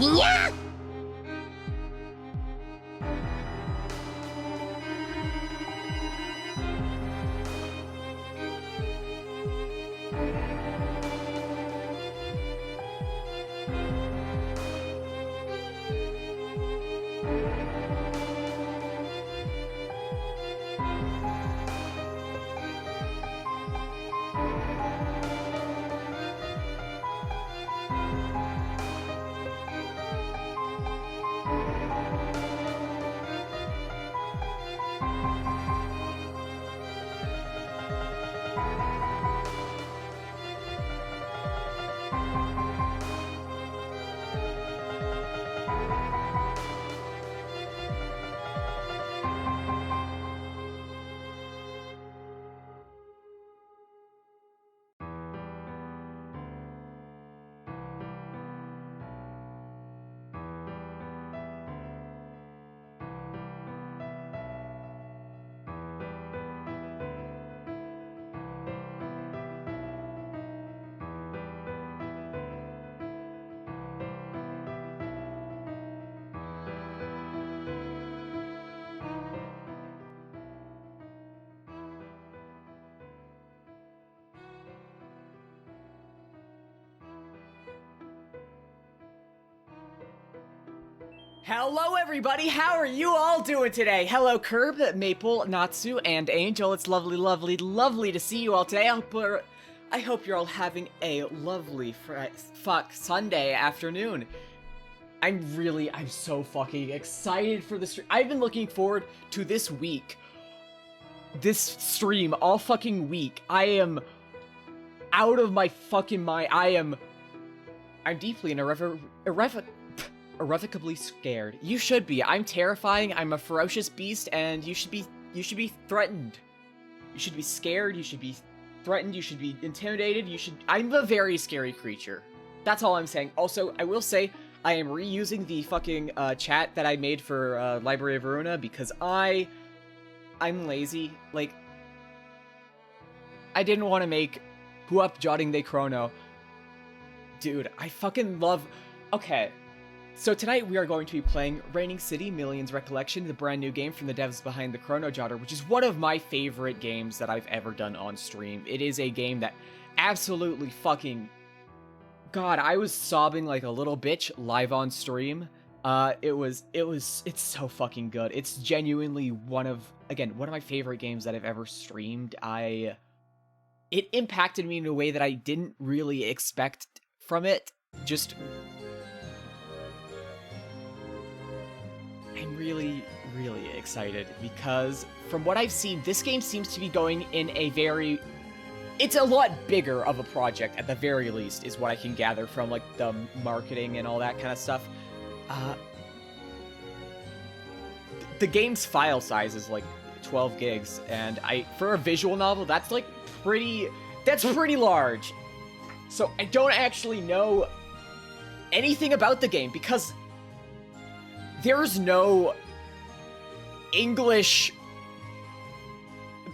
Yeah! Hello everybody, how are you all doing today? Hello Curb, Maple, Natsu, and Angel. It's lovely, lovely, lovely to see you all today. I hope you're all having a lovely Sunday afternoon. I'm so fucking excited for the stream. I've been looking forward to this week. This stream all fucking week. I am out of my fucking mind. I'm deeply and irrevocably scared. You should be. I'm terrifying. I'm a ferocious beast, and you should be threatened. You should be scared. You should be threatened. You should be intimidated. I'm a very scary creature. That's all I'm saying. Also, I will say I am reusing the fucking chat that I made for Library of Verona because I'm lazy. Like, I didn't want to make Huap Jotting de Chrono. Dude, I fucking love... Okay. So tonight we are going to be playing Reigning City Millions Recollection, the brand new game from the devs behind the Chrono Jotter, which is one of my favorite games that I've ever done on stream. It is a game that absolutely fucking... God, I was sobbing like a little bitch live on stream. It's so fucking good. It's genuinely one of my favorite games that I've ever streamed. It impacted me in a way that I didn't really expect from it. I'm really, really excited because from what I've seen, this game seems to be going in it's a lot bigger of a project at the very least, is what I can gather from like the marketing and all that kind of stuff. The game's file size is like 12 gigs, and for a visual novel, that's pretty large. So I don't actually know anything about the game because there's no English.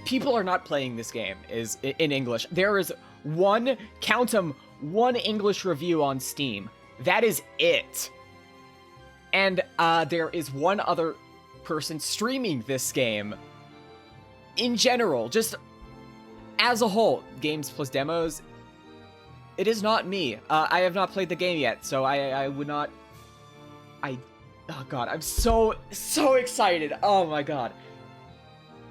People are not playing this game in English. There is one English review on Steam. That is it. And there is one other person streaming this game. In general, just as a whole, games plus demos. It is not me. I have not played the game yet, so I would not. Oh god, I'm so excited. Oh my god.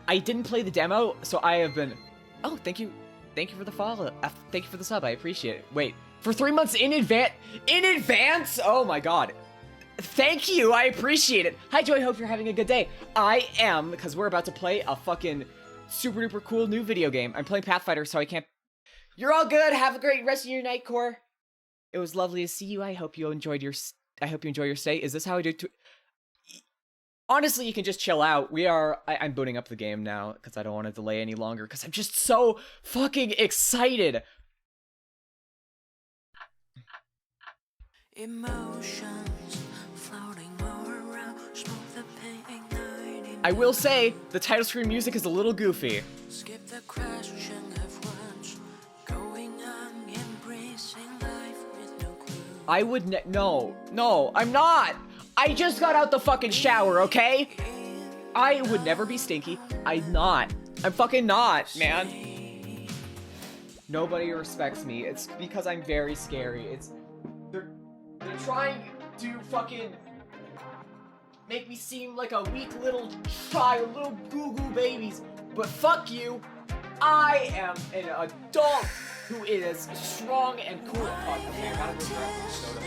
I didn't play the demo, so I have been... Oh, thank you. Thank you for the follow. Thank you for the sub. I appreciate it. Wait, for 3 months in advance? In advance? Oh my god. Thank you. I appreciate it. Hi, Joy. Hope you're having a good day. I am, because we're about to play a fucking super duper cool new video game. I'm playing Pathfinder, so I can't... You're all good. Have a great rest of your night, Core. It was lovely to see you. I hope you enjoyed your stay. Is this how I do it? Honestly, you can just chill out. I'm booting up the game now because I don't want to delay any longer because I'm just so fucking excited. Emotions floating all around, smoke the pain. I will say the title screen music is a little goofy. Skip the question of once, going on, embracing life with no clue. I would no, I'm not! I just got out the fucking shower, okay? I would never be stinky. I'm not. I'm fucking not, man. Nobody respects me. It's because I'm very scary. They're trying to fucking make me seem like a weak little child, little goo-goo babies. But fuck you. I am an adult who is strong and cool. Fuck, okay, I gotta go grab the soda.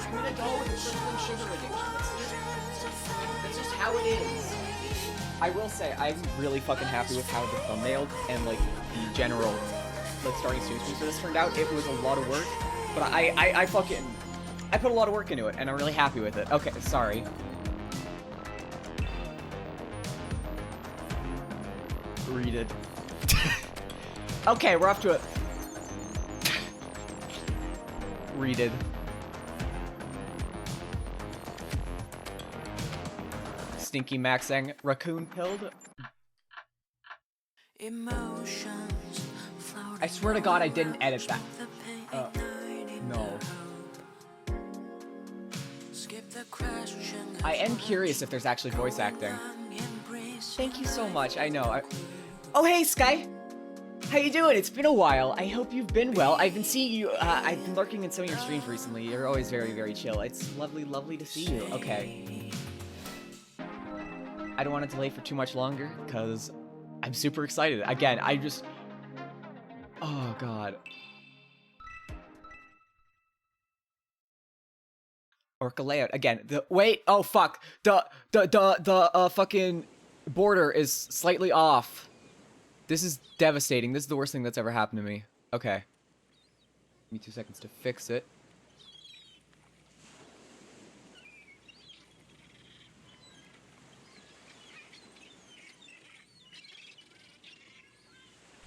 I'm an adult with a crippling sugar addiction. That's just how it is. I will say, I'm really fucking happy with how the thumbnail and, like, the general, like, starting stream for this turned out. It was a lot of work, but I put a lot of work into it, and I'm really happy with it. Okay, sorry. Read it. Okay, we're off to a... Read it. Stinky Max saying raccoon pilled. I swear to God I didn't edit that. No. I am curious if there's actually voice acting. Thank you so much. I know. Oh hey Sky! How you doing? It's been a while. I hope you've been well. I've been seeing you. I've been lurking in some of your streams recently. You're always very, very chill. It's lovely to see you. Okay. I don't want to delay for too much longer, because I'm super excited. Again, I just... Oh, God. Orca layout. Again, wait! Oh, fuck! The fucking border is slightly off. This is devastating. This is the worst thing that's ever happened to me. Okay. Give me 2 seconds to fix it.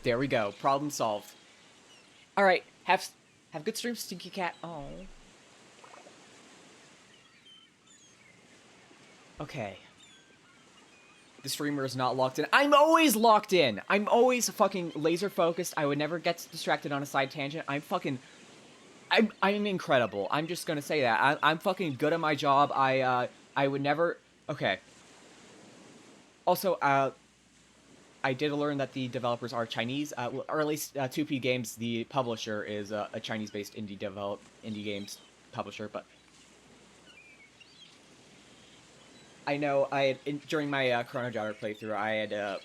There we go. Problem solved. Alright, have good stream, Stinky Cat. Oh. Okay. The streamer is not locked in. I'm always locked in! I'm always fucking laser focused. I would never get distracted on a side tangent. I'm incredible. I'm just gonna say that. I'm fucking good at my job. I would never... Okay. Also, I did learn that the developers are Chinese, or at least 2P Games, the publisher, is a Chinese-based indie games publisher. But I know during my Chrono Jotter playthrough, I had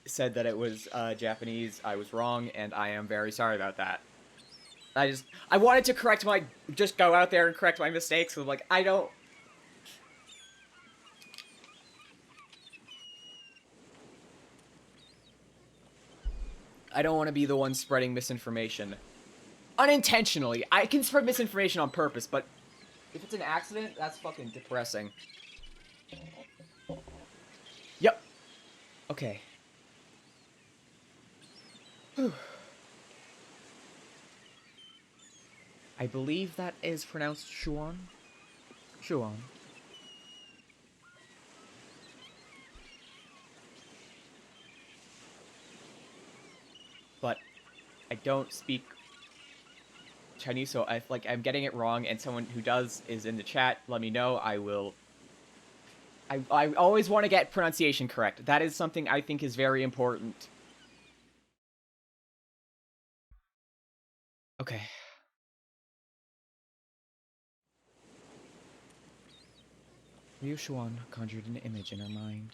said that it was Japanese. I was wrong, and I am very sorry about that. I wanted to just go out there and correct my mistakes. So like, I don't want to be the one spreading misinformation. Unintentionally. I can spread misinformation on purpose, but if it's an accident, that's fucking depressing. Yep. Okay. Whew. I believe that is pronounced Shuan. Shuan. But I don't speak Chinese, so I'm getting it wrong, and someone who does is in the chat. Let me know. I will. I always want to get pronunciation correct. That is something I think is very important. Okay. Ryu Xuan conjured an image in her mind.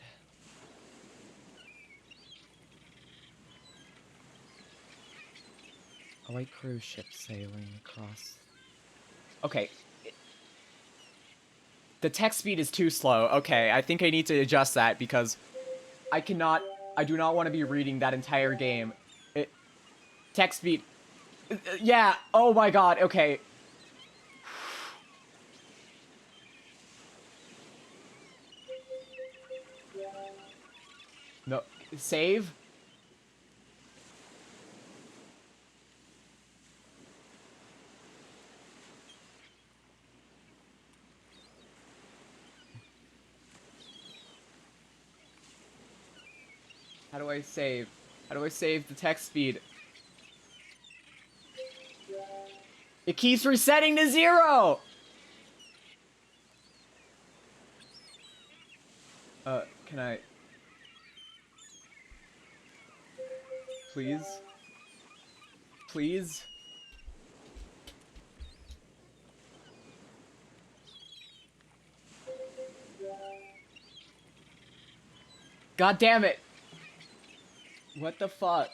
A white cruise ship sailing across... Okay. The text speed is too slow. Okay, I think I need to adjust that because I do not want to be reading that entire game. Text speed... Yeah, oh my god, okay. No, save? How do I save? How do I save the text speed? It keeps resetting to 0! Can I... Please? Please? God damn it! What the fuck?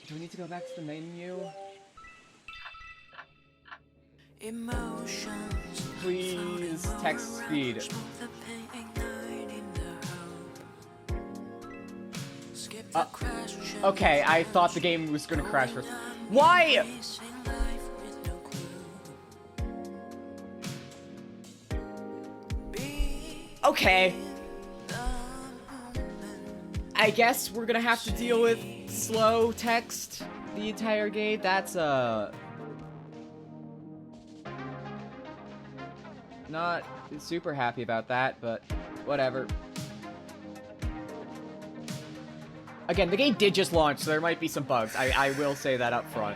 Do we need to go back to the menu? Please, text speed. Okay, I thought the game was gonna crash first. Why? Okay. I guess we're gonna have to deal with slow text the entire game. That's, not super happy about that, but whatever. Again, the game did just launch, so there might be some bugs. I will say that up front.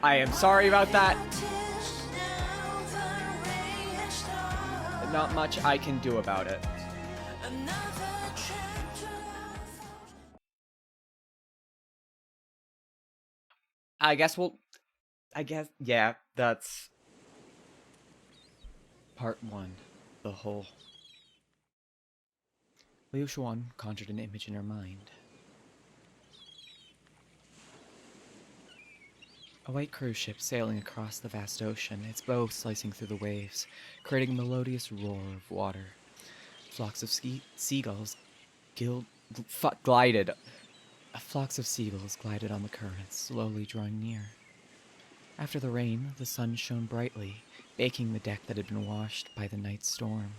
I am sorry about that. Not much I can do about it. Yeah, that's part 1. The whole. Liu Xuan conjured an image in her mind. A white cruise ship sailing across the vast ocean, its bow slicing through the waves, creating a melodious roar of water. Flocks of seagulls glided. Flocks of seagulls glided on the currents, slowly drawing near. After the rain, the sun shone brightly, baking the deck that had been washed by the night's storm.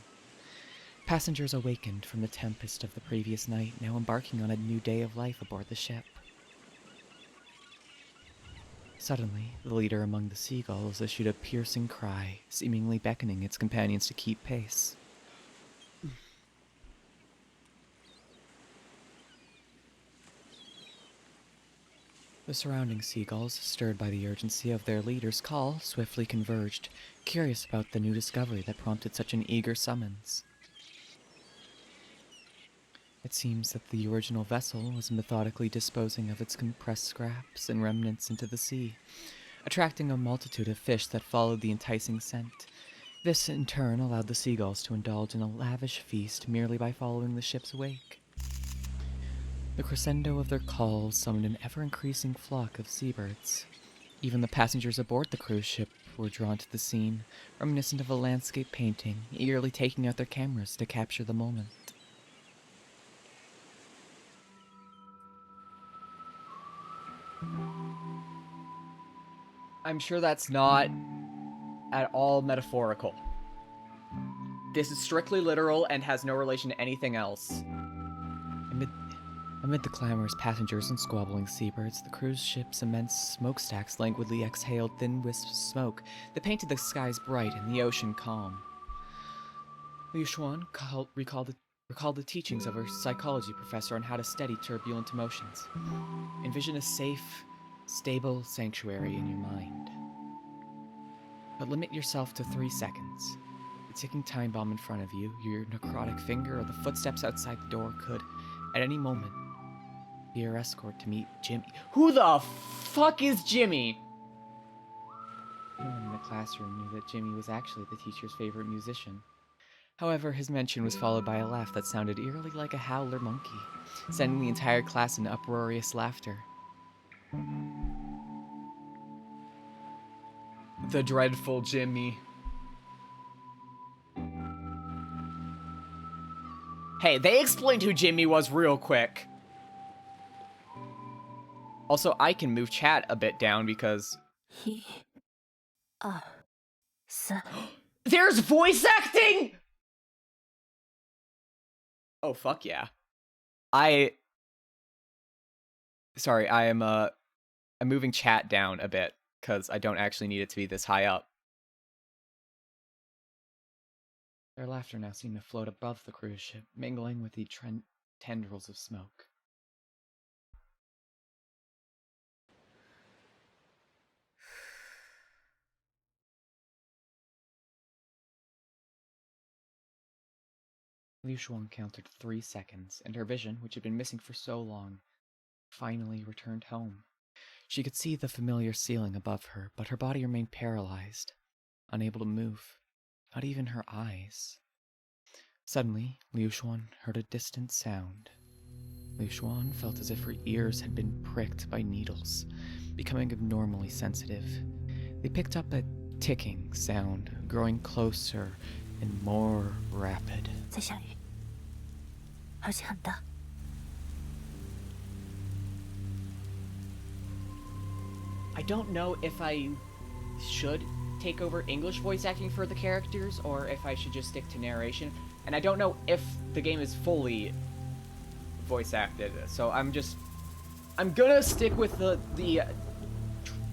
Passengers awakened from the tempest of the previous night, now embarking on a new day of life aboard the ship. Suddenly, the leader among the seagulls issued a piercing cry, seemingly beckoning its companions to keep pace. The surrounding seagulls, stirred by the urgency of their leader's call, swiftly converged, curious about the new discovery that prompted such an eager summons. It seems that the original vessel was methodically disposing of its compressed scraps and remnants into the sea, attracting a multitude of fish that followed the enticing scent. This, in turn, allowed the seagulls to indulge in a lavish feast merely by following the ship's wake. The crescendo of their calls summoned an ever-increasing flock of seabirds. Even the passengers aboard the cruise ship were drawn to the scene, reminiscent of a landscape painting, eagerly taking out their cameras to capture the moment. I'm sure that's not at all metaphorical. This is strictly literal and has no relation to anything else. Amid the clamorous passengers and squabbling seabirds, the cruise ship's immense smokestacks languidly exhaled thin wisps of smoke that painted the skies bright and the ocean calm. Liu Xuan recalled the teachings of her psychology professor on how to steady turbulent emotions. Envision a safe, stable sanctuary in your mind. But limit yourself to 3 seconds. The ticking time bomb in front of you, your necrotic finger, or the footsteps outside the door could, at any moment, be your escort to meet Jimmy. Who the fuck is Jimmy? No one in the classroom knew that Jimmy was actually the teacher's favorite musician. However, his mention was followed by a laugh that sounded eerily like a howler monkey, sending the entire class into uproarious laughter. The dreadful Jimmy. Hey, they explained who Jimmy was real quick. Also, I can move chat a bit down because... There's voice acting?! Oh, fuck yeah. Sorry, I'm moving chat down a bit, because I don't actually need it to be this high up. Their laughter now seemed to float above the cruise ship, mingling with the tendrils of smoke. Liu Shuang counted 3 seconds, and her vision, which had been missing for so long, finally returned home. She could see the familiar ceiling above her, but her body remained paralyzed, unable to move, not even her eyes. Suddenly, Liu Xuan heard a distant sound. Liu Xuan felt as if her ears had been pricked by needles, becoming abnormally sensitive. They picked up a ticking sound, growing closer and more rapid. 在下雨，而且很大。 I don't know if I should take over English voice acting for the characters or if I should just stick to narration. And I don't know if the game is fully voice acted. So I'm gonna stick with the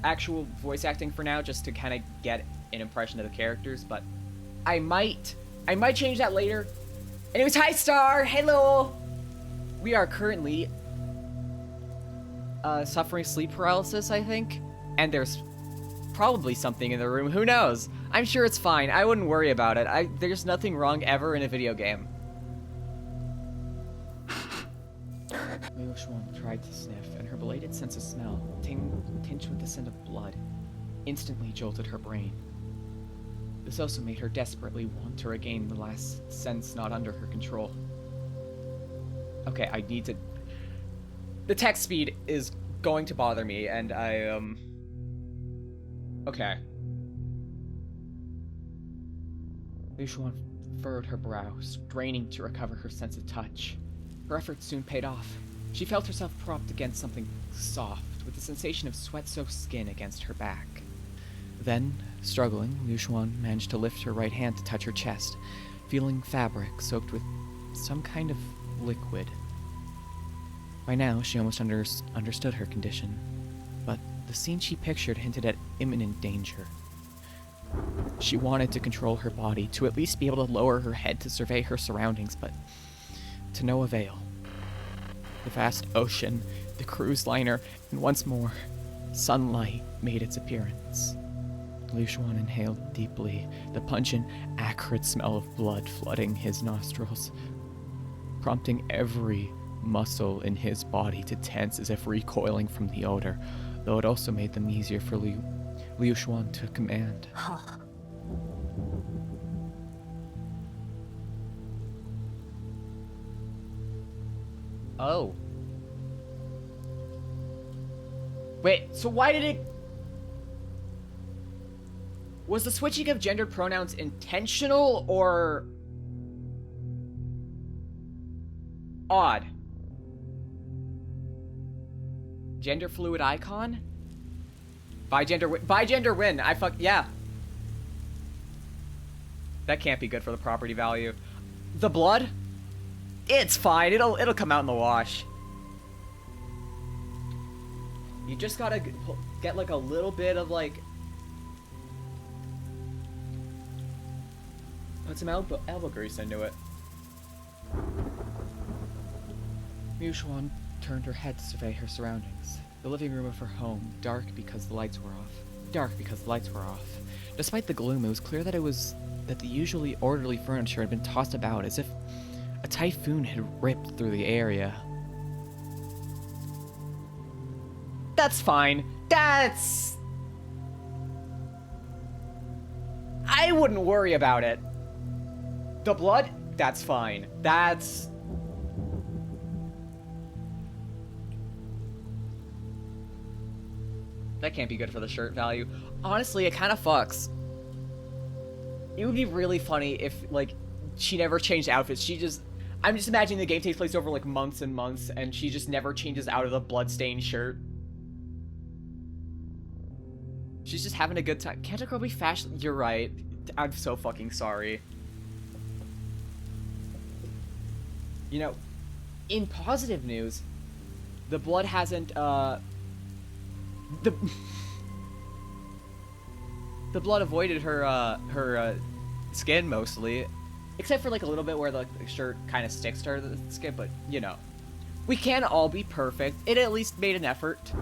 actual voice acting for now just to kind of get an impression of the characters, but I might change that later. Anyways, hi Star, hello. We are currently suffering sleep paralysis, I think. And there's probably something in the room. Who knows? I'm sure it's fine. I wouldn't worry about it. There's nothing wrong ever in a video game. Liu Xuan tried to sniff, and her belated sense of smell, tinged with the scent of blood, instantly jolted her brain. This also made her desperately want to regain the last sense not under her control. Okay, I need to... The text speed is going to bother me, and Okay. Liu Xuan furrowed her brow, straining to recover her sense of touch. Her efforts soon paid off. She felt herself propped against something soft, with the sensation of sweat-soaked skin against her back. Then, struggling, Liu Xuan managed to lift her right hand to touch her chest, feeling fabric soaked with some kind of liquid. By now, she almost understood her condition, but the scene she pictured hinted at imminent danger. She wanted to control her body, to at least be able to lower her head to survey her surroundings, but to no avail. The vast ocean, the cruise liner, and once more, sunlight made its appearance. Liu Xuan inhaled deeply, the pungent, acrid smell of blood flooding his nostrils, prompting every muscle in his body to tense as if recoiling from the odor, though it also made them easier for Liu Xuan to command. 好， Oh. Wait, so why did it... Was the switching of gendered pronouns intentional or... odd? Gender fluid icon? Bi-gender win. Yeah. That can't be good for the property value. The blood? It's fine. It'll come out in the wash. You just gotta get like a little bit of like... Put some elbow grease into it. Liu Xuan turned her head to survey her surroundings. The living room of her home, dark because the lights were off. Despite the gloom, it was clear that the usually orderly furniture had been tossed about as if a typhoon had ripped through the area. That's fine. I wouldn't worry about it. The blood? That's fine. That can't be good for the shirt value. Honestly, it kind of fucks. It would be really funny if, like, she never changed outfits. I'm just imagining the game takes place over, like, months and months, and she just never changes out of the bloodstained shirt. She's just having a good time. Can't a girl be fashion? You're right. I'm so fucking sorry. You know, in positive news, the blood hasn't, the blood avoided her skin mostly. Except for like a little bit where the shirt kind of sticks to her skin, but you know. We can't all be perfect. It at least made an effort.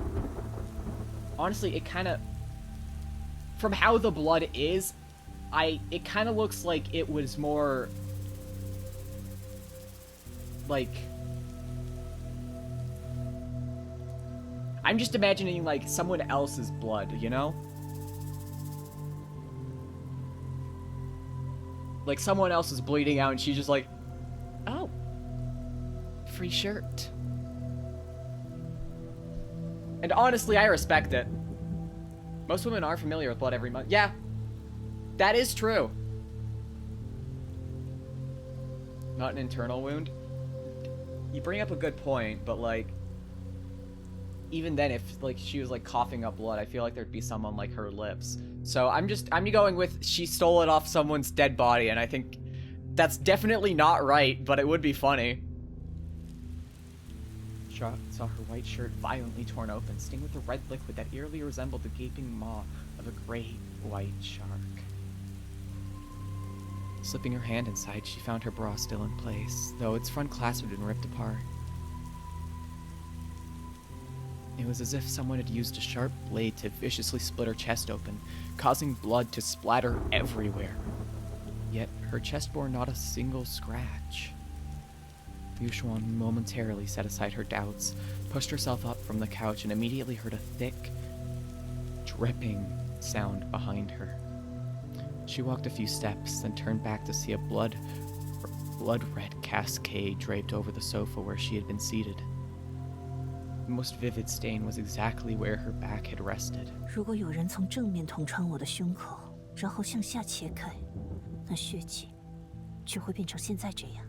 Honestly, it kind of... From how the blood is, it kind of looks like it was more... Like... I'm just imagining, like, someone else's blood, you know? Like, someone else is bleeding out and she's just like, oh, free shirt. And honestly, I respect it. Most women are familiar with blood every month. Yeah, that is true. Not an internal wound. You bring up a good point, but like, even then, if like she was like coughing up blood, I feel like there'd be some on like her lips. So I'm going with she stole it off someone's dead body, and I think that's definitely not right, but it would be funny. Saw her white shirt violently torn open, stained with a red liquid that eerily resembled the gaping maw of a great white shark. Slipping her hand inside, she found her bra still in place, though its front clasp had been ripped apart. It was as if someone had used a sharp blade to viciously split her chest open, causing blood to splatter everywhere. Yet her chest bore not a single scratch. Yushuan momentarily set aside her doubts, pushed herself up from the couch, and immediately heard a thick, dripping sound behind her. She walked a few steps, then turned back to see a blood-red cascade draped over the sofa where she had been seated. The most vivid stain was exactly where her back had rested. 如果有人从正面捅穿我的胸口，然后向下切开，那血迹就会变成现在这样。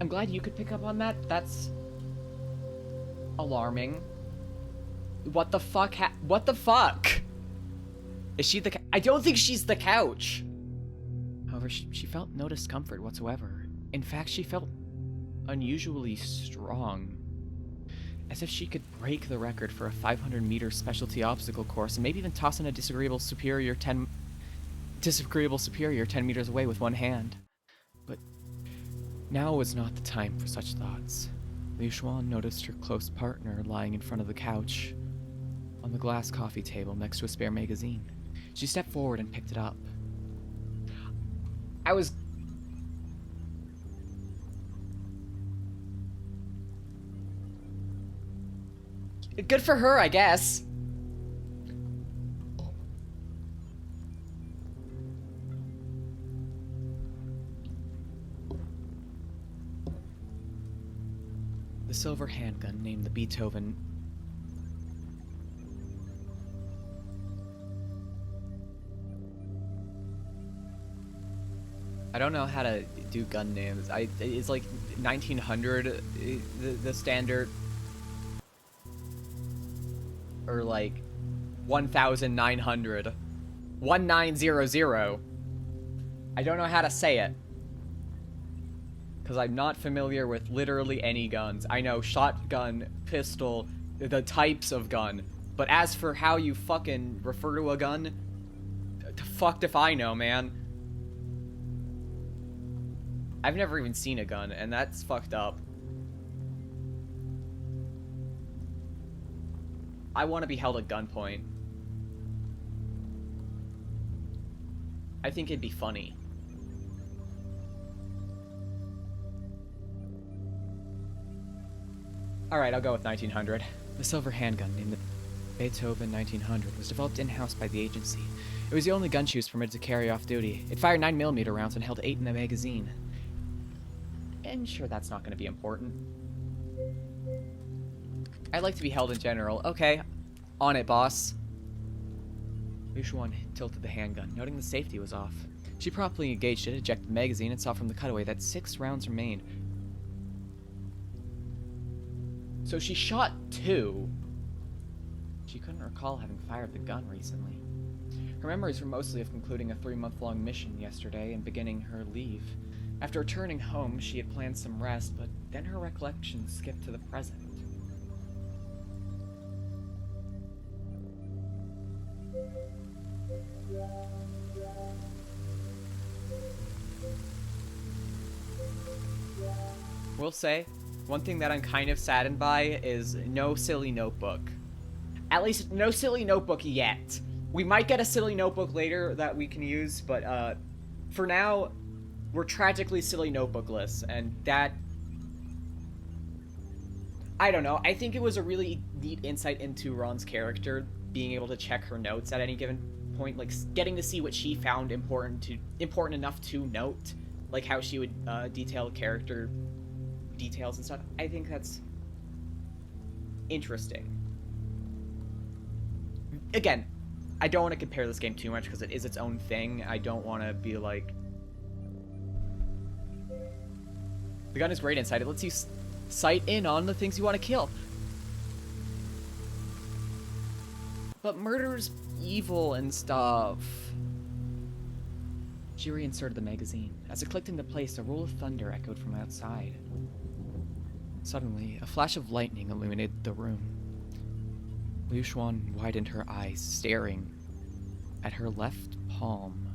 I'm glad you could pick up on that. That's alarming. What the fuck? What the fuck? Is she the? I don't think she's the couch. However, she felt no discomfort whatsoever. In fact, she felt unusually strong, as if she could break the record for a 500-meter specialty obstacle course and maybe even toss in a disagreeable superior 10 meters away with one hand. But now was not the time for such thoughts. Liu Xuan noticed her close partner lying in front of the couch on the glass coffee table next to a spare magazine. She stepped forward and picked it up. Good for her, I guess. The silver handgun named the Beethoven. I don't know how to do gun names. It's like 1900 the standard, or like 1900, 1900. I don't know how to say it, because I'm not familiar with literally any guns. I know shotgun, pistol, the types of gun, but as for how you fucking refer to a gun, fucked if I know, man. I've never even seen a gun, and that's fucked up. I want to be held at gunpoint. I think it'd be funny. Alright, I'll go with 1900. The silver handgun named the Beethoven 1900 was developed in-house by the agency. It was the only gun she was permitted to carry off duty. It fired 9mm rounds and held 8 in the magazine. And sure, that's not going to be important. I like to be held in general. Okay, on it, boss. Yushuan tilted the handgun, noting the safety was off. She promptly engaged it, ejected the magazine, and saw from the cutaway that 6 rounds remained. So she shot 2. She couldn't recall having fired the gun recently. Her memories were mostly of concluding a 3-month-long mission yesterday and beginning her leave. After returning home, she had planned some rest, but then her recollections skipped to the present. will say, one thing that I'm kind of saddened by is no silly notebook. At least, no silly notebook yet. We might get a silly notebook later that we can use, but for now, we're tragically silly notebookless, and that... I don't know, I think it was a really neat insight into Ron's character, being able to check her notes at any given point, like getting to see what she found important enough to note, like how she would detail character details and stuff. I think that's interesting. Again, I don't want to compare this game too much because it is its own thing. I don't want to be like... The gun is great inside. It lets you sight in on the things you want to kill. But murder's evil and stuff. She reinserted the magazine. As it clicked into place, a roll of thunder echoed from outside. Suddenly, a flash of lightning illuminated the room. Liu Xuan widened her eyes, staring at her left palm.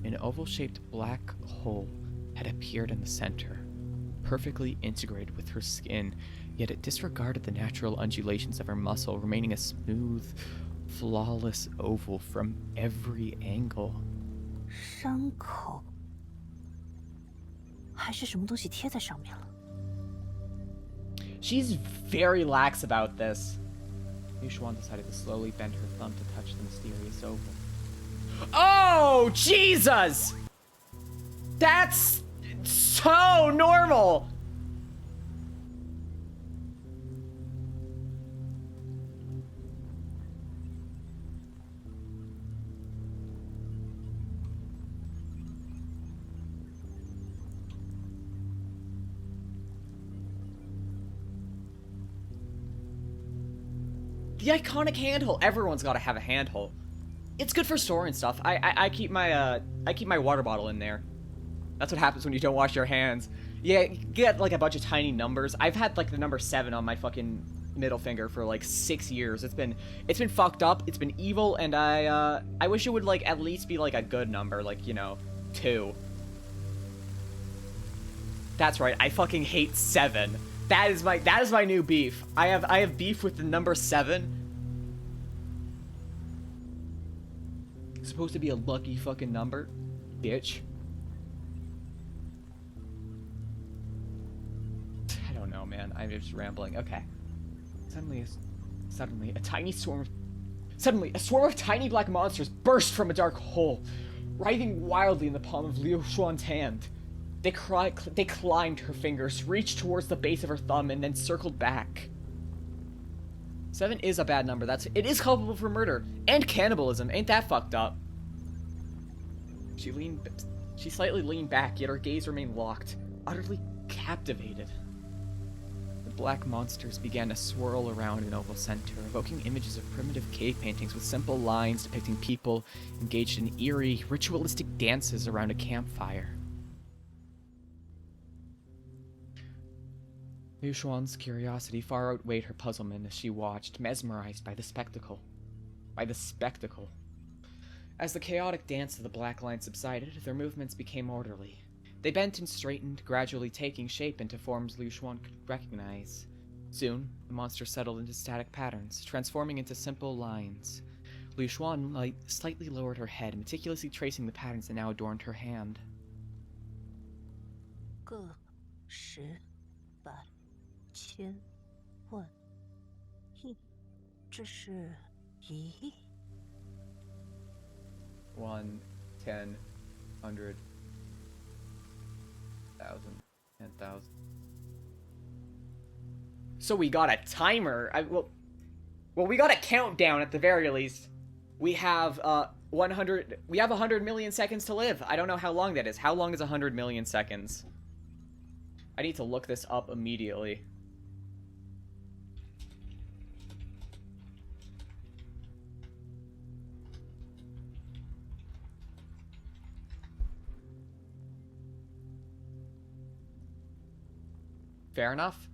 An oval-shaped black hole had appeared in the center, perfectly integrated with her skin, yet it disregarded the natural undulations of her muscle, remaining a smooth, flawless oval from every angle. 伤口还是什么东西贴在上面了。 She's very lax about this. Liu Xuan decided to slowly bend her thumb to touch the mysterious oval. Oh, Jesus! That's so normal! The iconic handle. Everyone's got to have a handle. It's good for storing stuff. I keep my water bottle in there. That's what happens when you don't wash your hands. Yeah, you get like a bunch of tiny numbers. I've had like the number 7 on my fucking middle finger for like 6 years. It's been fucked up. It's been evil, and I wish it would like at least be like a good number, like, you know, 2. That's right. I fucking hate 7. That is my new beef. I have beef with the number 7. It's supposed to be a lucky fucking number, bitch. I don't know, man. I'm just rambling. Okay. Suddenly a swarm of tiny black monsters burst from a dark hole, writhing wildly in the palm of Liu Xuan's hand. They climbed her fingers, reached towards the base of her thumb, and then circled back. 7 is a bad number. It is culpable for murder and cannibalism. Ain't that fucked up? She slightly leaned back, yet her gaze remained locked, utterly captivated. The black monsters began to swirl around an oval center, evoking images of primitive cave paintings with simple lines depicting people engaged in eerie, ritualistic dances around a campfire. Liu Xuan's curiosity far outweighed her puzzlement as she watched, mesmerized by the spectacle. As the chaotic dance of the black line subsided, their movements became orderly. They bent and straightened, gradually taking shape into forms Liu Xuan could recognize. Soon, the monsters settled into static patterns, transforming into simple lines. Liu Xuan slightly lowered her head, meticulously tracing the patterns that now adorned her hand. 个十百千万亿，这是1亿。 1, 10, 100, 1,000, 10,000. So we got a timer. Well, we got a countdown at the very least. We have 100. We have 100 million seconds to live. I don't know how long that is. How long is 100 million seconds? I need to look this up immediately. Fair enough.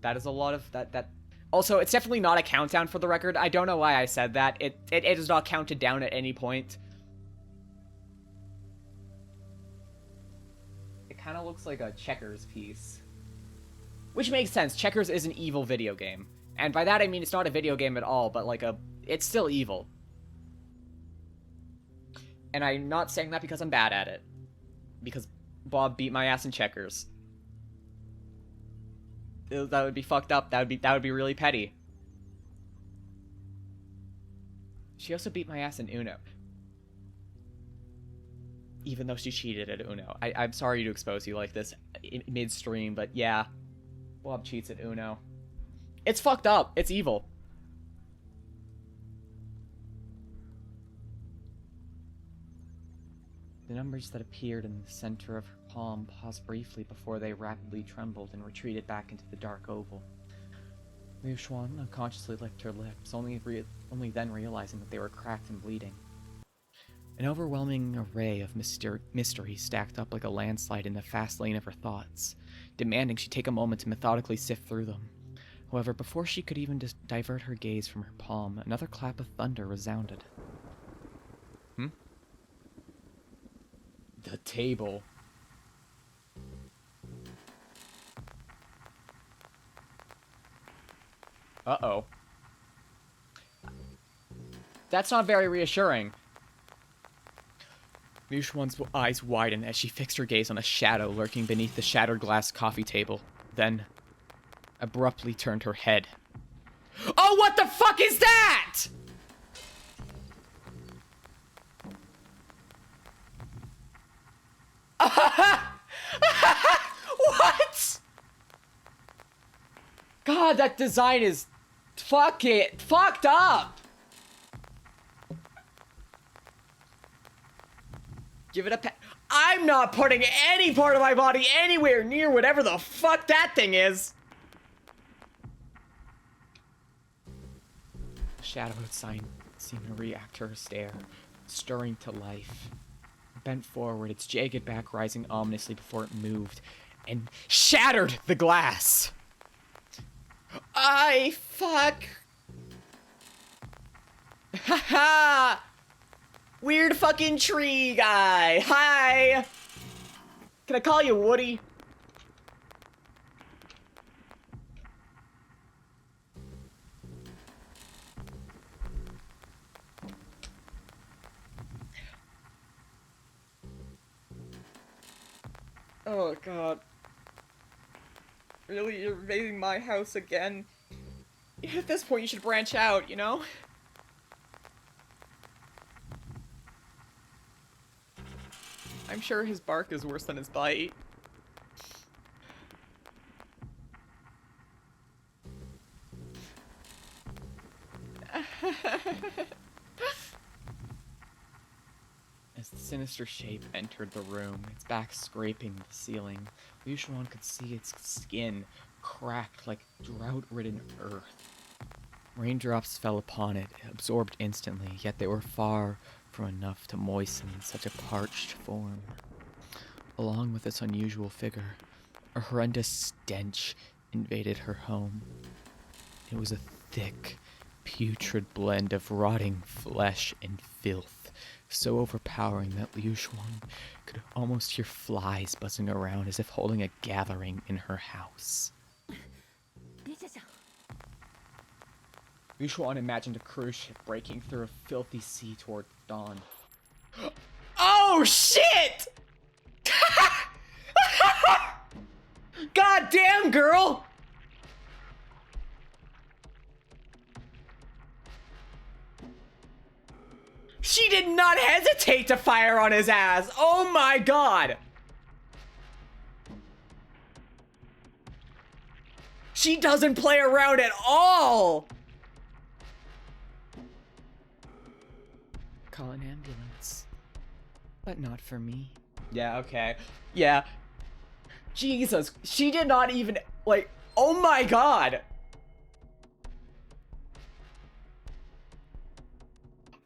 That is a lot of that. Also, it's definitely not a countdown for the record. I don't know why I said that. It is not counted down at any point. kind of looks like a Checkers piece. Which makes sense. Checkers is an evil video game. And by that I mean it's not a video game at all, but like it's still evil. And I'm not saying that because I'm bad at it. Because Bob beat my ass in Checkers. That would be fucked up. That would be really petty. She also beat my ass in Uno. Even though she cheated at Uno. I'm sorry to expose you like this midstream, but yeah. Bob cheats at Uno. It's fucked up. It's evil. The numbers that appeared in the center of her palm paused briefly before they rapidly trembled and retreated back into the dark oval. Liu Xuan unconsciously licked her lips, only then realizing that they were cracked and bleeding. An overwhelming array of mystery stacked up like a landslide in the fast lane of her thoughts, demanding she take a moment to methodically sift through them. However, before she could even divert her gaze from her palm, another clap of thunder resounded. The table. Uh-oh. That's not very reassuring. Liu Xuan's eyes widened as she fixed her gaze on a shadow lurking beneath the shattered glass coffee table, then abruptly turned her head. Oh, what the fuck is that?! What?! God, that design is fucked up! Give it a pat. I'm not putting any part of my body anywhere near whatever the fuck that thing is! The shadow outside seemed to react to her stare, stirring to life. It bent forward, its jagged back rising ominously before it moved, and shattered the glass! Fuck! Haha! Weird fucking tree guy! Hi! Can I call you Woody? Oh god. Really? You're raiding my house again? At this point you should branch out, you know? I'm sure his bark is worse than his bite. As the sinister shape entered the room, its back scraping the ceiling, Liu Xuan could see its skin cracked like drought-ridden earth. Raindrops fell upon it, absorbed instantly, yet they were far from enough to moisten such a parched form. Along with its unusual figure, a horrendous stench invaded her home. It was a thick, putrid blend of rotting flesh and filth, so overpowering that Liu Xuan could almost hear flies buzzing around as if holding a gathering in her house. Liu Xuan imagined a cruise ship breaking through a filthy sea toward dawn. Oh shit! God damn, girl! She did not hesitate to fire on his ass! Oh my god! She doesn't play around at all! Call an ambulance. But not for me. Yeah, okay. Yeah. Jesus, she did not even, like, oh my god!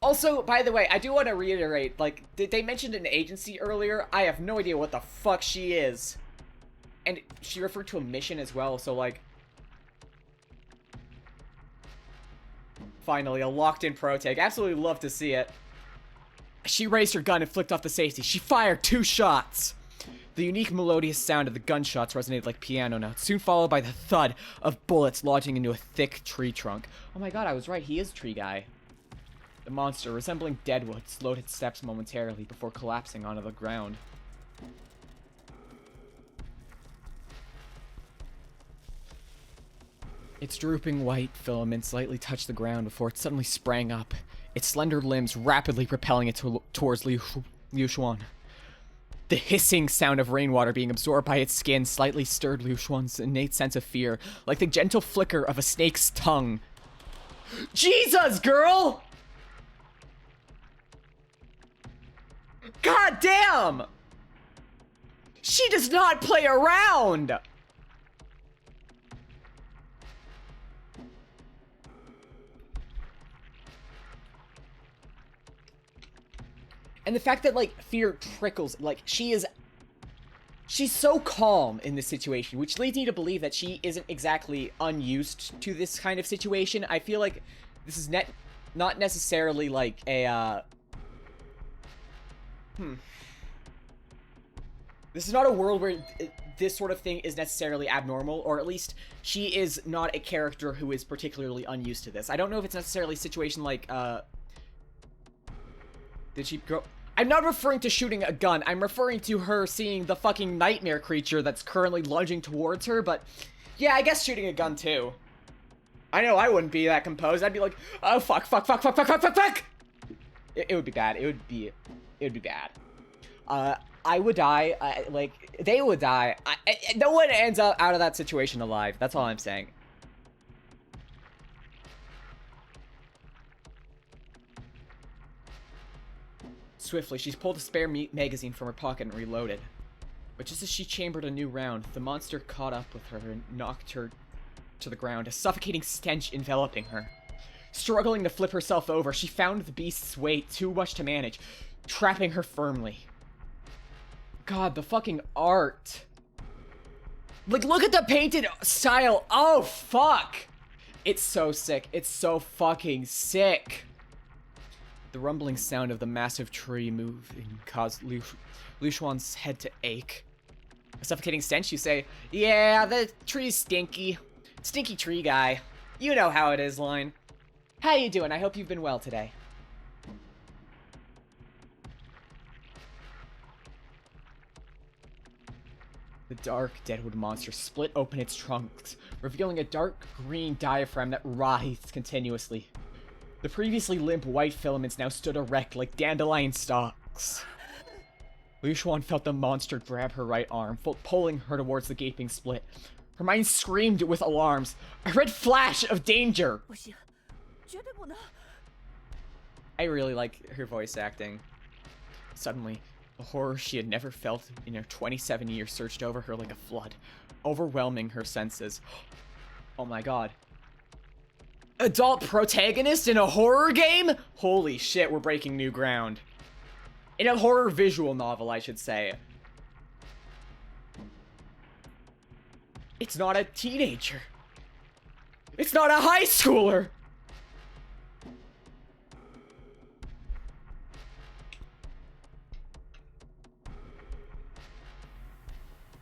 Also, by the way, I do want to reiterate, like, they mentioned an agency earlier. I have no idea what the fuck she is. And she referred to a mission as well, so, like... Finally, a locked-in pro-tag. Absolutely love to see it. She raised her gun and flicked off the safety. She fired 2 shots. The unique melodious sound of the gunshots resonated like piano notes, soon followed by the thud of bullets lodging into a thick tree trunk. Oh my god, I was right, he is Tree Guy. The monster, resembling Deadwood, slowed its steps momentarily before collapsing onto the ground. Its drooping white filaments lightly touched the ground before it suddenly sprang up, its slender limbs rapidly propelling it towards Liu Xuan. The hissing sound of rainwater being absorbed by its skin slightly stirred Liu Xuan's innate sense of fear, like the gentle flicker of a snake's tongue. Jesus, girl! God damn! She does not play around! And the fact that, like, fear trickles, like, she's so calm in this situation, which leads me to believe that she isn't exactly unused to this kind of situation. I feel like this is not necessarily, like, a, This is not a world where this sort of thing is necessarily abnormal, or at least she is not a character who is particularly unused to this. I don't know if it's necessarily a situation like, did she go... I'm not referring to shooting a gun. I'm referring to her seeing the fucking nightmare creature that's currently lunging towards her, but yeah, I guess shooting a gun too. I know I wouldn't be that composed. I'd be like, oh fuck, fuck, fuck, fuck, fuck, fuck, fuck, fuck! It would be bad. It would be bad. I would die. Like, they would die. No one ends up out of that situation alive. That's all I'm saying. Swiftly, she's pulled a spare magazine from her pocket and reloaded. But just as she chambered a new round, the monster caught up with her and knocked her to the ground, a suffocating stench enveloping her. Struggling to flip herself over, she found the beast's weight too much to manage, trapping her firmly. God, the fucking art. Like, look at the painted style. Oh, fuck. It's so sick. It's so fucking sick. The rumbling sound of the massive tree moving caused Liu Xuan's head to ache. A suffocating stench, you say? Yeah, the tree's stinky. Stinky tree guy. You know how it is, line. How you doing? I hope you've been well today. The dark Deadwood monster split open its trunks, revealing a dark green diaphragm that writhed continuously. The previously limp white filaments now stood erect like dandelion stalks. Liu Xuan felt the monster grab her right arm, pulling her towards the gaping split. Her mind screamed with alarms. A red flash of danger! I really like her voice acting. Suddenly, the horror she had never felt in her 27 years surged over her like a flood, overwhelming her senses. Oh my god. Adult protagonist in a horror game? Holy shit, we're breaking new ground. In a horror visual novel, I should say. It's not a teenager. It's not a high schooler.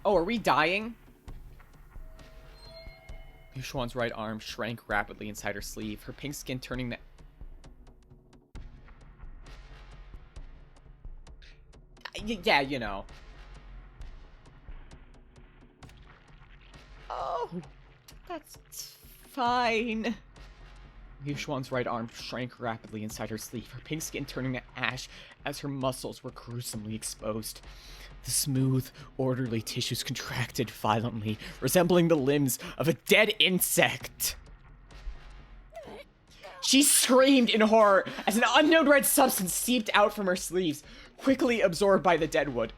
Oh, are we dying? Liu Xuan's right arm shrank rapidly inside her sleeve, her pink skin turning the... Yeah, you know. Oh, that's fine. Liu Xuan's right arm shrank rapidly inside her sleeve, her pink skin turning to ash as her muscles were gruesomely exposed. The smooth, orderly tissues contracted violently, resembling the limbs of a dead insect. She screamed in horror as an unknown red substance seeped out from her sleeves, quickly absorbed by the deadwood.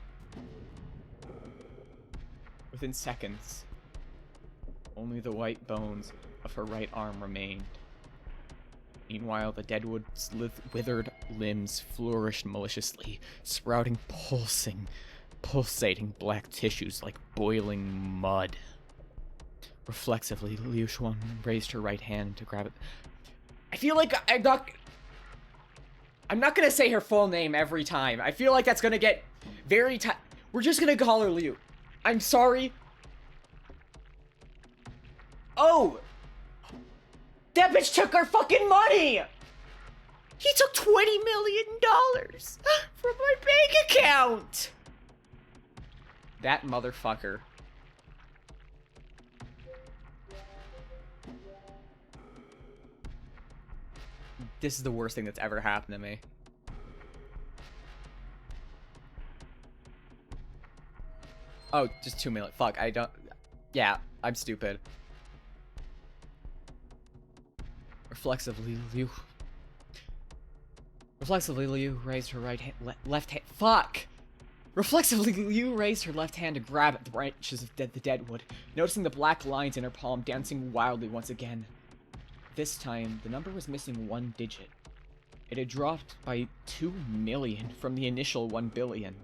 Within seconds, only the white bones of her right arm remained. Meanwhile, the deadwood's withered limbs flourished maliciously, sprouting pulsating black tissues like boiling mud. Reflexively, Liu Xuan raised her right hand to grab it. I feel like I'm not gonna say her full name every time. I feel like that's gonna get very We're just gonna call her Liu. I'm sorry. Oh! That bitch took our fucking money! He took $20 million from my bank account! That motherfucker. This is the worst thing that's ever happened to me. Oh, just 2 million. Fuck, I don't... Yeah, I'm stupid. Reflexively, Liu raised her right hand... left hand... Fuck! Reflexively, Liu raised her left hand to grab at the branches of the deadwood, noticing the black lines in her palm dancing wildly once again. This time, the number was missing 1 digit. It had dropped by 2 million from the initial 1 billion.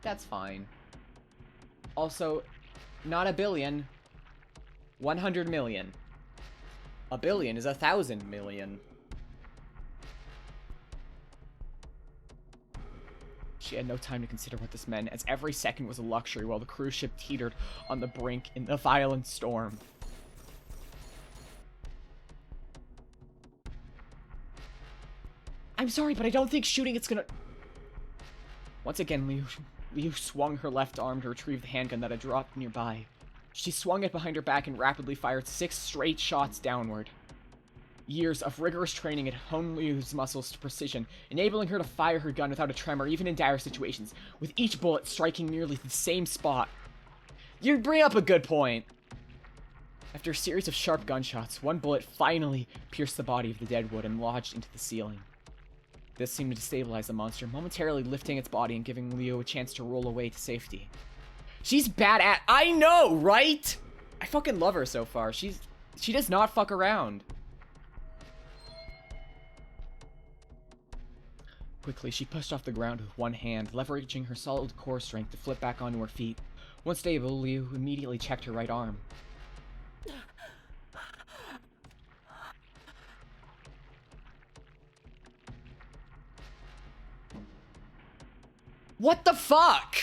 That's fine. Also, not a billion. 100 million. A billion is 1,000 million. She had no time to consider what this meant, as every second was a luxury while the cruise ship teetered on the brink in the violent storm. I'm sorry, but I don't think shooting it's gonna... Once again, Liu swung her left arm to retrieve the handgun that had dropped nearby. She swung it behind her back and rapidly fired 6 straight shots downward. Years of rigorous training had honed Liu's muscles to precision, enabling her to fire her gun without a tremor, even in dire situations, with each bullet striking nearly the same spot. You bring up a good point. After a series of sharp gunshots, 1 bullet finally pierced the body of the deadwood and lodged into the ceiling. This seemed to destabilize the monster, momentarily lifting its body and giving Liu a chance to roll away to safety. She's bad at— I know, right? I fucking love her so far. She does not fuck around. Quickly, she pushed off the ground with 1 hand, leveraging her solid core strength to flip back onto her feet. Once stable, Liu immediately checked her right arm. What the fuck?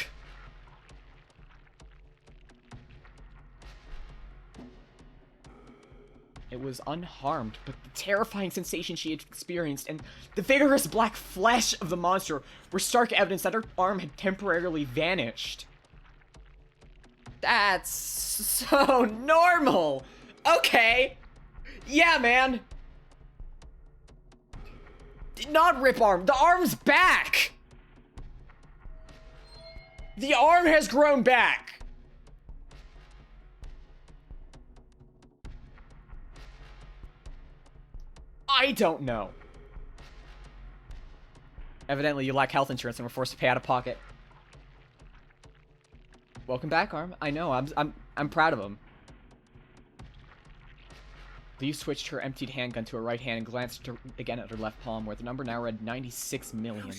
It was unharmed, but the terrifying sensation she had experienced and the vigorous black flesh of the monster were stark evidence that her arm had temporarily vanished. That's so normal! Okay! Yeah, man! Not rip arm, the arm's back! The arm has grown back! I don't know. Evidently, you lack health insurance and were forced to pay out of pocket. Welcome back, Arm. I know. I'm proud of him. Liu switched her emptied handgun to her right hand and glanced again at her left palm, where the number now read 96 million.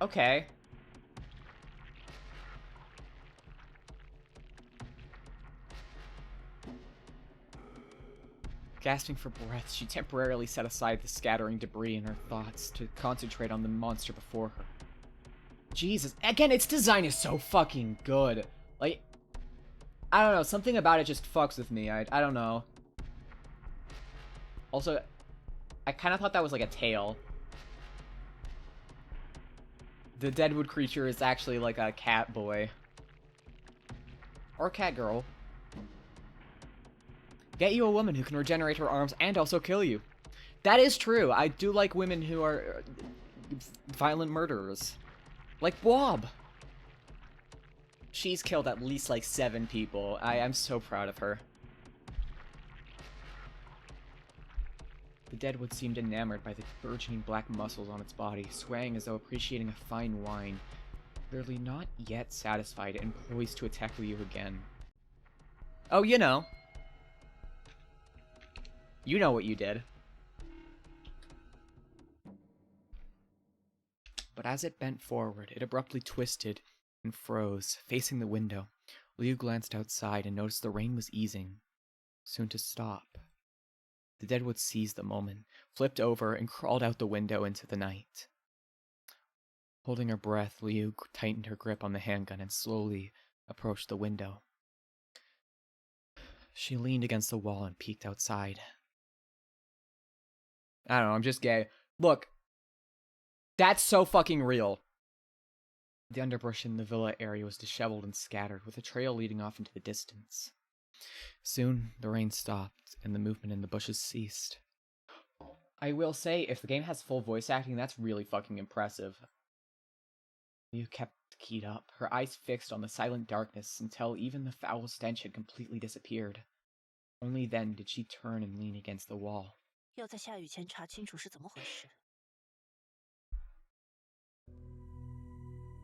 Okay. Gasping for breath, she temporarily set aside the scattering debris in her thoughts to concentrate on the monster before her. Jesus. Again, its design is so fucking good. Like, I don't know. Something about it just fucks with me. I don't know. Also, I kind of thought that was like a tail. The deadwood creature is actually like a cat boy. Or cat girl. Get you a woman who can regenerate her arms and also kill you. That is true. I do like women who are violent murderers. Like Bob. She's killed at least like 7 people. I am so proud of her. The deadwood seemed enamored by the burgeoning black muscles on its body, swaying as though appreciating a fine wine. Clearly not yet satisfied and poised to attack Liu again. Oh, you know. You know what you did. But as it bent forward, it abruptly twisted and froze, facing the window. Liu glanced outside and noticed the rain was easing. soon to stop. The deadwood seized the moment, flipped over, and crawled out the window into the night. Holding her breath, Liu tightened her grip on the handgun and slowly approached the window. She leaned against the wall and peeked outside. I don't know, I'm just gay. Look, that's so fucking real. The underbrush in the villa area was disheveled and scattered, with a trail leading off into the distance. Soon, the rain stopped, and the movement in the bushes ceased. I will say, if the game has full voice acting, that's really fucking impressive. Liu kept keyed up, her eyes fixed on the silent darkness until even the foul stench had completely disappeared. Only then did she turn and lean against the wall. 要在下雨前查清楚是怎么回事。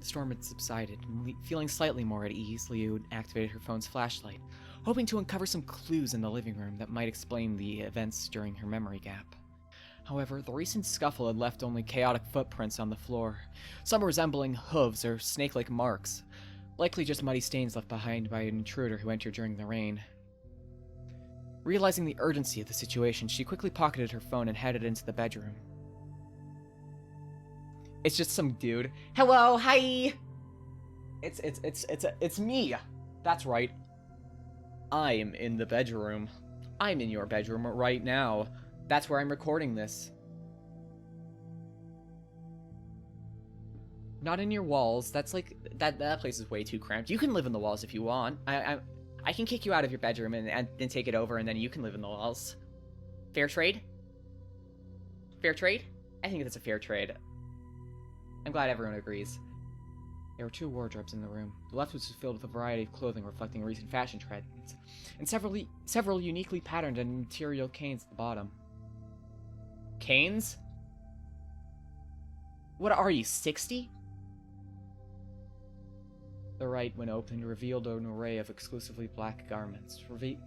The storm had subsided, and feeling slightly more at ease, Liu activated her phone's flashlight, hoping to uncover some clues in the living room that might explain the events during her memory gap. However, the recent scuffle had left only chaotic footprints on the floor, some resembling hooves or snake-like marks, likely just muddy stains left behind by an intruder who entered during the rain. Realizing the urgency of the situation, she quickly pocketed her phone and headed into the bedroom. It's just some dude. Hello, hi. It's me. That's right. I'm in the bedroom. I'm in your bedroom right now. That's where I'm recording this. Not in your walls. That's like that place is way too cramped. You can live in the walls if you want. I can kick you out of your bedroom and take it over, and then you can live in the walls. Fair trade? Fair trade? I think that's a fair trade. I'm glad everyone agrees. There were 2 wardrobes in the room. The left was filled with a variety of clothing reflecting recent fashion trends, and several uniquely patterned and material canes at the bottom. Canes? What are you, 60? The right, when opened, revealed an array of exclusively black garments,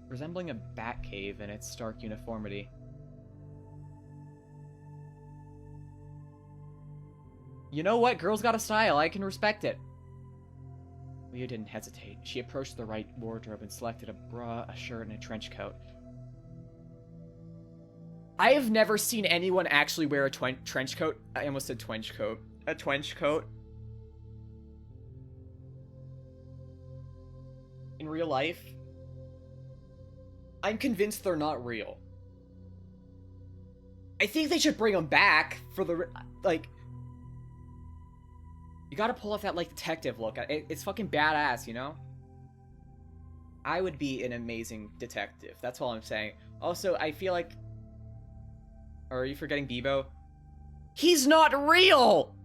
resembling a bat cave in its stark uniformity. You know what? Girl's got a style. I can respect it. Leah didn't hesitate. She approached the right wardrobe and selected a bra, a shirt, and a trench coat. I have never seen anyone actually wear a trench coat. I almost said twench coat. A twench coat. In real life. I'm convinced they're not real. I think they should bring them back for the, like... You gotta pull off that, like, detective look. It's fucking badass, you know? I would be an amazing detective. That's all I'm saying. Also, I feel like... Or are you forgetting Bebo? He's not real!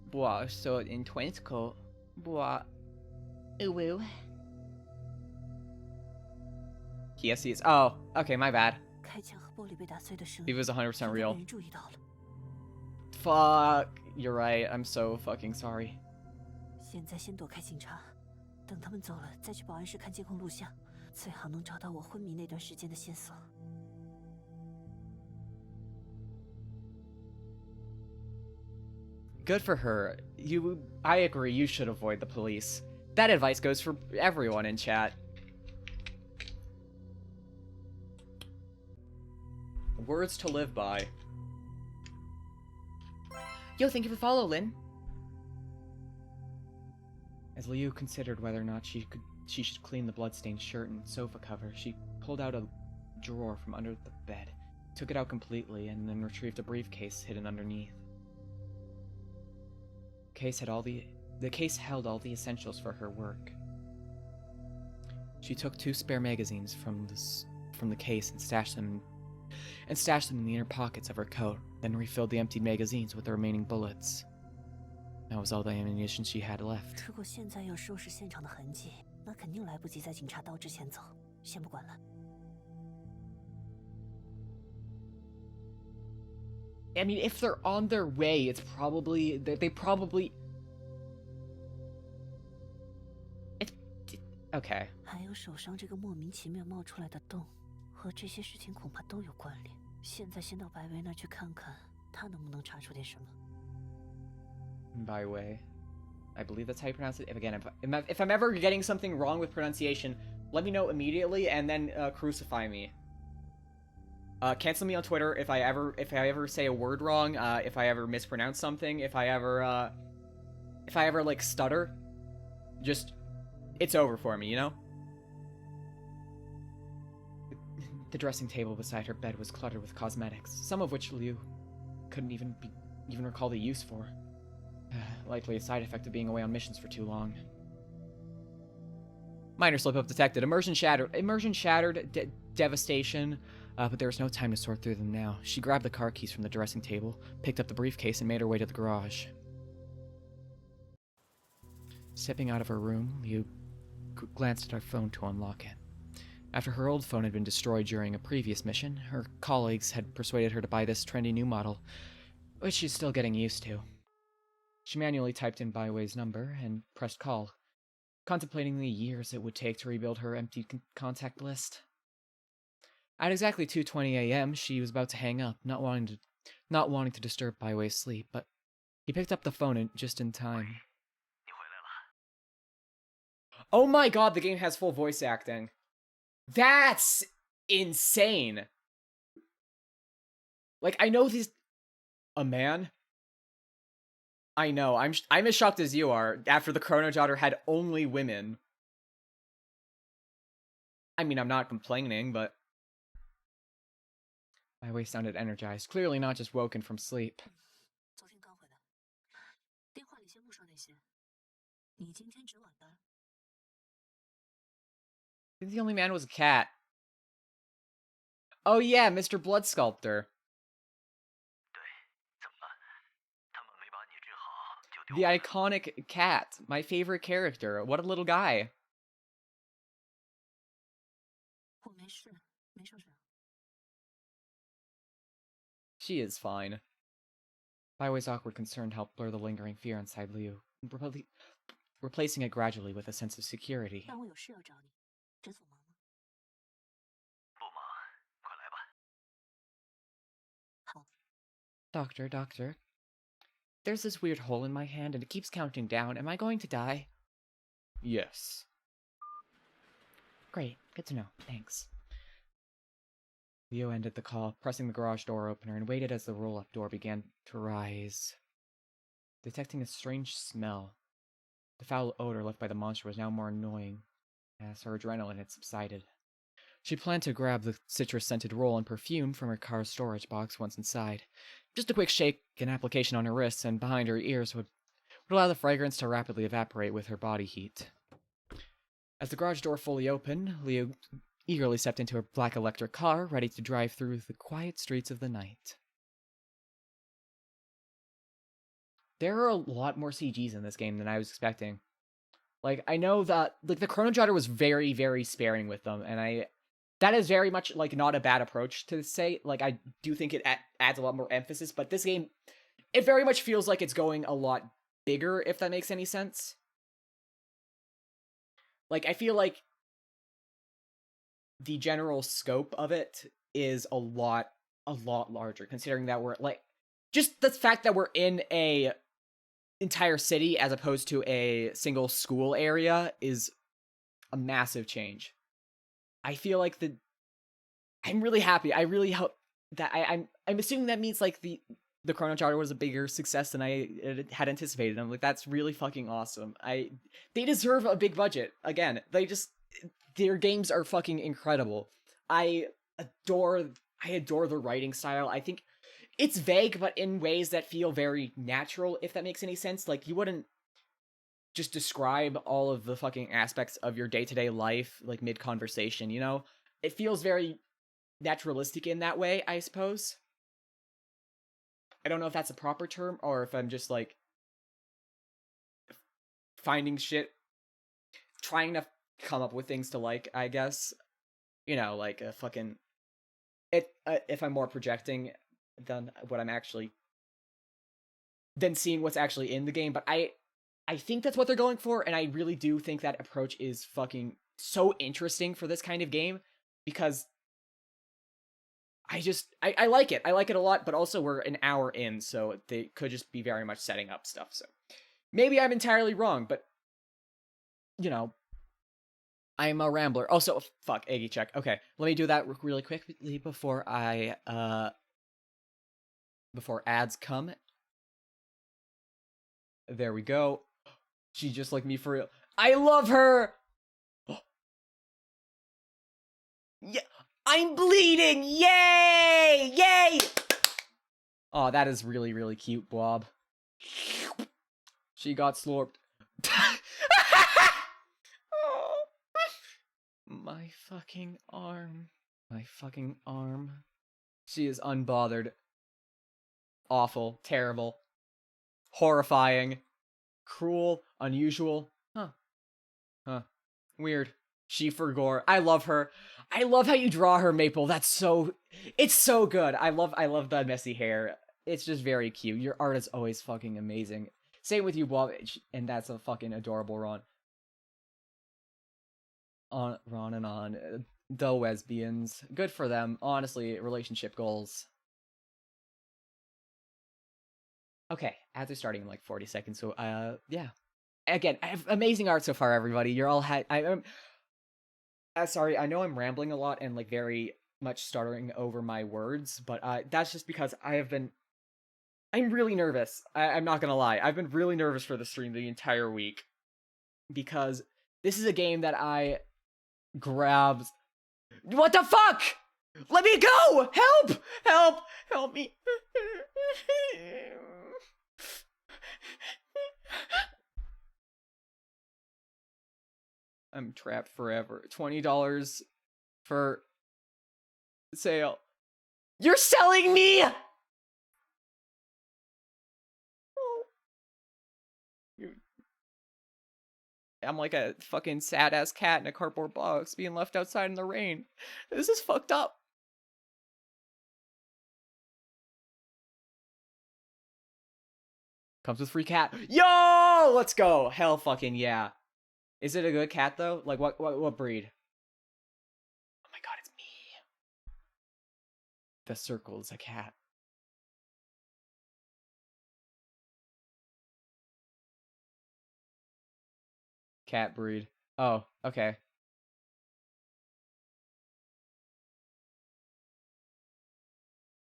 Boah, so in twins coat. Boah. Ooh. Yes, he is. Oh, okay, my bad. 开枪和玻璃被打碎的声 He 音， was 100% 被 real. 人注意到了。 Fuck. You're right. I'm so fucking sorry. 现在先躲开警察，等他们走了再去保安室看监控录像，最好能找到我昏迷那段时间的线索。 Good for her. I agree, you should avoid the police. That advice goes for everyone in chat. Words to live by. Yo, thank you for the follow, Lynn. As Liu considered whether or not she should clean the bloodstained shirt and sofa cover, she pulled out a drawer from under the bed, took it out completely, and then retrieved a briefcase hidden underneath. The case held all the essentials for her work. She took 2 spare magazines from the case and stashed them in the inner pockets of her coat, then refilled the emptied magazines with the remaining bullets. That was all the ammunition she had left. 如果现在要收拾现场的痕迹，那肯定来不及在警察到之前走。先不管了。 I mean, if they're on their way, it's probably... They probably... Okay. 还有手上这个莫名其妙冒出来的洞，和这些事情恐怕都有关联。现在先到白薇那儿去看看，他能不能查出点什么。 Byway. I believe that's how you pronounce it. If I'm ever getting something wrong with pronunciation, let me know immediately, and then crucify me. Cancel me on Twitter if I ever say a word wrong, if I ever mispronounce something, if I ever like stutter. Just, it's over for me, you know? The dressing table beside her bed was cluttered with cosmetics, some of which Liu couldn't even recall the use for. Likely a side effect of being away on missions for too long. Minor slip-up detected. Immersion shattered. Devastation. But there was no time to sort through them now. She grabbed the car keys from the dressing table, picked up the briefcase, and made her way to the garage. Stepping out of her room, Liu glanced at her phone to unlock it. After her old phone had been destroyed during a previous mission, her colleagues had persuaded her to buy this trendy new model, which she's still getting used to. She manually typed in Baiwei's number and pressed call, contemplating the years it would take to rebuild her empty contact list. At exactly 2:20 a.m., she was about to hang up, not wanting to disturb Baiwei's sleep, but he picked up the phone just in time. Oh my god, the game has full voice acting. That's insane. Like, I know this... A man? I know, I'm as shocked as you are, after the Chrono Daughter had only women. I mean, I'm not complaining, but... Baiwei sounded energized, clearly not just woken from sleep. I think the only man was a cat. Oh yeah, Mr. Blood Sculptor. The iconic cat. My favorite character. What a little guy. She is fine. Baiwei's awkward concern helped blur the lingering fear inside Liu, replacing it gradually with a sense of security. Doctor. There's this weird hole in my hand and it keeps counting down. Am I going to die? Yes. Great. Good to know. Thanks. Leo ended the call, pressing the garage door opener, and waited as the roll-up door began to rise. Detecting a strange smell, the foul odor left by the monster was now more annoying, as her adrenaline had subsided. She planned to grab the citrus-scented roll and perfume from her car's storage box once inside. Just a quick shake and application on her wrists and behind her ears would allow the fragrance to rapidly evaporate with her body heat. As the garage door fully opened, Leo eagerly stepped into her black electric car, ready to drive through the quiet streets of the night. There are a lot more CGs in this game than I was expecting. Like, I know that, like, the Chrono Trigger was very, very sparing with them, and that is very much, like, not a bad approach to say. Like, I do think it adds a lot more emphasis, but this game, it very much feels like it's going a lot bigger, if that makes any sense. Like, I feel like the general scope of it is a lot larger, considering that we're, like, just the fact that we're in a entire city as opposed to a single school area is a massive change. I feel like I'm really happy. I really hope that I'm assuming that means like the Chrono Trigger was a bigger success than I had anticipated. I'm like, that's really fucking awesome. They deserve a big budget. Again, their games are fucking incredible. I adore the writing style. I think it's vague, but in ways that feel very natural, if that makes any sense. Like, you wouldn't just describe all of the fucking aspects of your day-to-day life, like, mid-conversation, you know? It feels very naturalistic in that way, I suppose. I don't know if that's a proper term, or if I'm just, like, finding shit, trying to come up with things to like, I guess. You know, like, a fucking... if I'm more projecting than what I'm actually... than seeing what's actually in the game, but I think that's what they're going for, and I really do think that approach is fucking so interesting for this kind of game, because I like it. I like it a lot, but also we're an hour in, so they could just be very much setting up stuff, so maybe I'm entirely wrong, but, you know, I'm a rambler. Also, fuck, Aggie check. Okay, let me do that really quickly before before ads come. There we go. She just like me for real. I love her! Yeah, I'm bleeding! Yay! Yay! Oh, that is really, really cute, Blob. She got slurped. Oh. My fucking arm. My fucking arm. She is unbothered. Awful. Terrible. Horrifying. Cruel. Unusual. Huh. Huh. Weird. She for gore. I love her. I love how you draw her, Maple. That's so... It's so good. I love the messy hair. It's just very cute. Your art is always fucking amazing. Same with you, Blob. And that's a fucking adorable Ron. Ron and on. The lesbians. Good for them. Honestly, relationship goals. Okay, ads are starting in like 40 seconds, so yeah. Again, amazing art so far, everybody. You're all I'm sorry, I know I'm rambling a lot and like very much stuttering over my words, but that's just because I'm really nervous. I'm not gonna lie. I've been really nervous for the stream the entire week because this is a game that I grabbed. What the fuck? Let me go! Help! Help! Help me! I'm trapped forever. $20 for sale. You're selling me! I'm like a fucking sad-ass cat in a cardboard box being left outside in the rain. This is fucked up. Comes with free cat. Yo! Let's go! Hell fucking yeah. Is it a good cat, though? Like, what breed? Oh my god, it's me. The circle is a cat. Cat breed. Oh, okay.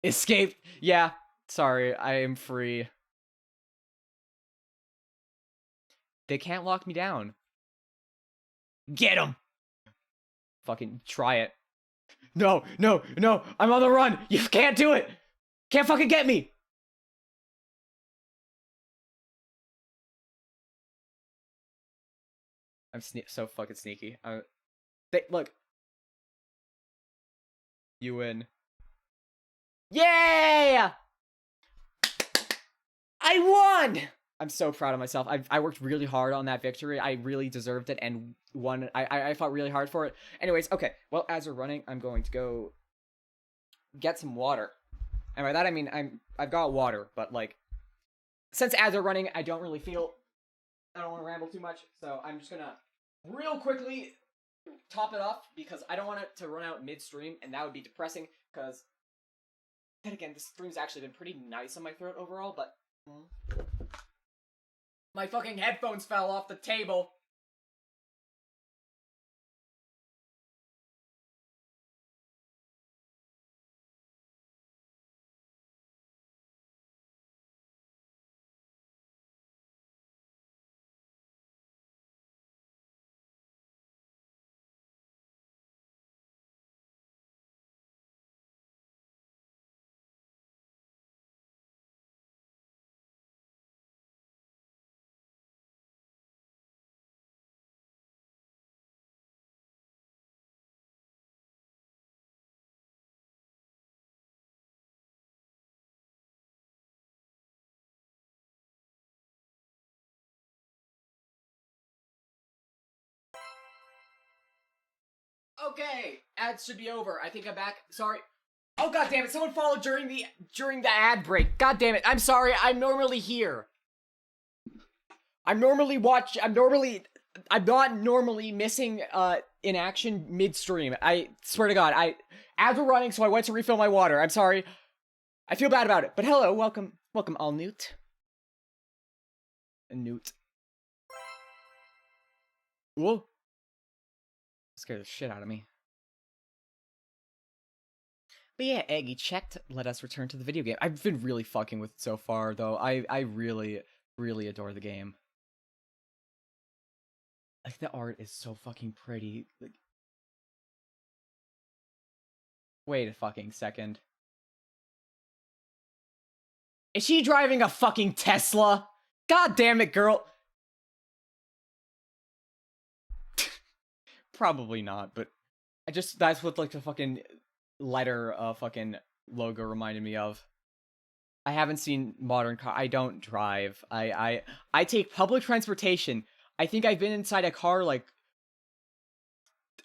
Escaped. Yeah. Sorry, I am free. They can't lock me down. Get him! Fucking try it. No, no, no! I'm on the run! You can't do it! Can't fucking get me! I'm so fucking sneaky. Look. You win. Yay! I won! I'm so proud of myself. I worked really hard on that victory. I really deserved it and won. I fought really hard for it. Anyways, okay. Well, as we're running, I'm going to go get some water. And by that I mean I've got water, but like since ads are running, I don't want to ramble too much, so I'm just gonna real quickly top it off because I don't want it to run out midstream, and that would be depressing. Because then again, this stream's actually been pretty nice on my throat overall, but my fucking headphones fell off the table. Okay, ads should be over. I think I'm back. Sorry. Oh god damn it! Someone followed during the ad break. God damn it! I'm sorry. I'm normally here. I'm not normally missing in action midstream. I swear to God. Ads were running, so I went to refill my water. I'm sorry. I feel bad about it. But hello, welcome, all Newt. Newt. Whoa. Scared the shit out of me. But yeah, Eggy checked. Let us return to the video game. I've been really fucking with it so far, though. I really, really adore the game. Like, the art is so fucking pretty. Like, wait a fucking second. Is she driving a fucking Tesla? God damn it, girl. Probably not, but that's what, like, the fucking letter fucking logo reminded me of. I haven't seen modern car. I don't drive. I take public transportation. I think I've been inside a car like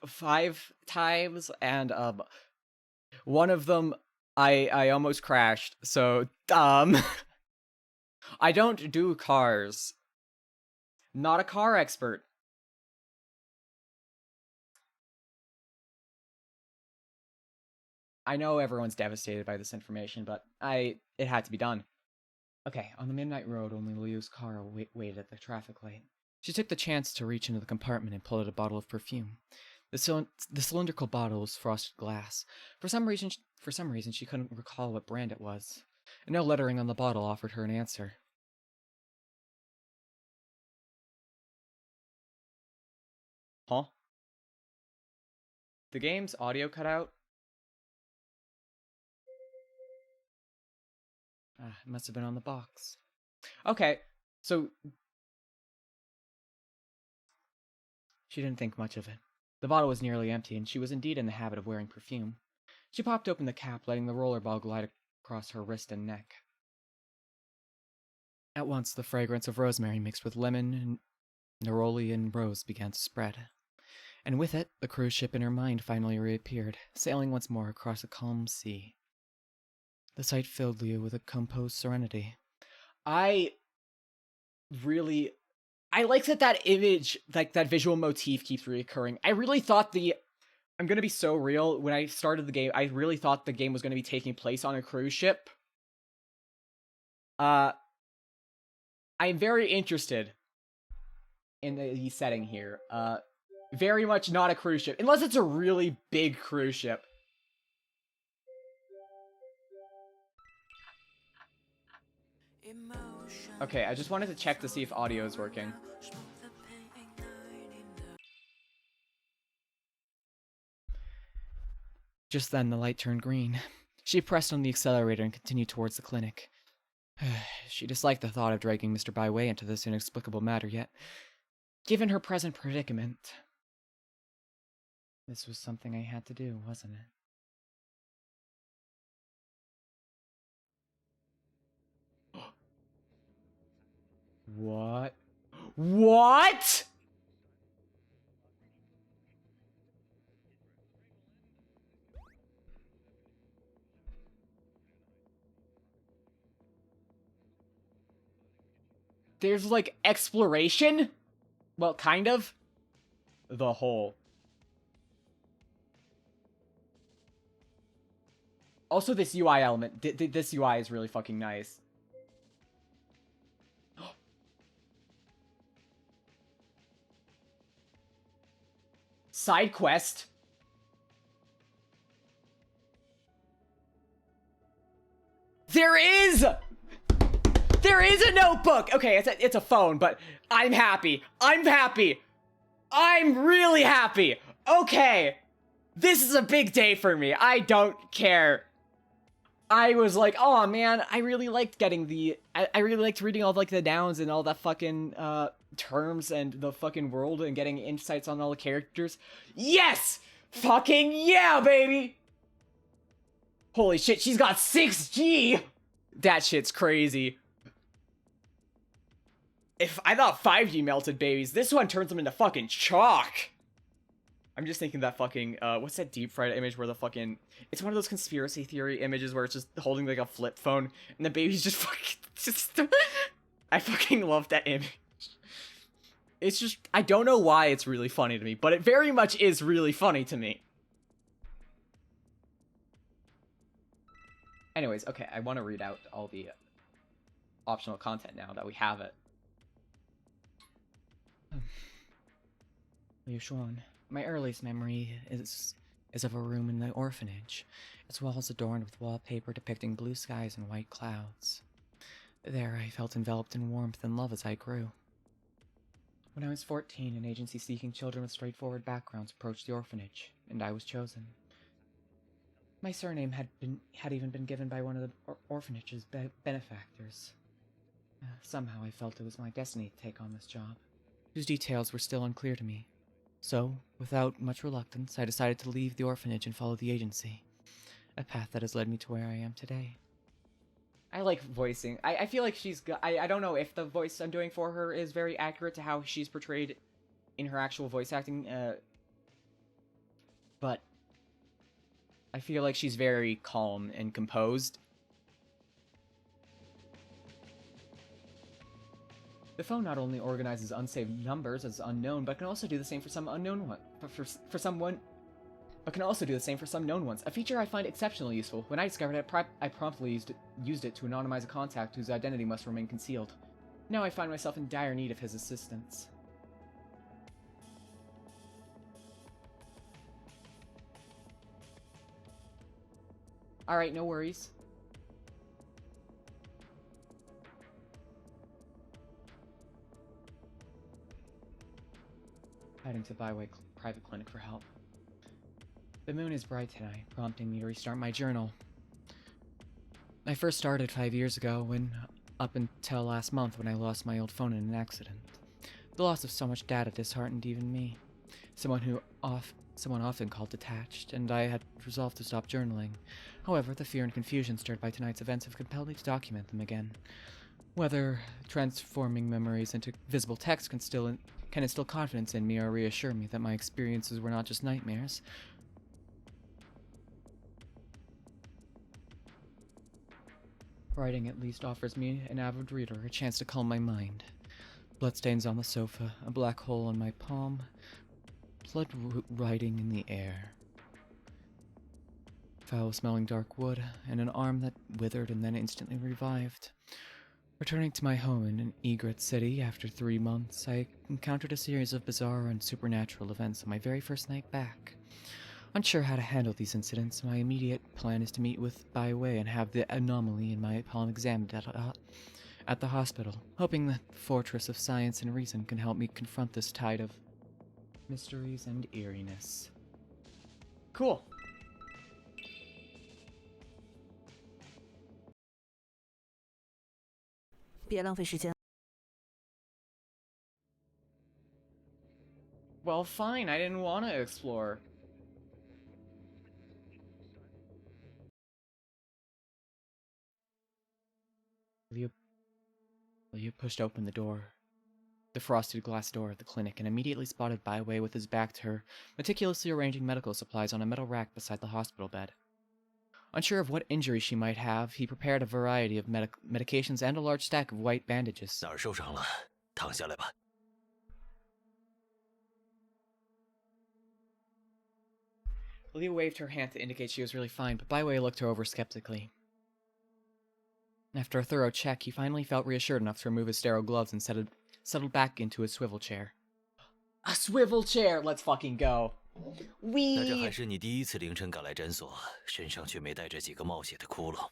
5 times, and one of them I almost crashed. So I don't do cars. Not a car expert. I know everyone's devastated by this information, but it had to be done. Okay, on the midnight road, only Liu's car waited at the traffic light. She took the chance to reach into the compartment and pull out a bottle of perfume. The cylindrical bottle was frosted glass. For some reason, she couldn't recall what brand it was. And no lettering on the bottle offered her an answer. Huh? The game's audio cut out? It must have been on the box. Okay, so she didn't think much of it. The bottle was nearly empty, and she was indeed in the habit of wearing perfume. She popped open the cap, letting the rollerball glide across her wrist and neck. At once, the fragrance of rosemary mixed with lemon and neroli and rose began to spread. And with it, the cruise ship in her mind finally reappeared, sailing once more across a calm sea. The sight filled Liu with a composed serenity. I like that image, like that visual motif keeps reoccurring. I really thought I'm gonna be so real, when I started the game, I really thought the game was gonna be taking place on a cruise ship. I'm very interested in the setting here. Very much not a cruise ship, unless it's a really big cruise ship. Okay, I just wanted to check to see if audio is working. Just then, the light turned green. She pressed on the accelerator and continued towards the clinic. She disliked the thought of dragging Mr. Byway into this inexplicable matter, yet, given her present predicament, this was something I had to do, wasn't it? What? What?! There's, like, exploration? Well, kind of. The hole. Also, this UI element. This UI is really fucking nice. Side quest. There is a notebook! Okay, it's a phone, but I'm happy. I'm happy. I'm really happy. Okay. This is a big day for me. I don't care. I was like, oh man, I really liked getting I really liked reading all like the nouns and all that fucking terms and the fucking world and getting insights on all the characters. Yes! Fucking yeah, baby! Holy shit, she's got 6G! That shit's crazy. If I thought 5G melted babies, this one turns them into fucking chalk. I'm just thinking that fucking, what's that deep fried image where the fucking, it's one of those conspiracy theory images where it's just holding like a flip phone and the baby's just fucking, I fucking love that image. It's just, I don't know why it's really funny to me, but it very much is really funny to me. Anyways, okay, I want to read out all the optional content now that we have it. Liu Xuan, My earliest memory is of a room in the orphanage, its walls adorned with wallpaper depicting blue skies and white clouds. There, I felt enveloped in warmth and love as I grew. When I was 14, an agency seeking children with straightforward backgrounds approached the orphanage, and I was chosen. My surname had even been given by one of the orphanage's benefactors. Somehow I felt it was my destiny to take on this job, whose details were still unclear to me. So, without much reluctance, I decided to leave the orphanage and follow the agency, a path that has led me to where I am today. I like voicing. I feel like she's... I don't know if the voice I'm doing for her is very accurate to how she's portrayed in her actual voice acting, but I feel like she's very calm and composed. The phone not only organizes unsaved numbers as unknown, but can also do the same for some unknown one. But can also do the same for some known ones. A feature I find exceptionally useful. When I discovered it, I promptly used it to anonymize a contact whose identity must remain concealed. Now I find myself in dire need of his assistance. Alright, no worries. Heading to Byway Private Clinic for help. The moon is bright tonight, prompting me to restart my journal. I first started 5 years ago, when up until last month when I lost my old phone in an accident. The loss of so much data disheartened even me. Someone often called detached, and I had resolved to stop journaling. However, the fear and confusion stirred by tonight's events have compelled me to document them again. Whether transforming memories into visible text can instill confidence in me or reassure me that my experiences were not just nightmares. Writing at least offers me, an avid reader, a chance to calm my mind. Bloodstains on the sofa, a black hole in my palm, blood writing in the air. Foul-smelling dark wood, and an arm that withered and then instantly revived. Returning to my home in an Egret city after 3 months, I encountered a series of bizarre and supernatural events on my very first night back. Unsure how to handle these incidents, my immediate plan is to meet with Byway and have the anomaly in my palm examined at the hospital, hoping the fortress of science and reason can help me confront this tide of mysteries and eeriness. Cool. Well, fine, I didn't want to explore. Leah pushed open the frosted glass door of the clinic, and immediately spotted Byway with his back to her, meticulously arranging medical supplies on a metal rack beside the hospital bed. Unsure of what injury she might have, he prepared a variety of medications and a large stack of white bandages. 哪儿受伤了？躺下来吧。Leah waved her hand to indicate she was really fine, but Byway looked her over skeptically. After a thorough check, he finally felt reassured enough to remove his sterile gloves and settled back into his swivel chair. A swivel chair! Let's fucking go. 那这还是你第一次凌晨赶来诊所，身上却没带着几个冒血的窟窿。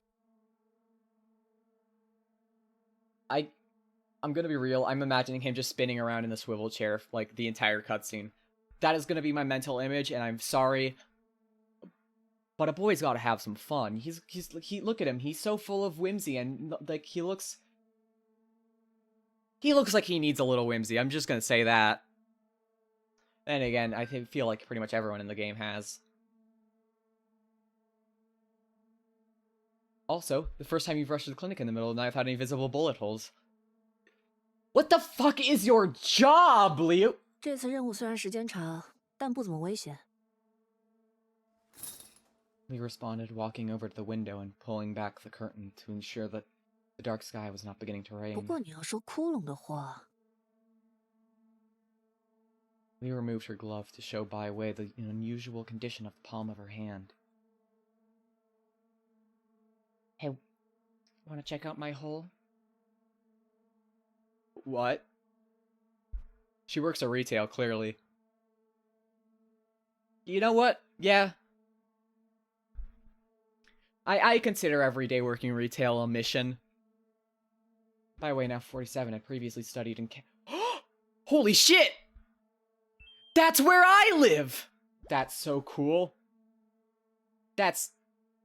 I'm gonna be real, I'm imagining him just spinning around in the swivel chair like the entire cutscene. That is gonna be my mental image, and I'm sorry, but a boy's gotta have some fun. He look at him, he's so full of whimsy, and like he looks like he needs a little whimsy. I'm just gonna say that. Then again, I feel like pretty much everyone in the game has. Also, the first time you've rushed to the clinic in the middle of the night without any visible bullet holes. What the fuck is your job, Liu? 这次任务虽然时间长，但不怎么危险。Lee responded, walking over to the window and pulling back the curtain to ensure that the dark sky was not beginning to rain. 不过你要说窟窿的话， Lee removed her glove to show Byway the unusual condition of the palm of her hand. Hey, wanna check out my hole? What? She works at retail, clearly. You know what? Yeah. I consider everyday working retail a mission. By the way, now 47. I previously studied in Holy shit! That's where I live! That's so cool. That's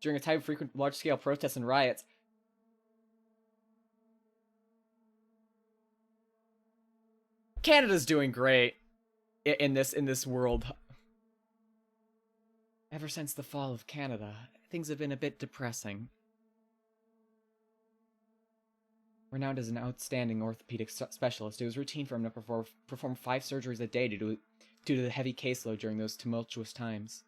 during a time of frequent large-scale protests and riots. Canada's doing great in this world. Ever since the fall of Canada, things have been a bit depressing. Renowned as an outstanding orthopedic specialist, it was routine for him to perform 5 surgeries a day due to the heavy caseload during those tumultuous times.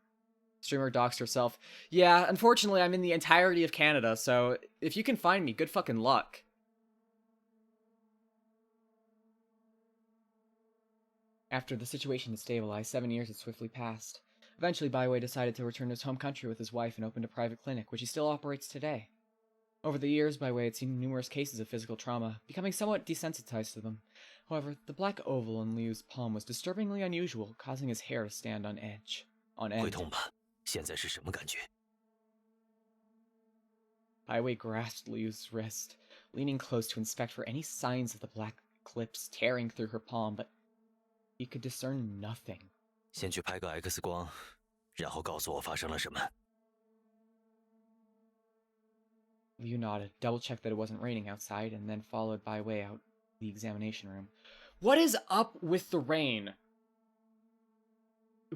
Streamer doxed herself. Yeah, unfortunately, I'm in the entirety of Canada, so if you can find me, good fucking luck. After the situation had stabilized, 7 years had swiftly passed. Eventually, Byway decided to return to his home country with his wife and opened a private clinic, which he still operates today. Over the years, Byway had seen numerous cases of physical trauma, becoming somewhat desensitized to them. However, the black oval in Liu's palm was disturbingly unusual, causing his hair to stand on edge. On end. 会痛吧？现在是什么感觉？ Byway grasped Liu's wrist, leaning close to inspect for any signs of the black clips tearing through her palm, but he could discern nothing. 先去拍个 X 光，然后告诉我发生了什么。 Liu nodded, double-checked that it wasn't raining outside, and then followed Byway out the examination room. What is up with the rain?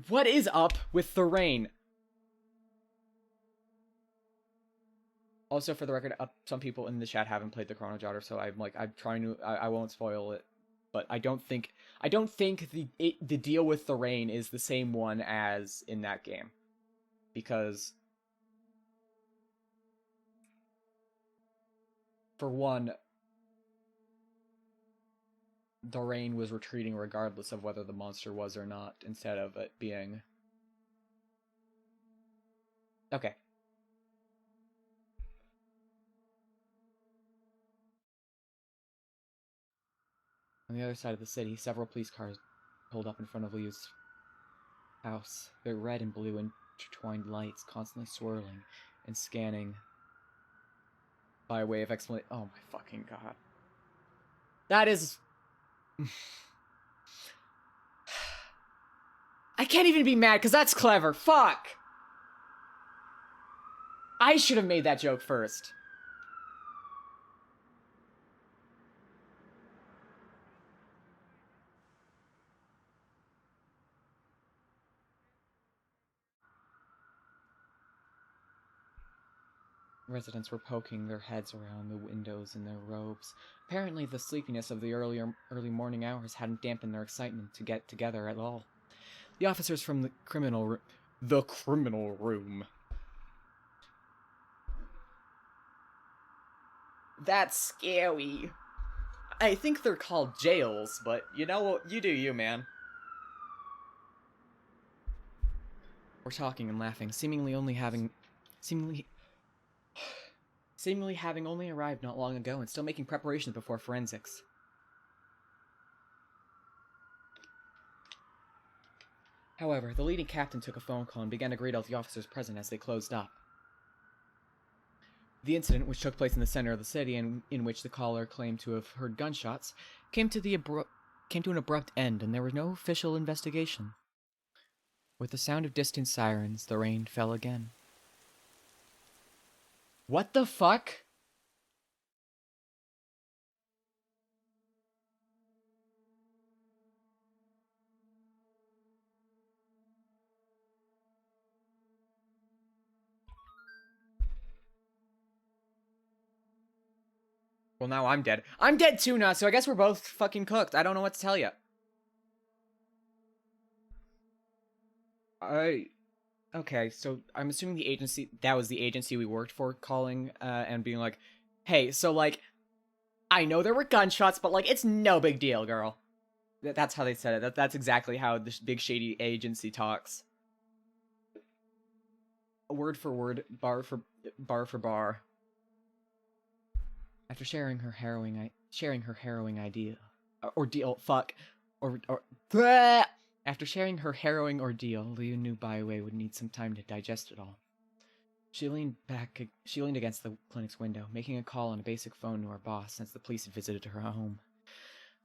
What is up with the rain? Also, for the record, some people in the chat haven't played the Chrono Jotter, so I'm trying to, I won't spoil it, but I don't think the deal with the rain is the same one as in that game, because for one, the rain was retreating regardless of whether the monster was or not, instead of it being... Okay. On the other side of the city, several police cars pulled up in front of Liu's house, their red and blue intertwined lights constantly swirling and scanning by way of explanation. Oh my fucking god. That is... I can't even be mad, because that's clever. Fuck! I should have made that joke first. Residents were poking their heads around the windows in their robes. Apparently, the sleepiness of the early morning hours hadn't dampened their excitement to get together at all. The officers from the criminal room. That's scary. I think they're called jails, but you know what? You do you, man. We're talking and laughing, seemingly having only arrived not long ago and still making preparations before forensics. However, the leading captain took a phone call and began to greet all the officers present as they closed up. The incident, which took place in the center of the city and in which the caller claimed to have heard gunshots, came to an abrupt end, and there was no official investigation. With the sound of distant sirens, the rain fell again. What the fuck? Well, now I'm dead. I'm dead too now, so I guess we're both fucking cooked. I don't know what to tell you. Okay, so I'm assuming that was the agency we worked for calling, and being like, hey, so, like, I know there were gunshots, but, like, it's no big deal, girl. That's how they said it. That's exactly how this big shady agency talks. Word for word, bar for bar. After sharing her harrowing idea, ordeal, fuck, or bleh! After sharing her harrowing ordeal, Liu knew Baiwei would need some time to digest it all. She leaned against the clinic's window, making a call on a basic phone to her boss since the police had visited her home.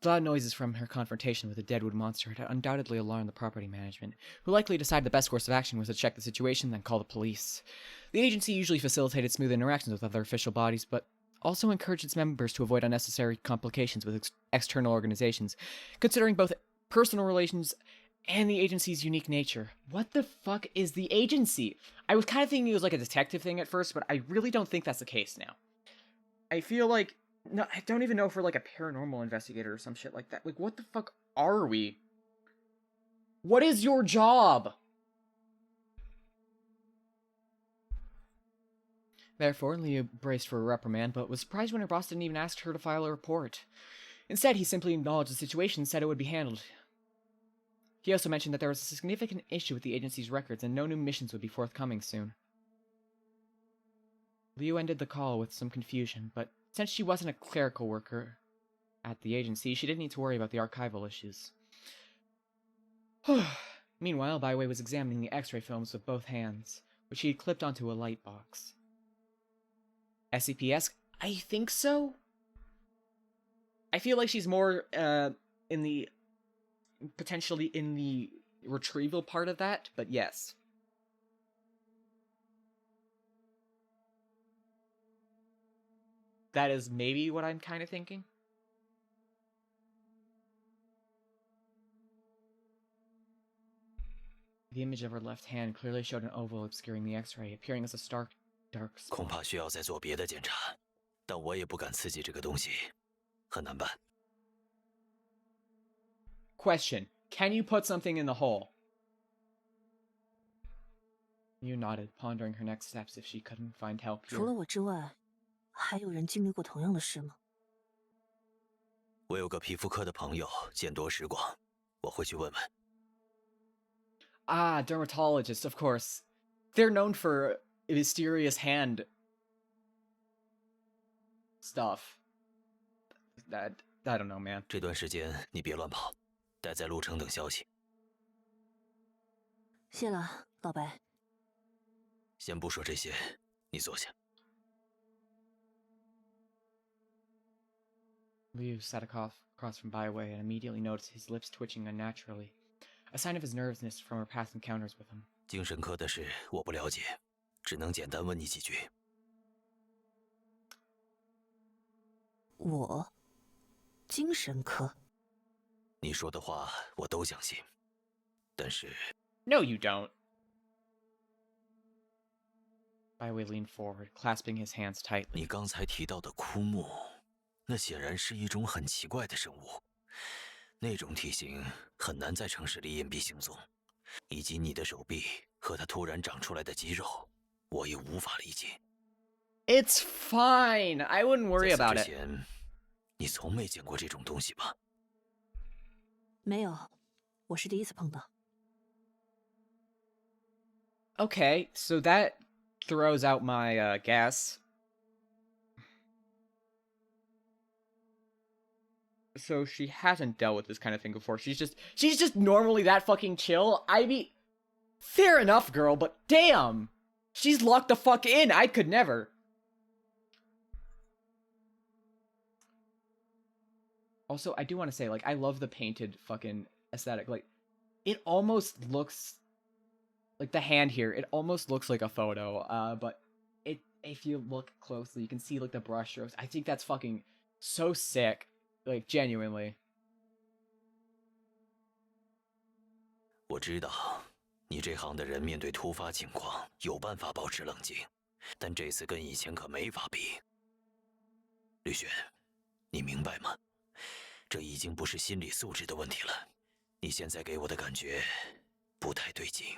The loud noises from her confrontation with the deadwood monster had undoubtedly alarmed the property management, who likely decided the best course of action was to check the situation, then call the police. The agency usually facilitated smooth interactions with other official bodies, but also encouraged its members to avoid unnecessary complications with external organizations, considering both personal relations and the agency's unique nature. What the fuck is the agency? I was kind of thinking it was like a detective thing at first, but I really don't think that's the case now. I feel like... No, I don't even know if we're like a paranormal investigator or some shit like that. Like, what the fuck are we? What is your job? Therefore, Liu braced for a reprimand, but was surprised when her boss didn't even ask her to file a report. Instead, he simply acknowledged the situation and said it would be handled. He also mentioned that there was a significant issue with the agency's records and no new missions would be forthcoming soon. Liu ended the call with some confusion, but since she wasn't a clerical worker at the agency, she didn't need to worry about the archival issues. Meanwhile, Baiwei was examining the X-ray films with both hands, which he had clipped onto a light box. SCP-esque? I think so? I feel like she's more, potentially in the retrieval part of that, but yes. That is maybe what I'm kind of thinking. The image of her left hand clearly showed an oval obscuring the X-ray, appearing as a stark, dark spot. 恐怕需要再做别的检查，但我也不敢刺激这个东西，很难办。Question: Can you put something in the hole? Yu nodded, pondering her next steps if she couldn't find help here. 除了我之外，还有人经历过同样的事吗？我有个皮肤科的朋友，见多识广，我会去问问。Ah, dermatologists, of course. They're known for mysterious hand stuff. That I don't know, man. 这段时间你别乱跑，待在路程等消息。谢了，老白。先不说这些，你坐下。Liu sat across from Baiwei and immediately noticed his lips twitching unnaturally, a sign of his nervousness from her past encounters with him. 精神科的事我不了解，只能简单问你几句。我，精神科。你说的话我都相信，但是 No, you don't. Baiwei leaned forward, clasping his hands tightly. 你刚才提到的枯木，那显然是一种很奇怪的生物，那种体型很难在城市里隐蔽行踪，以及你的手臂和它突然长出来的肌肉，我也无法理解。It's fine. I wouldn't worry 在 about 此之 it. 前，你从没见过这种东西吧？没有，我是第一次碰到。Okay, so that throws out my guess. So she hasn't dealt with this kind of thing before. She's just normally that fucking chill. I mean, fair enough, girl, but damn, she's locked the fuck in. I could never. Also, I do want to say, like, I love the painted fucking aesthetic. Like, it almost looks like the hand here. It almost looks like a photo. But if you look closely, you can see like the brush strokes. I think that's fucking so sick. Like, genuinely. 我知道，你这行的人面对突发情况有办法保持冷静，但这次跟以前可没法比。绿雪，你明白吗？这已经不是心理素质的问题了。你现在给我的感觉不太对劲。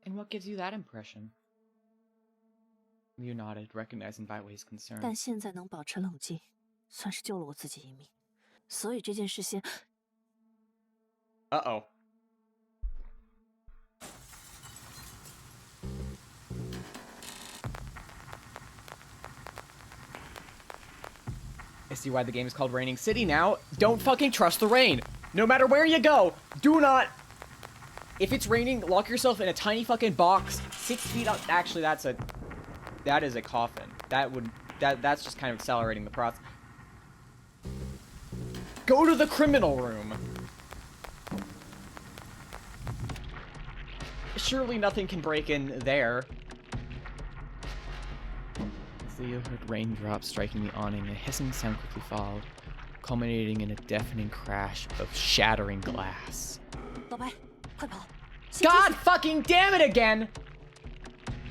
And what gives you that impression? Liu nodded, recognizing Baiwei's concern. 但现在能保持冷静，算是救了我自己一命。所以这件事先…… Uh-oh. I see why the game is called Raining City now. Don't fucking trust the rain. No matter where you go, do not. If it's raining, lock yourself in a tiny fucking box 6 feet up. Actually, that is a coffin. That's just kind of accelerating the process. Go to the criminal room. Surely nothing can break in there. Leo heard raindrops striking the awning, a hissing sound quickly followed, culminating in a deafening crash of shattering glass. 老白，快跑！ God fucking damn it again!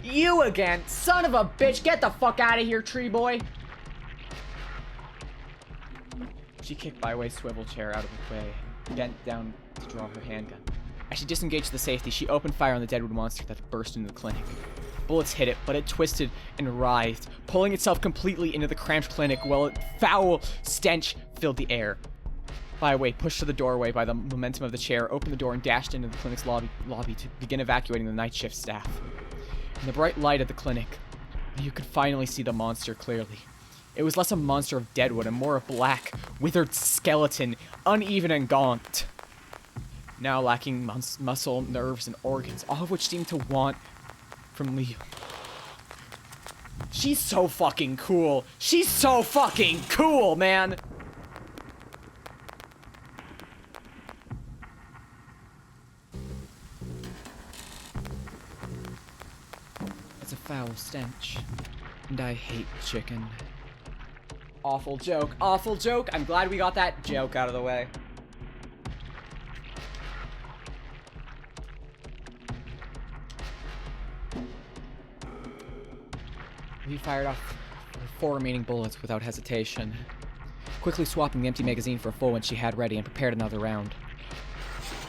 You again! Son of a bitch! Get the fuck out of here, tree boy! She kicked Byway's swivel chair out of the way, bent down to draw her handgun. As she disengaged the safety, she opened fire on the deadwood monster that burst into the clinic. Bullets hit it, but it twisted and writhed, pulling itself completely into the cramped clinic while a foul stench filled the air. Byway, pushed to the doorway by the momentum of the chair, opened the door and dashed into the clinic's lobby to begin evacuating the night shift staff. In the bright light of the clinic, you could finally see the monster clearly. It was less a monster of deadwood and more a black, withered skeleton, uneven and gaunt. Now lacking muscle, nerves, and organs, all of which seemed to want from Leo. She's so fucking cool. She's so fucking cool, man. It's a foul stench, and I hate chicken. Awful joke, awful joke. I'm glad we got that joke out of the way. He fired off 4 remaining bullets without hesitation, quickly swapping the empty magazine for a full one she had ready and prepared another round.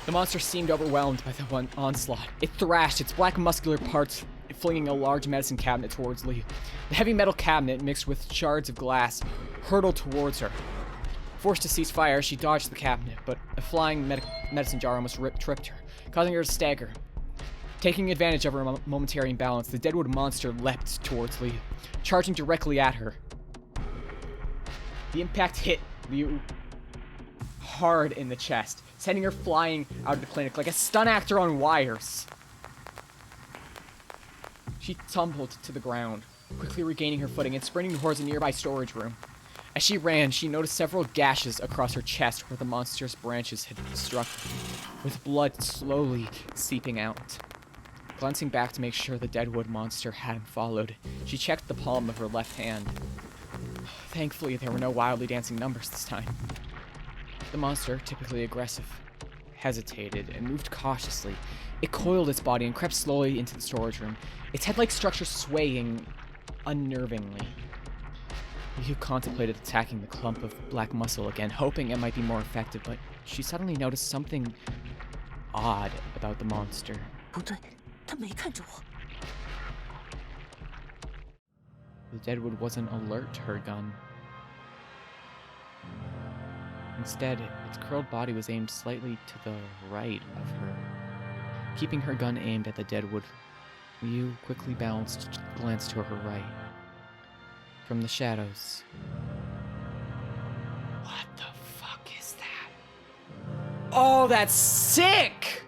The monster seemed overwhelmed by the one onslaught. It thrashed, its black muscular parts flinging a large medicine cabinet towards Lee. The heavy metal cabinet, mixed with shards of glass, hurtled towards her. Forced to cease fire, she dodged the cabinet, but a flying medicine jar almost tripped her, causing her to stagger. Taking advantage of her momentary imbalance, the deadwood monster leapt towards Lee, charging directly at her. The impact hit Liu hard in the chest, sending her flying out of the clinic like a stunt actor on wires. She tumbled to the ground, quickly regaining her footing and sprinting towards a nearby storage room. As she ran, she noticed several gashes across her chest where the monster's branches had struck her, with blood slowly seeping out. Glancing back to make sure the deadwood monster hadn't followed, she checked the palm of her left hand. Thankfully, there were no wildly dancing numbers this time. The monster, typically aggressive, hesitated and moved cautiously. It coiled its body and crept slowly into the storage room, its head-like structure swaying unnervingly. Liu contemplated attacking the clump of black muscle again, hoping it might be more effective, but she suddenly noticed something odd about the monster. 不对，他没看着我。 The deadwood wasn't alert to her gun. Instead, its curled body was aimed slightly to the right of her. Keeping her gun aimed at the deadwood, Liu quickly balanced, glanced to her right. From the shadows. What the fuck is that? Oh, that's sick!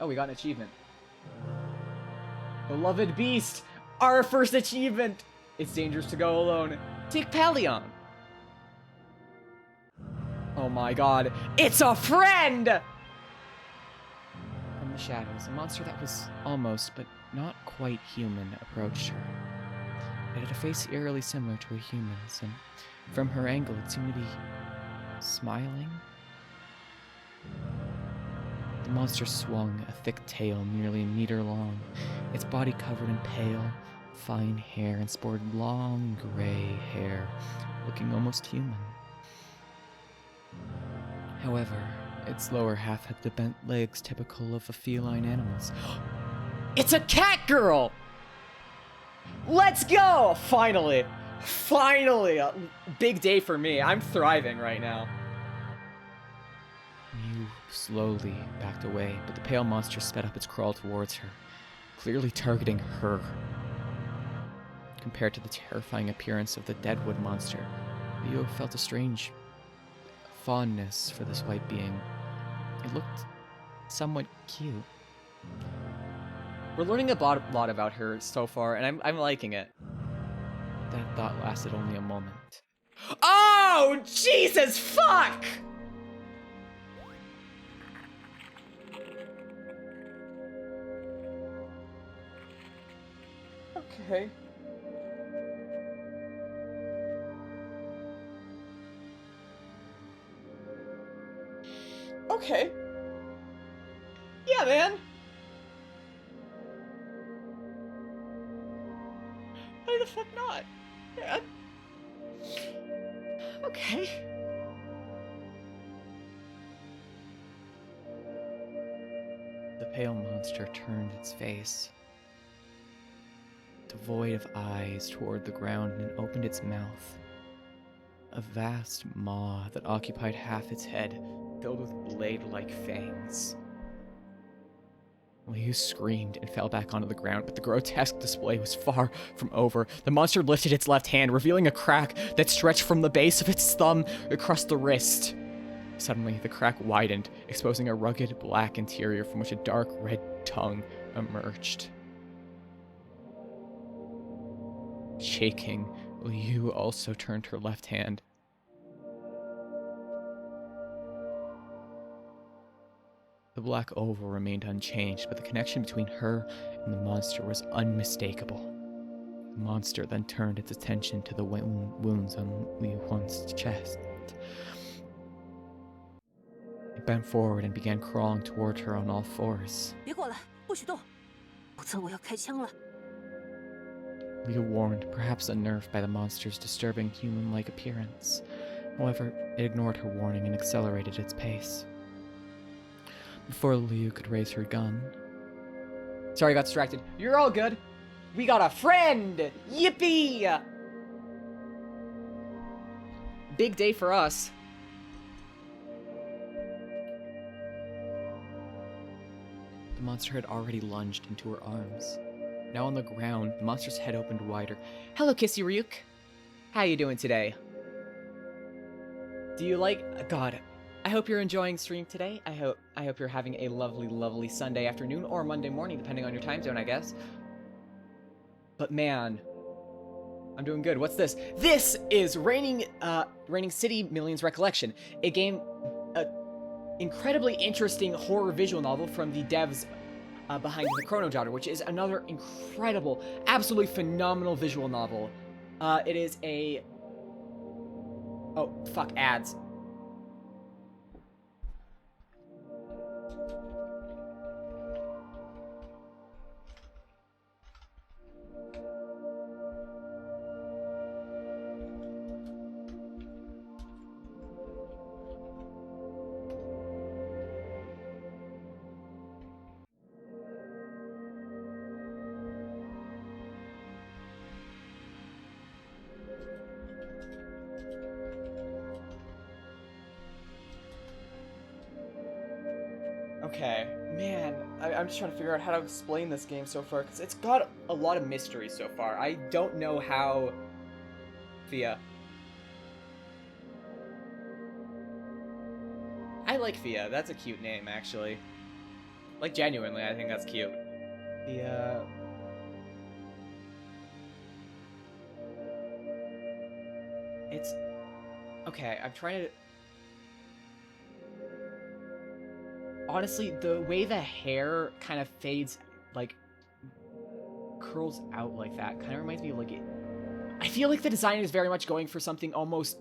Oh, we got an achievement. Beloved Beast! Our first achievement! It's dangerous to go alone. Take Palion! Oh my god. It's a friend! From the shadows, a monster that was almost, but not quite human approached her. It had a face eerily similar to a human's, and from her angle it seemed to be smiling. The monster swung a thick tail nearly a meter long, its body covered in pale, fine hair and sported long gray hair, looking almost human. However, its lower half had the bent legs typical of a feline animal's. It's a cat girl! Let's go! Finally! Finally! A big day for me. I'm thriving right now. Mew slowly backed away, but the pale monster sped up its crawl towards her, clearly targeting her. Compared to the terrifying appearance of the deadwood monster, Leo felt a strange fondness for this white being. It looked somewhat cute. We're learning a lot about her so far, and I'm liking it. That thought lasted only a moment. Oh, Jesus, fuck! Okay. Okay. Yeah, man. Why the fuck not? Yeah. Okay. The pale monster turned its face, devoid of eyes, toward the ground and opened its mouth. A vast maw that occupied half its head, filled with blade-like fangs. Liu screamed and fell back onto the ground, but the grotesque display was far from over. The monster lifted its left hand, revealing a crack that stretched from the base of its thumb across the wrist. Suddenly, the crack widened, exposing a rugged black interior from which a dark red tongue emerged. Shaking, Liu also turned her left hand. The black oval remained unchanged, but the connection between her and the monster was unmistakable. The monster then turned its attention to the wounds on Liu Huan's chest. It bent forward and began crawling toward her on all fours. 别过来，不许动，否则我要开枪了。 Liu warned, perhaps unnerved by the monster's disturbing human-like appearance. However, it ignored her warning and accelerated its pace. Before Liu could raise her gun... Sorry, I got distracted. You're all good. We got a friend! Yippee! Big day for us. The monster had already lunged into her arms. Now on the ground, the monster's head opened wider. Hello, Kissy Ryuk. How you doing today? Do you like... God, I hope you're enjoying stream today. I hope you're having a lovely, lovely Sunday afternoon or Monday morning, depending on your time zone, I guess. But man, I'm doing good. What's this? This is Reigning City Millions Recollection, a game, incredibly interesting horror visual novel from the devs behind the Chrono Daughter, which is another incredible, absolutely phenomenal visual novel. It is a... Oh, fuck, ads. Okay, man, I'm just trying to figure out how to explain this game so far, because it's got a lot of mystery so far. I don't know how... Fia. I like Fia. That's a cute name, actually. Like, genuinely, I think that's cute. Fia... It's... Okay, I'm trying to... Honestly, the way the hair kind of fades, like, curls out like that, kind of reminds me of, like, I feel like the design is very much going for something almost...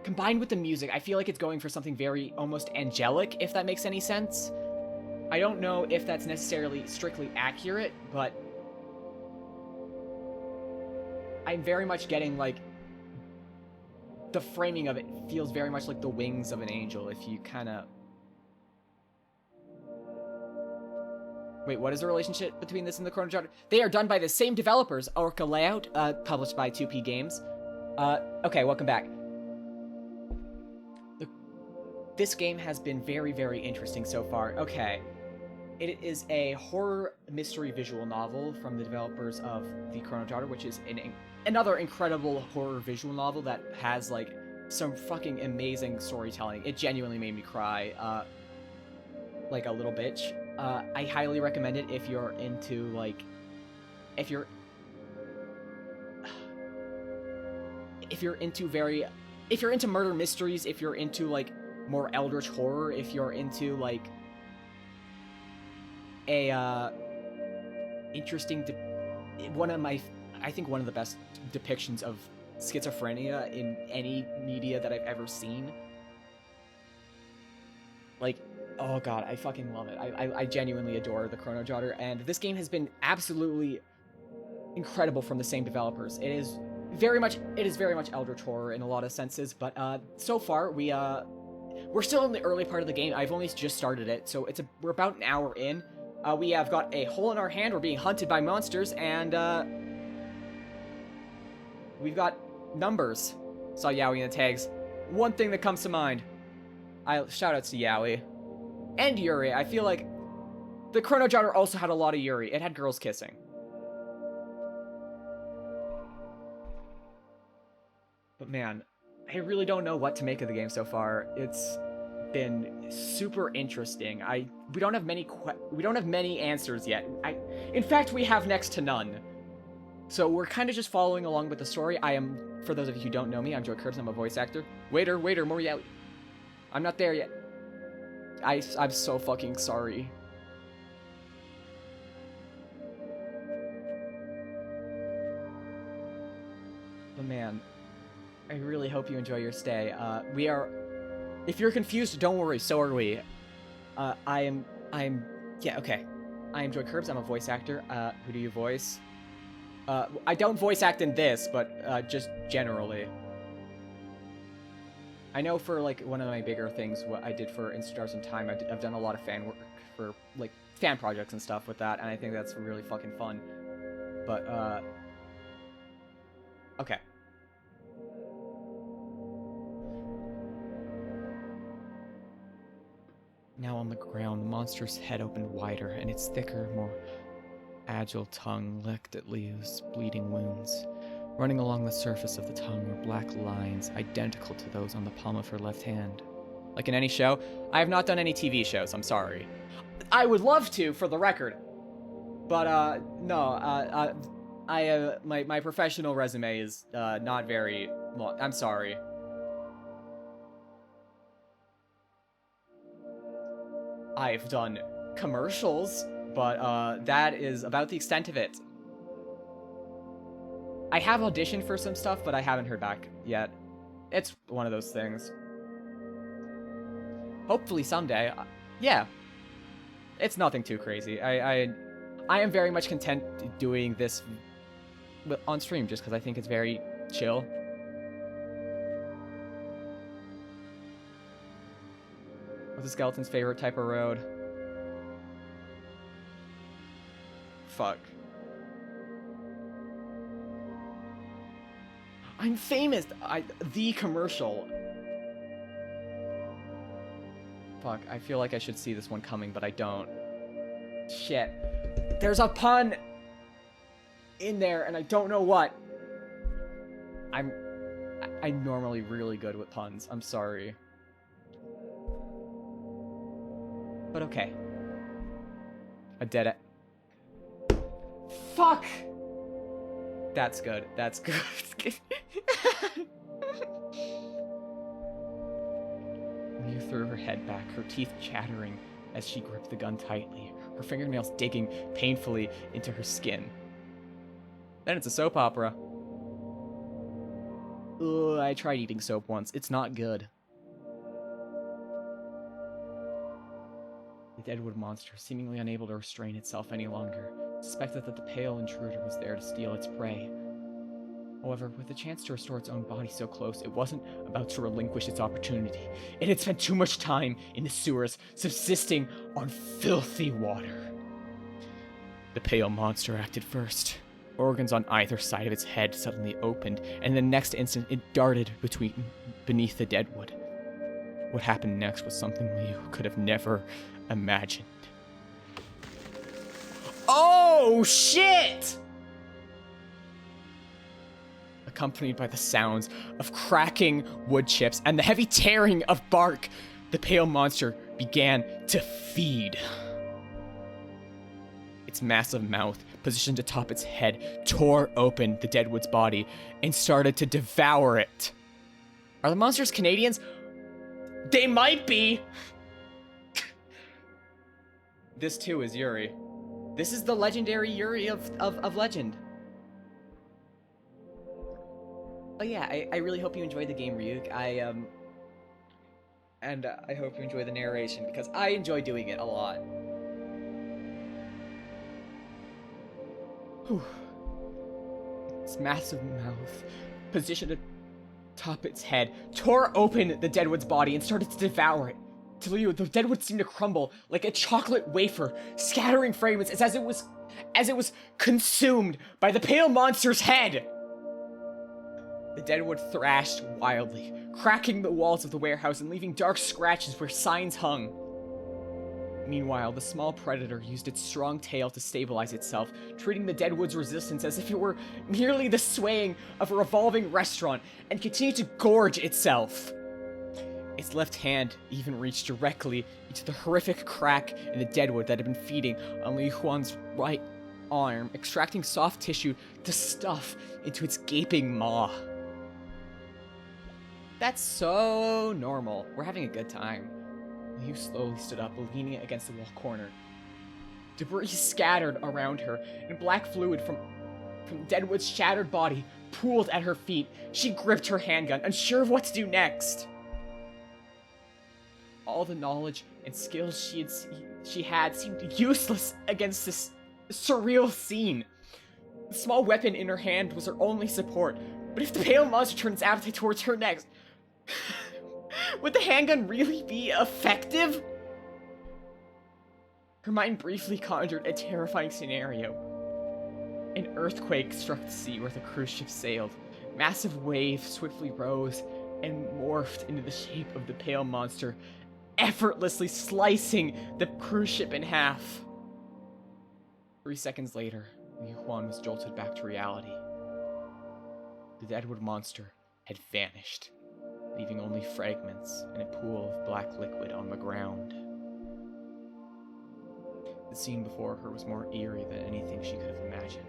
Combined with the music, I feel like it's going for something very almost angelic, if that makes any sense. I don't know if that's necessarily strictly accurate, but... I'm very much getting, like... The framing of it feels very much like the wings of an angel, if you kind of... Wait, what is the relationship between this and the Chrono Daughter? They are done by the same developers, Orca Layout, published by 2P Games. Okay, welcome back. This game has been very, very interesting so far. Okay. It is a horror mystery visual novel from the developers of The Chrono Daughter, which is another incredible horror visual novel that has like some fucking amazing storytelling. It genuinely made me cry, like a little bitch. I highly recommend it if you're into like, if you're into murder mysteries, if you're into like more eldritch horror, if you're into like a interesting I think one of the best depictions of schizophrenia in any media that I've ever seen. Like, oh god, I fucking love it. I genuinely adore the Chrono Daughter, and this game has been absolutely incredible from the same developers. It is very much eldritch horror in a lot of senses, but so far we're still in the early part of the game. I've only just started it, so we're about an hour in. We have got a hole in our hand. We're being hunted by monsters, and we've got numbers. Saw Yaoi in the tags. One thing that comes to mind. Shoutouts to Yaoi and Yuri. I feel like the Chrono Daughter also had a lot of Yuri. It had girls kissing. But man, I really don't know what to make of the game so far. It's been super interesting. We don't have many answers yet. In fact, we have next to none. So we're kind of just following along with the story. For those of you who don't know me, I'm Joe Curbs. I'm a voice actor. Waiter, more Yaoi. I'm not there yet. I'm so fucking sorry. But man, I really hope you enjoy your stay. If you're confused, don't worry, so are we. Yeah, okay. I am Joy Curbs, I'm a voice actor. Who do you voice? I don't voice act in this, but just generally. I know for like one of my bigger things, what I did for Instastars in Time, I've done a lot of fan work for like fan projects and stuff with that, and I think that's really fucking fun. But okay. Now on the ground, the monster's head opened wider, and its thicker, more agile tongue licked at Leo's bleeding wounds. Running along the surface of the tongue were black lines identical to those on the palm of her left hand. Like in any show, I have not done any TV shows, I'm sorry. I would love to, for the record. But, no, my professional resume is, not very long. I'm sorry. I've done commercials, but, that is about the extent of it. I have auditioned for some stuff, but I haven't heard back yet. It's one of those things. Hopefully someday. Yeah. It's nothing too crazy. I am very much content doing this on stream just because I think it's very chill. What's a skeleton's favorite type of road? Fuck. I'm famous! The commercial. Fuck, I feel like I should see this one coming, but I don't. Shit. There's a pun in there, and I don't know what. I'm normally really good with puns. I'm sorry. But okay. A dead Fuck! That's good. That's good. Leah threw her head back, her teeth chattering as she gripped the gun tightly, her fingernails digging painfully into her skin. Then it's a soap opera. Ugh, I tried eating soap once. It's not good. The deadwood monster, seemingly unable to restrain itself any longer, suspected that the pale intruder was there to steal its prey. However, with the chance to restore its own body so close, it wasn't about to relinquish its opportunity. It had spent too much time in the sewers, subsisting on filthy water. The pale monster acted first. Organs on either side of its head suddenly opened, and the next instant it darted beneath the deadwood. What happened next was something Leo could have never imagined. Oh shit! Accompanied by the sounds of cracking wood chips and the heavy tearing of bark, the pale monster began to feed. Its massive mouth, positioned atop its head, tore open the Deadwood's body and started to devour it. Are the monsters Canadians? They might be! This too is Yuri. This is the legendary Yuri of legend. Oh yeah, I really hope you enjoyed the game, Ryuk. And I hope you enjoy the narration, because I enjoy doing it a lot. Whew. Its massive mouth, positioned atop its head, tore open the Deadwood's body and started to devour it. To Liu, the Deadwood seemed to crumble like a chocolate wafer, scattering fragments as it was consumed by the pale monster's head. The Deadwood thrashed wildly, cracking the walls of the warehouse and leaving dark scratches where signs hung. Meanwhile, the small predator used its strong tail to stabilize itself, treating the Deadwood's resistance as if it were merely the swaying of a revolving restaurant, and continued to gorge itself. Its left hand even reached directly into the horrific crack in the Deadwood that had been feeding on Li Huan's right arm, extracting soft tissue to stuff into its gaping maw. That's so normal. We're having a good time. Liu slowly stood up, leaning against the wall corner. Debris scattered around her, and black fluid from Deadwood's shattered body pooled at her feet. She gripped her handgun, unsure of what to do next. All the knowledge and skills she had seemed useless against this surreal scene. The small weapon in her hand was her only support, but if the pale monster turned its appetite towards her next, would the handgun really be effective? Her mind briefly conjured a terrifying scenario. An earthquake struck the sea where the cruise ship sailed. Massive waves swiftly rose and morphed into the shape of the pale monster, effortlessly slicing the cruise ship in half. 3 seconds later, Li Huan was jolted back to reality. The Deadwood monster had vanished, leaving only fragments and a pool of black liquid on the ground. The scene before her was more eerie than anything she could have imagined.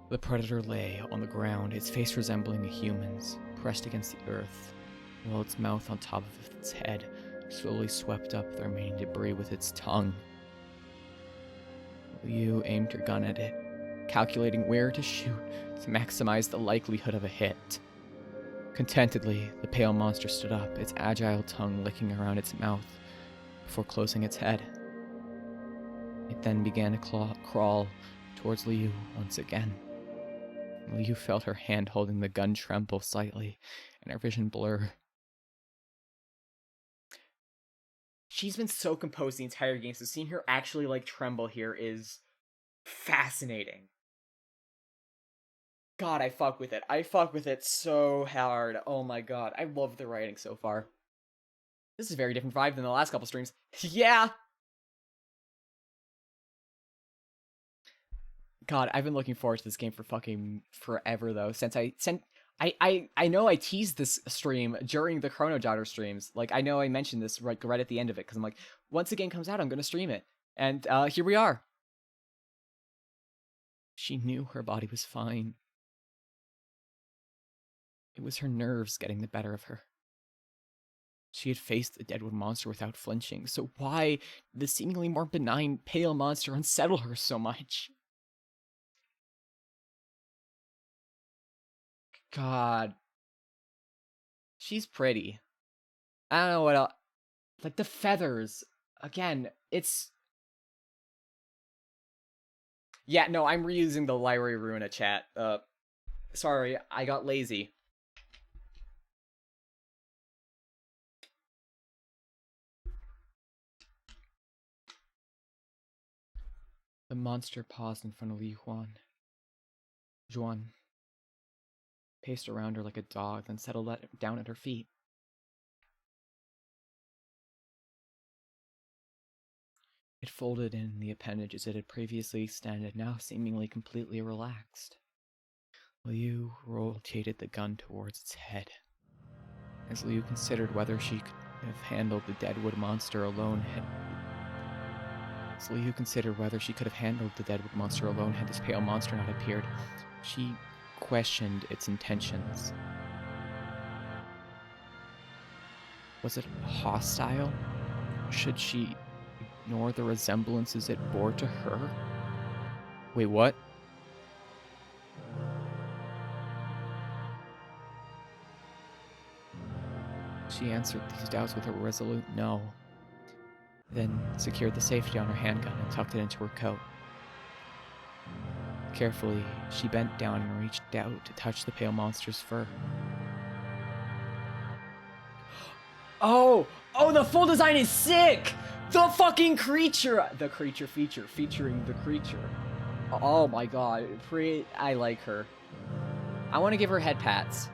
The predator lay on the ground, its face resembling a human's, pressed against the earth, while its mouth on top of its head slowly swept up the remaining debris with its tongue. Liu aimed her gun at it, calculating where to shoot to maximize the likelihood of a hit. Contentedly, the pale monster stood up, its agile tongue licking around its mouth before closing its head. It then began to crawl towards Liu once again. Liu felt her hand holding the gun tremble slightly, and her vision blur. She's been so composed the entire game, so seeing her actually, tremble here is fascinating. God, I fuck with it. I fuck with it so hard. Oh my god, I love the writing so far. This is a very different vibe than the last couple streams. Yeah! God, I've been looking forward to this game for fucking forever, though, since I know I teased this stream during the Chrono Jotter streams. I know I mentioned this right at the end of it, because I'm like, once the game comes out, I'm gonna stream it. And, here we are. She knew her body was fine. It was her nerves getting the better of her. She had faced the Deadwood monster without flinching, so why did the seemingly more benign, pale monster unsettle her so much? God. She's pretty. I don't know what else. The feathers. Again, it's... Yeah, no, I'm reusing the Library Ruina chat. Sorry, I got lazy. The monster paused in front of Li Huan. Juan paced around her like a dog, then settled down at her feet. It folded in the appendages it had previously extended, now seemingly completely relaxed. Liu rotated the gun towards its head. As Liu considered whether she could have handled the deadwood monster alone had this pale monster not appeared, she questioned its intentions. Was it hostile? Should she ignore the resemblances it bore to her? Wait, what? She answered these doubts with a resolute no, then secured the safety on her handgun and tucked it into her coat. Carefully, she bent down and reached out to touch the pale monster's fur. Oh, the full design is sick! The fucking creature! The creature feature, featuring the creature. Oh my god, I like her. I want to give her head pats.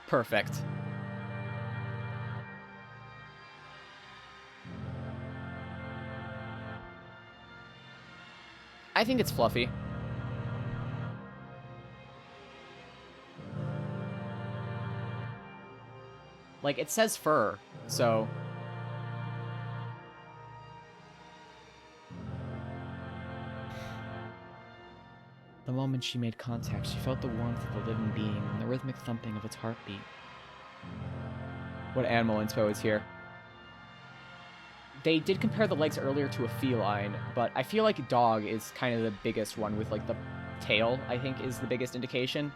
Perfect. I think it's fluffy. Like, it says fur, so... The moment she made contact, she felt the warmth of a living being and the rhythmic thumping of its heartbeat. What animal inspo is here? They did compare the legs earlier to a feline, but I feel like dog is kind of the biggest one, with like the tail, I think, is the biggest indication.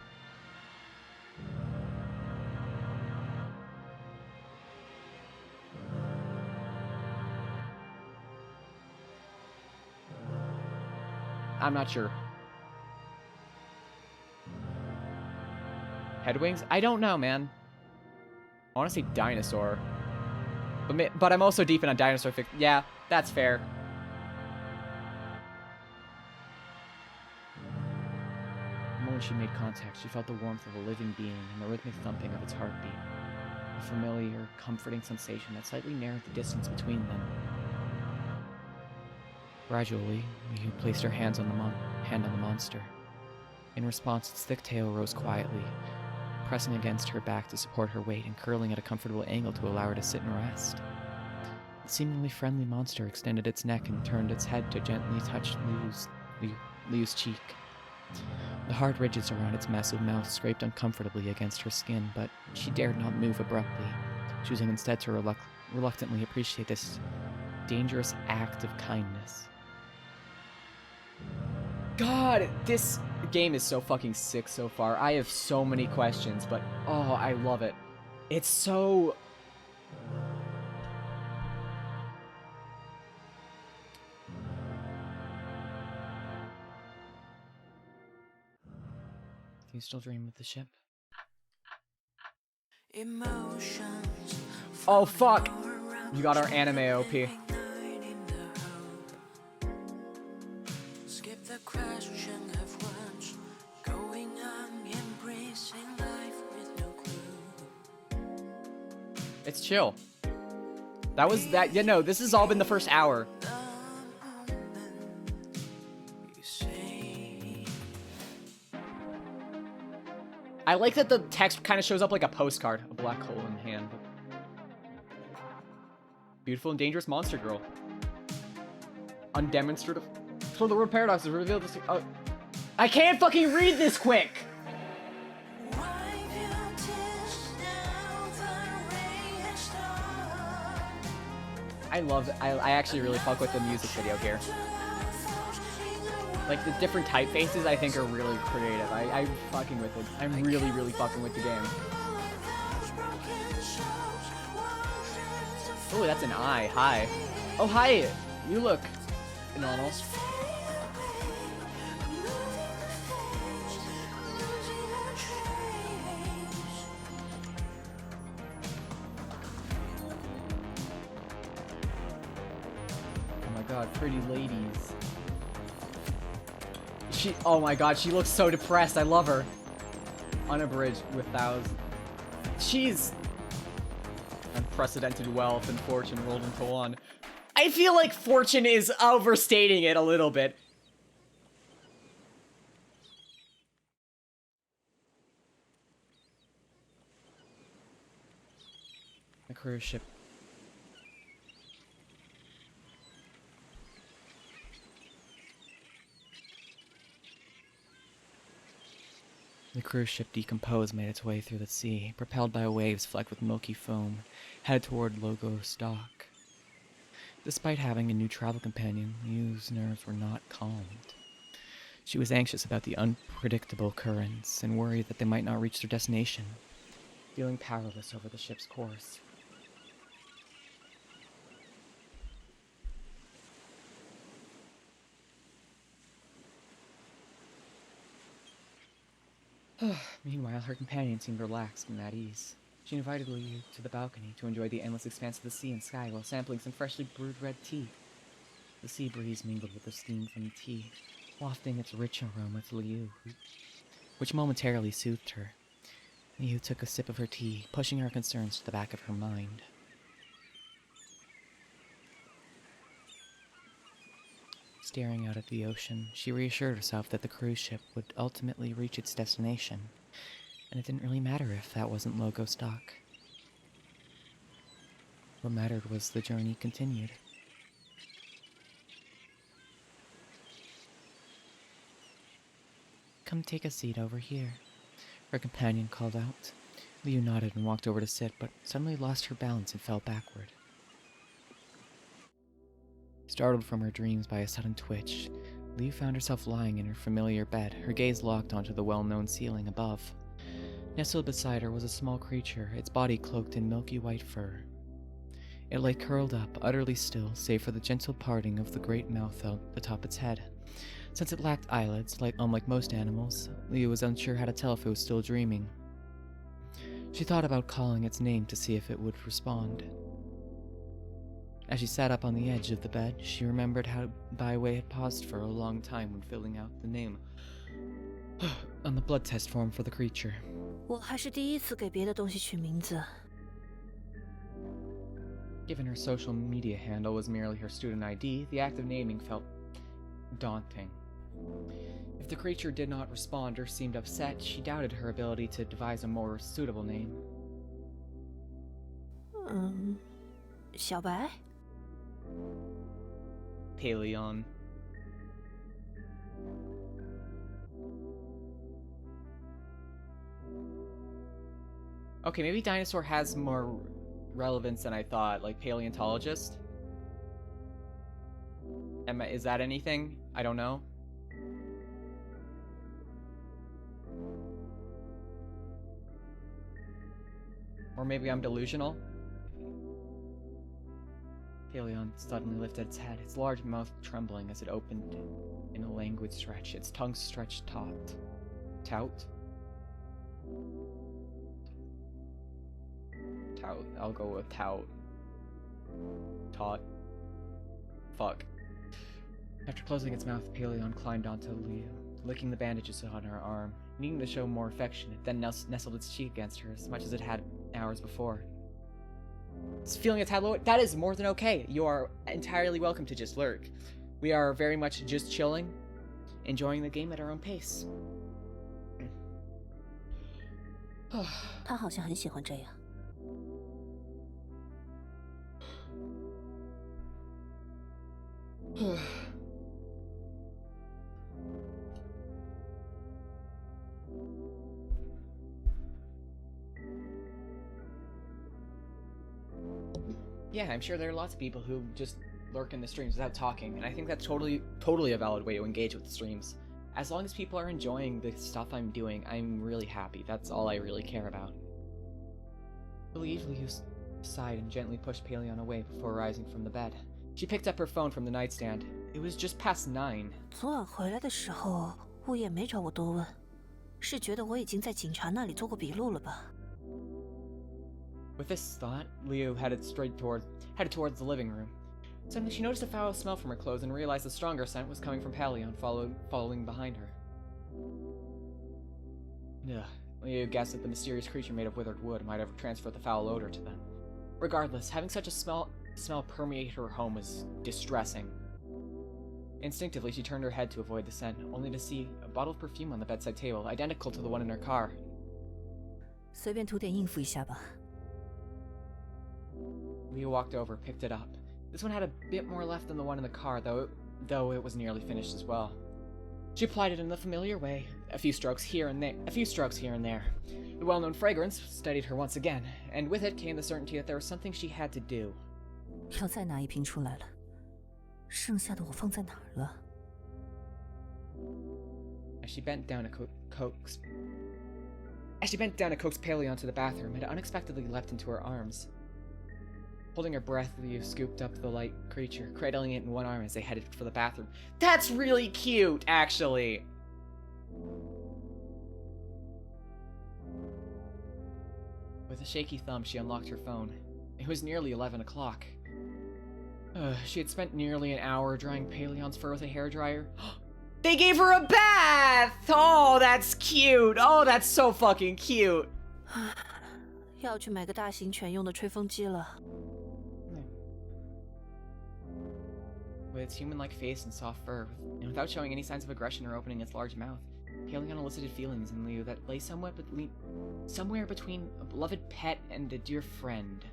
I'm not sure. Head wings? I don't know, man. I want to say dinosaur. But I'm also deep in a dinosaur fic. Yeah, that's fair. The moment she made contact, she felt the warmth of a living being and the rhythmic thumping of its heartbeat. A familiar, comforting sensation that slightly narrowed the distance between them. Gradually, Liu placed her hand on the monster. In response, its thick tail rose quietly, pressing against her back to support her weight and curling at a comfortable angle to allow her to sit and rest. The seemingly friendly monster extended its neck and turned its head to gently touch Liu's cheek. The hard ridges around its massive mouth scraped uncomfortably against her skin, but she dared not move abruptly, choosing instead to reluctantly appreciate this dangerous act of kindness. God, this game is so fucking sick so far. I have so many questions, but oh, I love it. It's so... Can you still dream of the ship? Oh, fuck! You got our anime OP. It's chill. That was that. Yeah, no, this has all been the first hour. I like that the text kind of shows up like a postcard. A black hole in hand. Beautiful and dangerous monster girl. Undemonstrative. For the word paradox is revealed this. I can't fucking read this quick! I actually really fuck with the music video here. Like, the different typefaces I think are really creative. I'm fucking with it. I'm really, really fucking with the game. Oh, that's an eye. Hi. Oh, hi. You look normal. pretty ladies. Oh my god, she looks so depressed. I love her. Unabridged with thousands. She's unprecedented wealth and fortune rolled into one. I feel like fortune is overstating it a little bit. The cruise ship. The cruise ship decomposed made its way through the sea, propelled by waves flecked with milky foam, headed toward Logos dock. Despite having a new travel companion, Liu's nerves were not calmed. She was anxious about the unpredictable currents and worried that they might not reach their destination, feeling powerless over the ship's course. Meanwhile, her companion seemed relaxed and at ease. She invited Liu to the balcony to enjoy the endless expanse of the sea and sky while sampling some freshly brewed red tea. The sea breeze mingled with the steam from the tea, wafting its rich aroma to Liu, which momentarily soothed her. Liu took a sip of her tea, pushing her concerns to the back of her mind. Staring out at the ocean, she reassured herself that the cruise ship would ultimately reach its destination, and it didn't really matter if that wasn't Logos dock. What mattered was the journey continued. Come take a seat over here, her companion called out. Liu nodded and walked over to sit, but suddenly lost her balance and fell backward. Startled from her dreams by a sudden twitch, Liu found herself lying in her familiar bed, her gaze locked onto the well-known ceiling above. Nestled beside her was a small creature, its body cloaked in milky white fur. It lay curled up, utterly still, save for the gentle parting of the great mouth out atop its head. Since it lacked eyelids, unlike most animals, Liu was unsure how to tell if it was still dreaming. She thought about calling its name to see if it would respond. As she sat up on the edge of the bed, she remembered how Baiwei had paused for a long time when filling out the name on the blood test form for the creature. 我还是第一次给别的东西取名字。 Given her social media handle was merely her student ID, the act of naming felt daunting. If the creature did not respond or seemed upset, she doubted her ability to devise a more suitable name. 小白 Paleon. Okay, maybe dinosaur has more relevance than I thought, like paleontologist. Is that anything? I don't know. Or maybe I'm delusional. Paleon suddenly lifted its head, its large mouth trembling as it opened in a languid stretch, its tongue stretched taut. Tout? Tout. I'll go with tout. Taut. Fuck. After closing its mouth, Paleon climbed onto Liu, licking the bandages on her arm. Needing to show more affection, it then nestled its cheek against her as much as it had hours before. It's feeling a tad low. That is more than okay. You are entirely welcome to just lurk. We are very much just chilling, enjoying the game at our own pace. 他好像很喜欢这样。 Yeah, I'm sure there are lots of people who just lurk in the streams without talking, and I think that's totally a valid way to engage with the streams. As long as people are enjoying the stuff I'm doing, I'm really happy. That's all I really care about. Liu sighed and gently pushed Paleon away before rising from the bed. She picked up her phone from the nightstand. It was just past 9. 昨晚回来的时候，物业没找我多问，是觉得我已经在警察那里做过笔录了吧？ With this thought, Liu headed towards the living room. Suddenly, she noticed a foul smell from her clothes and realized the stronger scent was coming from Palion, following behind her. Ugh. Liu guessed that the mysterious creature made of withered wood might have transferred the foul odor to them. Regardless, having such a smell permeate her home was distressing. Instinctively, she turned her head to avoid the scent, only to see a bottle of perfume on the bedside table, identical to the one in her car. 随便涂点应付一下吧。 Liu walked over, picked it up. This one had a bit more left than the one in the car, though it was nearly finished as well. She applied it in the familiar way, a few strokes here and there. The well-known fragrance steadied her once again, and with it came the certainty that there was something she had to do. 要再拿一瓶出来了，剩下的我放在哪儿了？ As she bent down to coax Paleon to the bathroom, it unexpectedly leapt into her arms. Holding her breath, Liu scooped up the light creature, cradling it in one arm as they headed for the bathroom. That's really cute, actually! With a shaky thumb, she unlocked her phone. It was nearly 11 o'clock. She had spent nearly an hour drying Paleon's fur with a hairdryer. They gave her a bath! Oh, that's cute! Oh, that's so fucking cute! 要去买个大型犬用的吹风机了。 With its human-like face and soft fur, and without showing any signs of aggression or opening its large mouth, Paleon elicited feelings in Liu that lay somewhere between a beloved pet and a dear friend.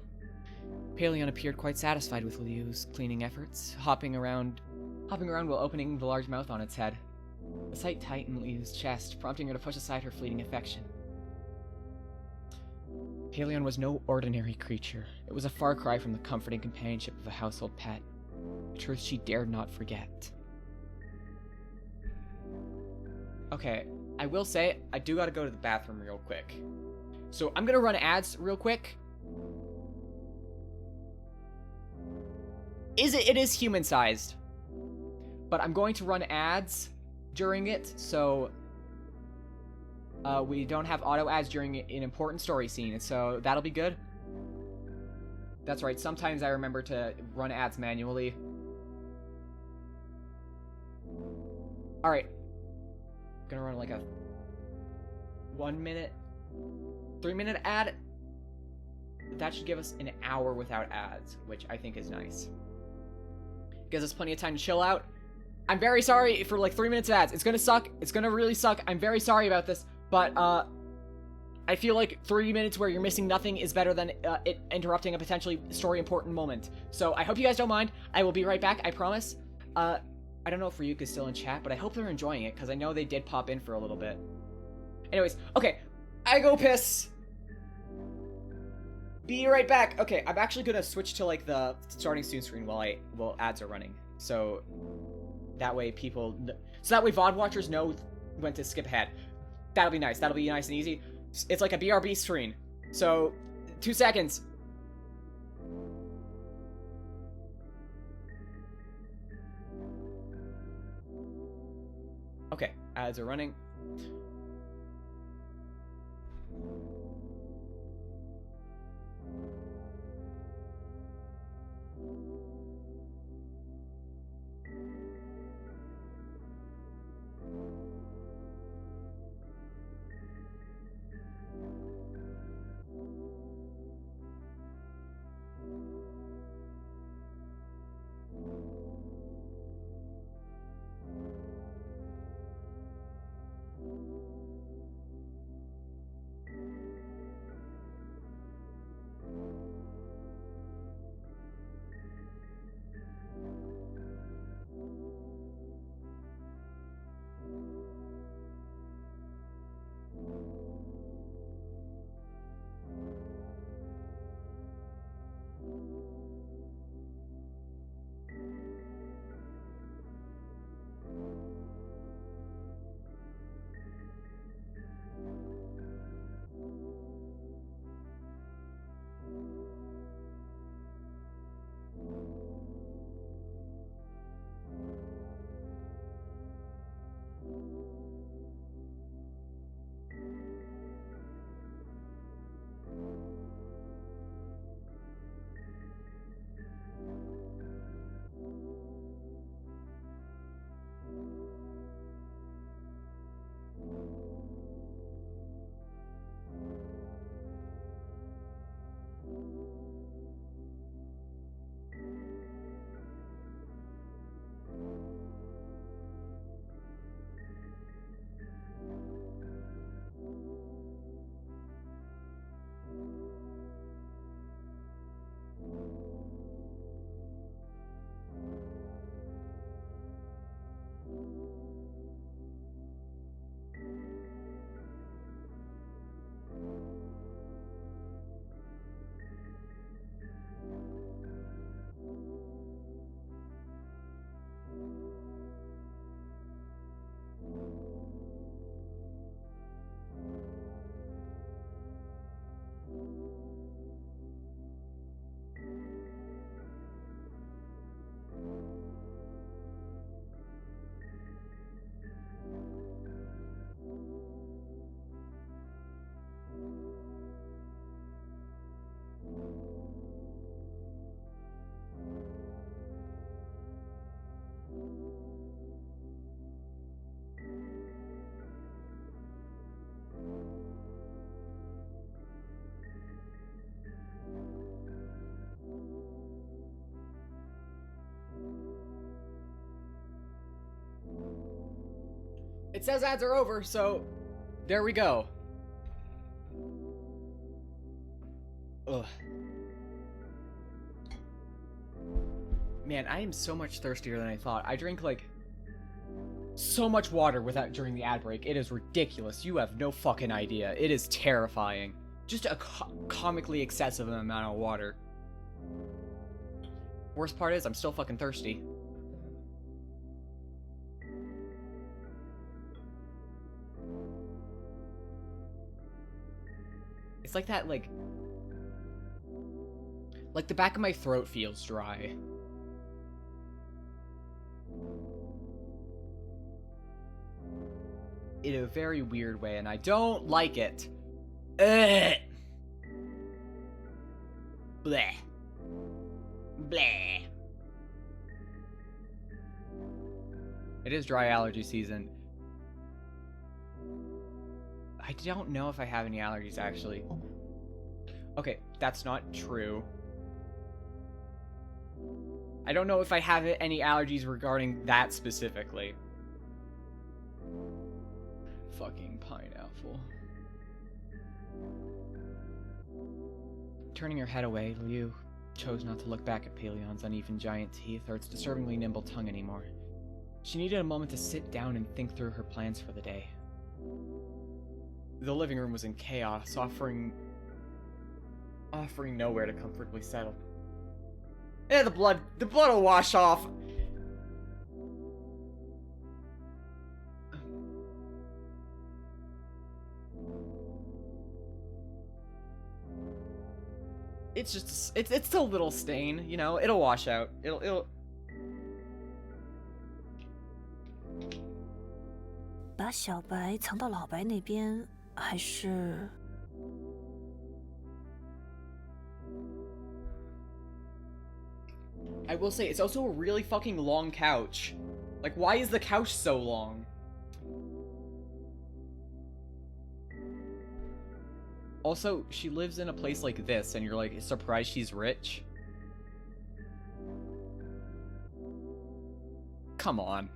Paleon appeared quite satisfied with Liu's cleaning efforts, hopping around while opening the large mouth on its head. The sight tightened Liu's chest, prompting her to push aside her fleeting affection. Paleon was no ordinary creature. It was a far cry from the comforting companionship of a household pet. A truth she dared not forget. Okay, I will say, I do gotta go to the bathroom real quick. So I'm gonna run ads real quick. It is human-sized. But I'm going to run ads during it, so we don't have auto ads during an important story scene, so that'll be good. That's right, sometimes I remember to run ads manually. Alright. I'm gonna run like a 1 minute, 3-minute ad. That should give us an hour without ads, which I think is nice. Gives us plenty of time to chill out. I'm very sorry for like 3 minutes of ads. It's gonna suck. It's gonna really suck. I'm very sorry about this, but I feel like 3 minutes where you're missing nothing is better than it interrupting a potentially story important moment. So I hope you guys don't mind. I will be right back, I promise. I don't know if Ryuk is still in chat, but I hope they're enjoying it, because I know they did pop in for a little bit. Anyways, okay. I go piss. Be right back. Okay, I'm actually gonna switch to like the starting soon screen while ads are running. So that way VOD watchers know when to skip ahead. That'll be nice. That'll be nice and easy. It's like a BRB screen. So 2 seconds. Okay, ads are running. It says ads are over, so there we go. Ugh. Man, I am so much thirstier than I thought. I drink, like, so much water during the ad break. It is ridiculous. You have no fucking idea. It is terrifying. Just a comically excessive amount of water. Worst part is, I'm still fucking thirsty. It's like that, like the back of my throat feels dry. In a very weird way, and I don't like it. Ugh. Bleh. Bleh. It is dry allergy season. I don't know if I have any allergies, actually. Okay, that's not true. I don't know if I have any allergies regarding that specifically. Fucking pineapple. Turning her head away, Liu chose not to look back at Paleon's uneven giant teeth or its disturbingly nimble tongue anymore. She needed a moment to sit down and think through her plans for the day. The living room was in chaos, offering nowhere to comfortably settle. Yeah, the blood will wash off. It's just, it's a little stain, you know, it'll wash out. It'll... 把小白藏到老白那边，还是？ I will say, it's also a really fucking long couch. Like, why is the couch so long? Also, she lives in a place like this, and you're like, surprised she's rich? Come on.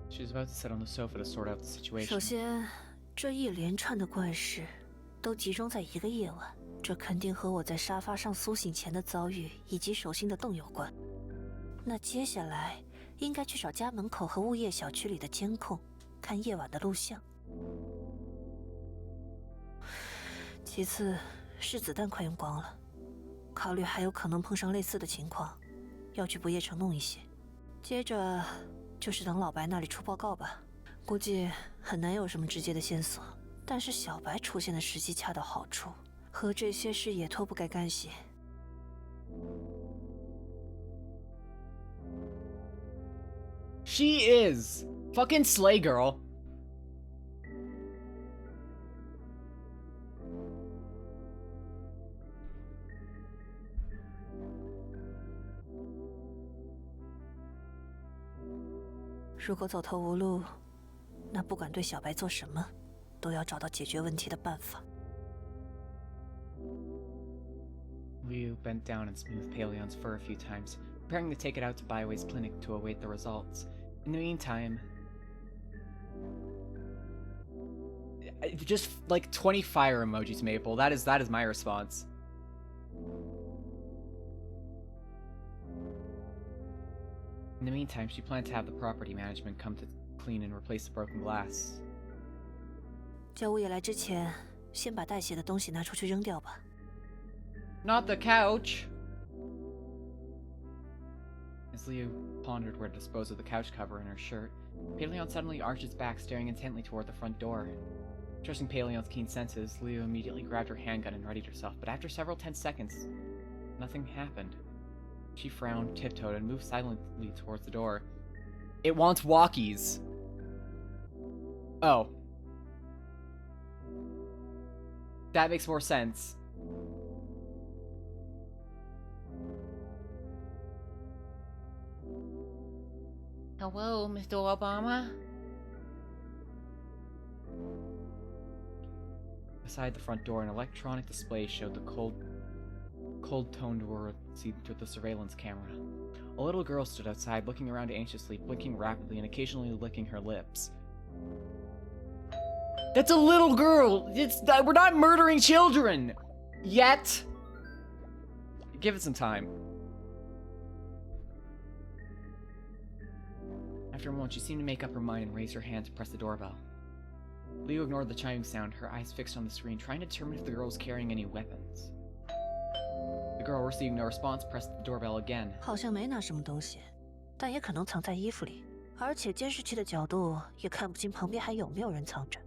She's about to sit on the sofa to sort out the situation. 首先，这一连串的怪事都集中在一个夜晚，这肯定和我在沙发上苏醒前的遭遇以及手心的洞有关。那接下来应该去找家门口和物业小区里的监控，看夜晚的录像。其次是子弹快用光了，考虑还有可能碰上类似的情况，要去不夜城弄一些。接着就是等老白那里出报告吧。 估计很难有什么直接的线索，但是小白出现的时机恰到好处，和这些事也脱不开干系。She is fucking slay girl. “如果走投无路， 那不管对小白做什么，都要找到解决问题的办法。 Liu bent down and smoothed Paleon's fur a few times, preparing to take it out to Baiwei's clinic to await the results. In the meantime... just, like, 20 fire emojis, Maple. That is my response. In the meantime, she planned to have the property management come to clean and replace the broken glass. 叫物业来之前，先把带血的东西拿出去扔掉吧。 Not the couch! As Liu pondered where to dispose of the couch cover in her shirt, Paleon suddenly arched its back, staring intently toward the front door. Trusting Paleon's keen senses, Liu immediately grabbed her handgun and readied herself, but after several tense seconds, nothing happened. She frowned, tiptoed, and moved silently towards the door. It wants walkies. Oh. That makes more sense. Hello, Mr. Obama? Beside the front door, an electronic display showed the cold-toned word seen through the surveillance camera. A little girl stood outside, looking around anxiously, blinking rapidly, and occasionally licking her lips. That's a little girl! We're not murdering children! Yet! Give it some time. After a moment, she seemed to make up her mind and raised her hand to press the doorbell. Leo ignored the chiming sound, her eyes fixed on the screen, trying to determine if the girl was carrying any weapons. The girl, receiving no response, pressed the doorbell again. 好像没拿什么东西，但也可能藏在衣服里，而且监视器的角度也看不清旁边还有没有人藏着。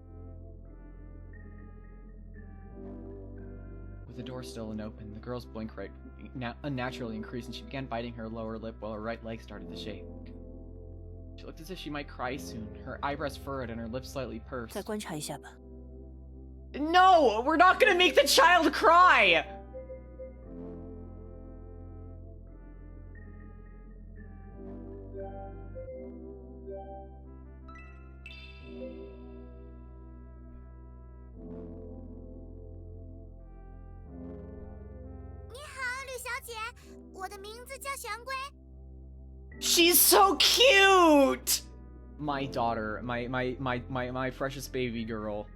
With the door still unopened, the girl's blink rate unnaturally increased, and she began biting her lower lip while her right leg started to shake. She looked as if she might cry soon, her eyebrows furrowed and her lips slightly pursed. 再观察一下吧。No! We're not gonna make the child cry! She's so cute! My daughter, my precious baby girl.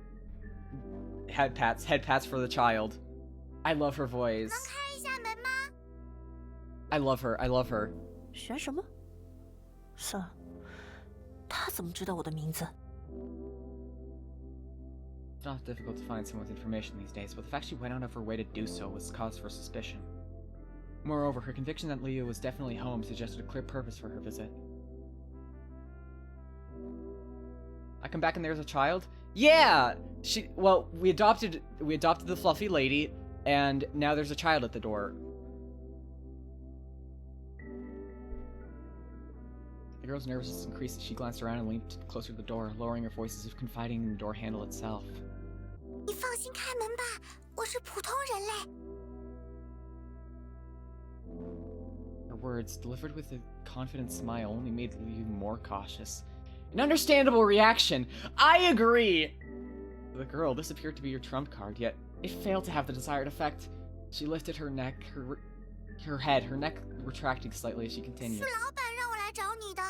Head pats for the child. I love her voice. I love her. 选什么？算了，他怎么知道我的名字？ It's not difficult to find someone with information these days, but the fact she went out of her way to do so was cause for suspicion. Moreover, her conviction that Leo was definitely home suggested a clear purpose for her visit. I come back and there's a child? Yeah! We adopted the fluffy lady, and now there's a child at the door. The girl's nervousness increased as she glanced around and leaned closer to the door, lowering her voice as if confiding in the door handle itself. 你放心开门吧，我是普通人类。 Her words, delivered with a confident smile, only made Liu more cautious. An understandable reaction. I agree! For the girl, this appeared to be your trump card, yet it failed to have the desired effect. She lifted her neck, her head, her neck retracting slightly as she continued. 是老板让我来找你的，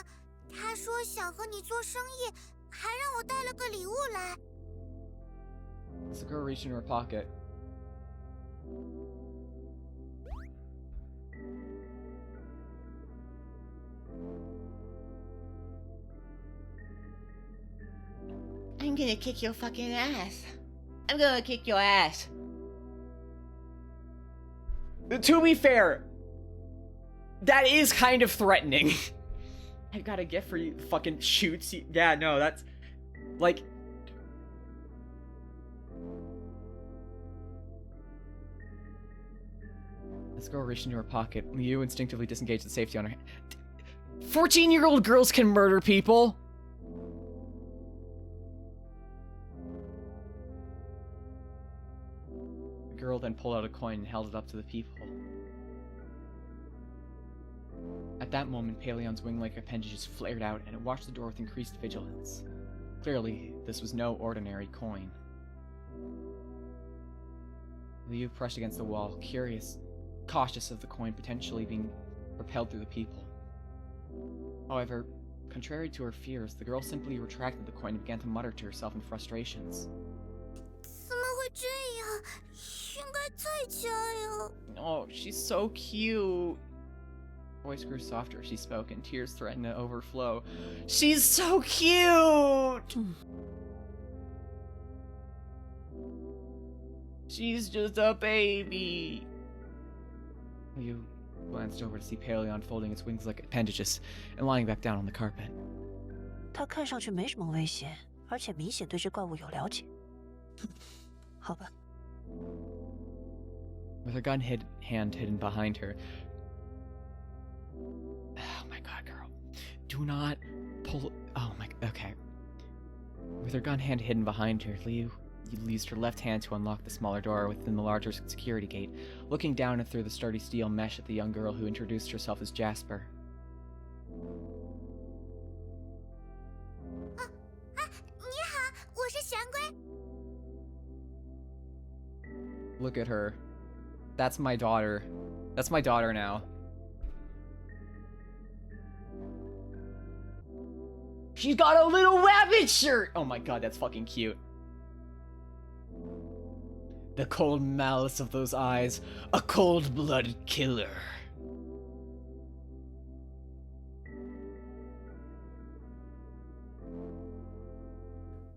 他说想和你做生意，还让我带了个礼物来。 As the girl reached into her pocket, I'm gonna kick your fucking ass. I'm gonna kick your ass. to be fair, that is kind of threatening. I got a gift for you, fucking shoots. Yeah, no, that's like. This girl reached into her pocket. Liu instinctively disengaged the safety on her hand. 14-year-old girls can murder people! The girl then pulled out a coin and held it up to the peephole. At that moment, Paleon's wing-like appendages flared out, and it watched the door with increased vigilance. Clearly, this was no ordinary coin. Liu pressed against the wall, cautious of the coin potentially being propelled through the peephole. However, contrary to her fears, the girl simply retracted the coin and began to mutter to herself in frustrations. 怎么会这样？应该在家呀。 Oh, she's so cute. Her voice grew softer as she spoke, and tears threatened to overflow. She's so cute! She's just a baby. You glanced over to see Paleon folding its wings like appendages and lying back down on the carpet. 他看上去没什么危险，而且明显对这怪物有了解。好吧。 With her hand hidden behind her. Oh my god, girl. Do not pull. Oh my. Okay. With her gun hand hidden behind her, Liu used her left hand to unlock the smaller door within the larger security gate, looking down and through the sturdy steel mesh at the young girl who introduced herself as Jasper. 你好，我是玄龟。 Look at her. That's my daughter. That's my daughter now. She's got a little rabbit shirt! Oh my god, that's fucking cute. The cold malice of those eyes. A cold-blooded killer.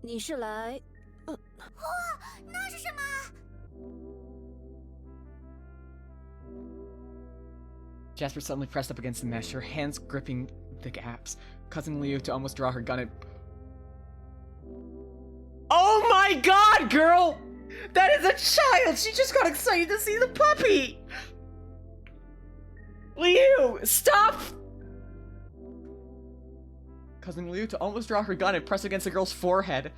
你是来……那是什么？ Jasper suddenly pressed up against the mesh, her hands gripping the gaps, causing Liu to almost draw her gun and... Oh my god, girl! That is a child! She just got excited to see the puppy! Liu, stop! Causing Liu to almost draw her gun and press against the girl's forehead.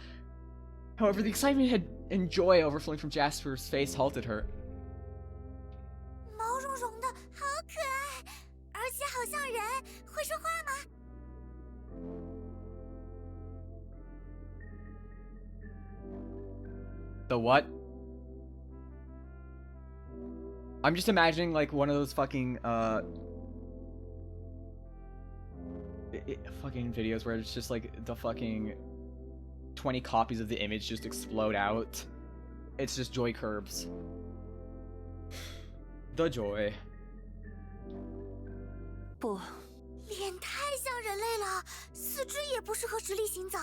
However, the excitement and joy overflowing from Jasper's face halted her. 毛茸茸的，好可爱，而且好像人，会说话吗？ The what? I'm just imagining like one of those fucking fucking videos where it's just like the fucking 20 copies of the image just explode out. It's just joy curbs. The joy. 不，脸太像人类了，四肢也不适合直立行走。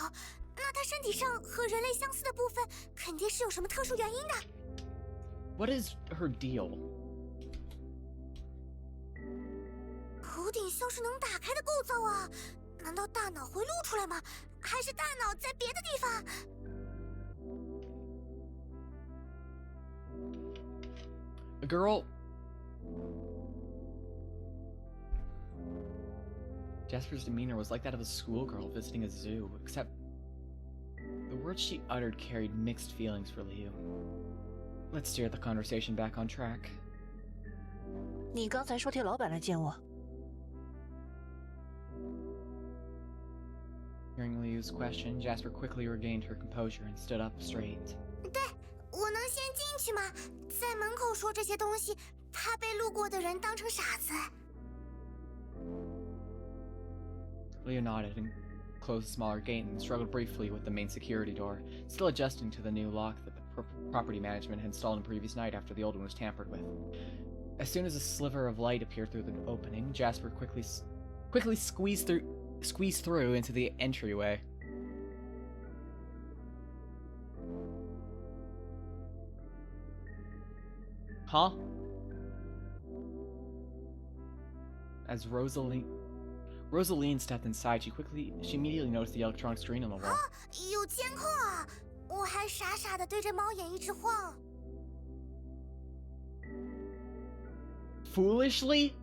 那它身体上和人类相似的部分，肯定是有什么特殊原因的。 What is her deal? 头顶像是能打开的构造啊，难道大脑会露出来吗？还是大脑在别的地方？ A girl. Jasper's demeanor was like that of a schoolgirl visiting a zoo, except the words she uttered carried mixed feelings for Liu. Let's steer the conversation back on track. 你刚才说替老板来见我， Hearing Liu's question, Jasper quickly regained her composure and stood up straight. 对，我能先进去吗？在门口说这些东西，怕被路过的人当成傻子。 Liu nodded and closed the smaller gate and struggled briefly with the main security door, still adjusting to the new lock that the property management had installed the previous night after the old one was tampered with. As soon as a sliver of light appeared through the opening, Jasper quickly squeezed through into the entryway. Huh? As Rosaline stepped inside, she immediately noticed the electronic screen on the wall. 有监控啊！我还傻傻的对着猫眼一直晃。 Foolishly?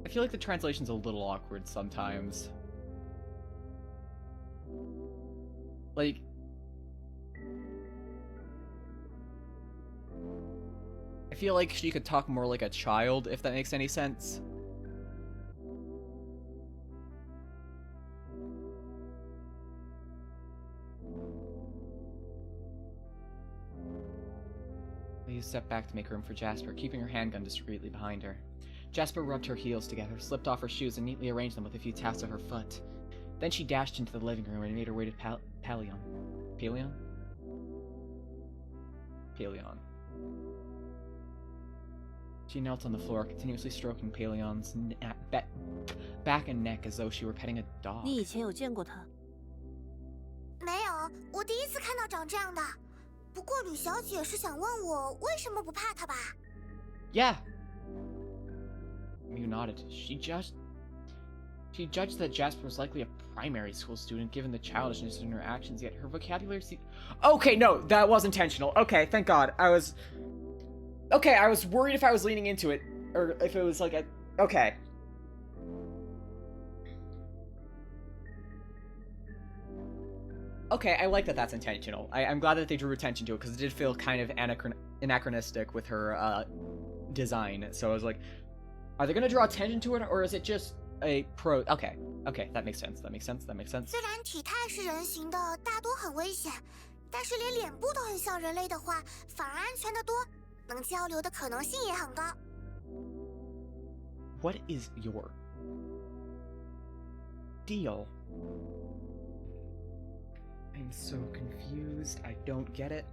I feel like the translation's a little awkward sometimes. Like, I feel like she could talk more like a child, if that makes any sense. Liu stepped back to make room for Jasper, keeping her handgun discreetly behind her. Jasper rubbed her heels together, slipped off her shoes, and neatly arranged them with a few taps of her foot. Then she dashed into the living room and made her way to Paleon. Paleon? Paleon. She knelt on the floor, continuously stroking Paleon's back and neck as though she were petting a dog. 你以前有见过他？没有，我第一次看到长这样的。不过吕小姐是想问我为什么不怕他吧？ Yeah. Mew nodded. She judged that Jasper was likely a primary school student given the childishness in her actions, yet her vocabulary seemed... Okay, no, that was intentional. Okay, thank God. I was worried if I was leaning into it, or if it was like a... Okay. Okay, I like that that's intentional. I'm glad that they drew attention to it, because it did feel kind of anachronistic with her, design. So I was like, are they going to draw attention to it, or is it just a pro. Okay, that makes sense. That makes sense. That makes sense. 虽然体态是人形的，大多很危险，但是连脸部都很像人类的话，反而安全得多，能交流的可能性也很高。What is your deal? I'm so confused. I don't get it.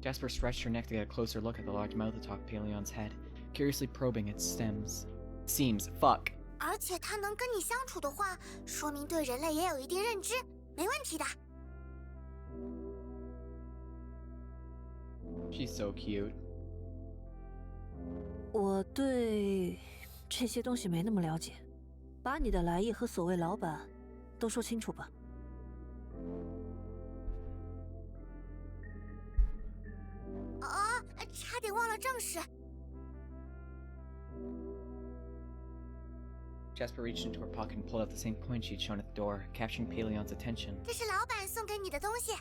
Jasper stretched her neck to get a closer look at the large mouth atop Paleon's head, curiously probing its seams. Fuck. 而且它能跟你相处的话，说明对人类也有一定认知，没问题的。She's so cute. 我对这些东西没那么了解，把你的来意和所谓老板都说清楚吧。差点忘了正事。Jasper reached into her pocket and pulled out the same coin she'd shown at the door, capturing Paleon's attention. 这是老板送给你的东西。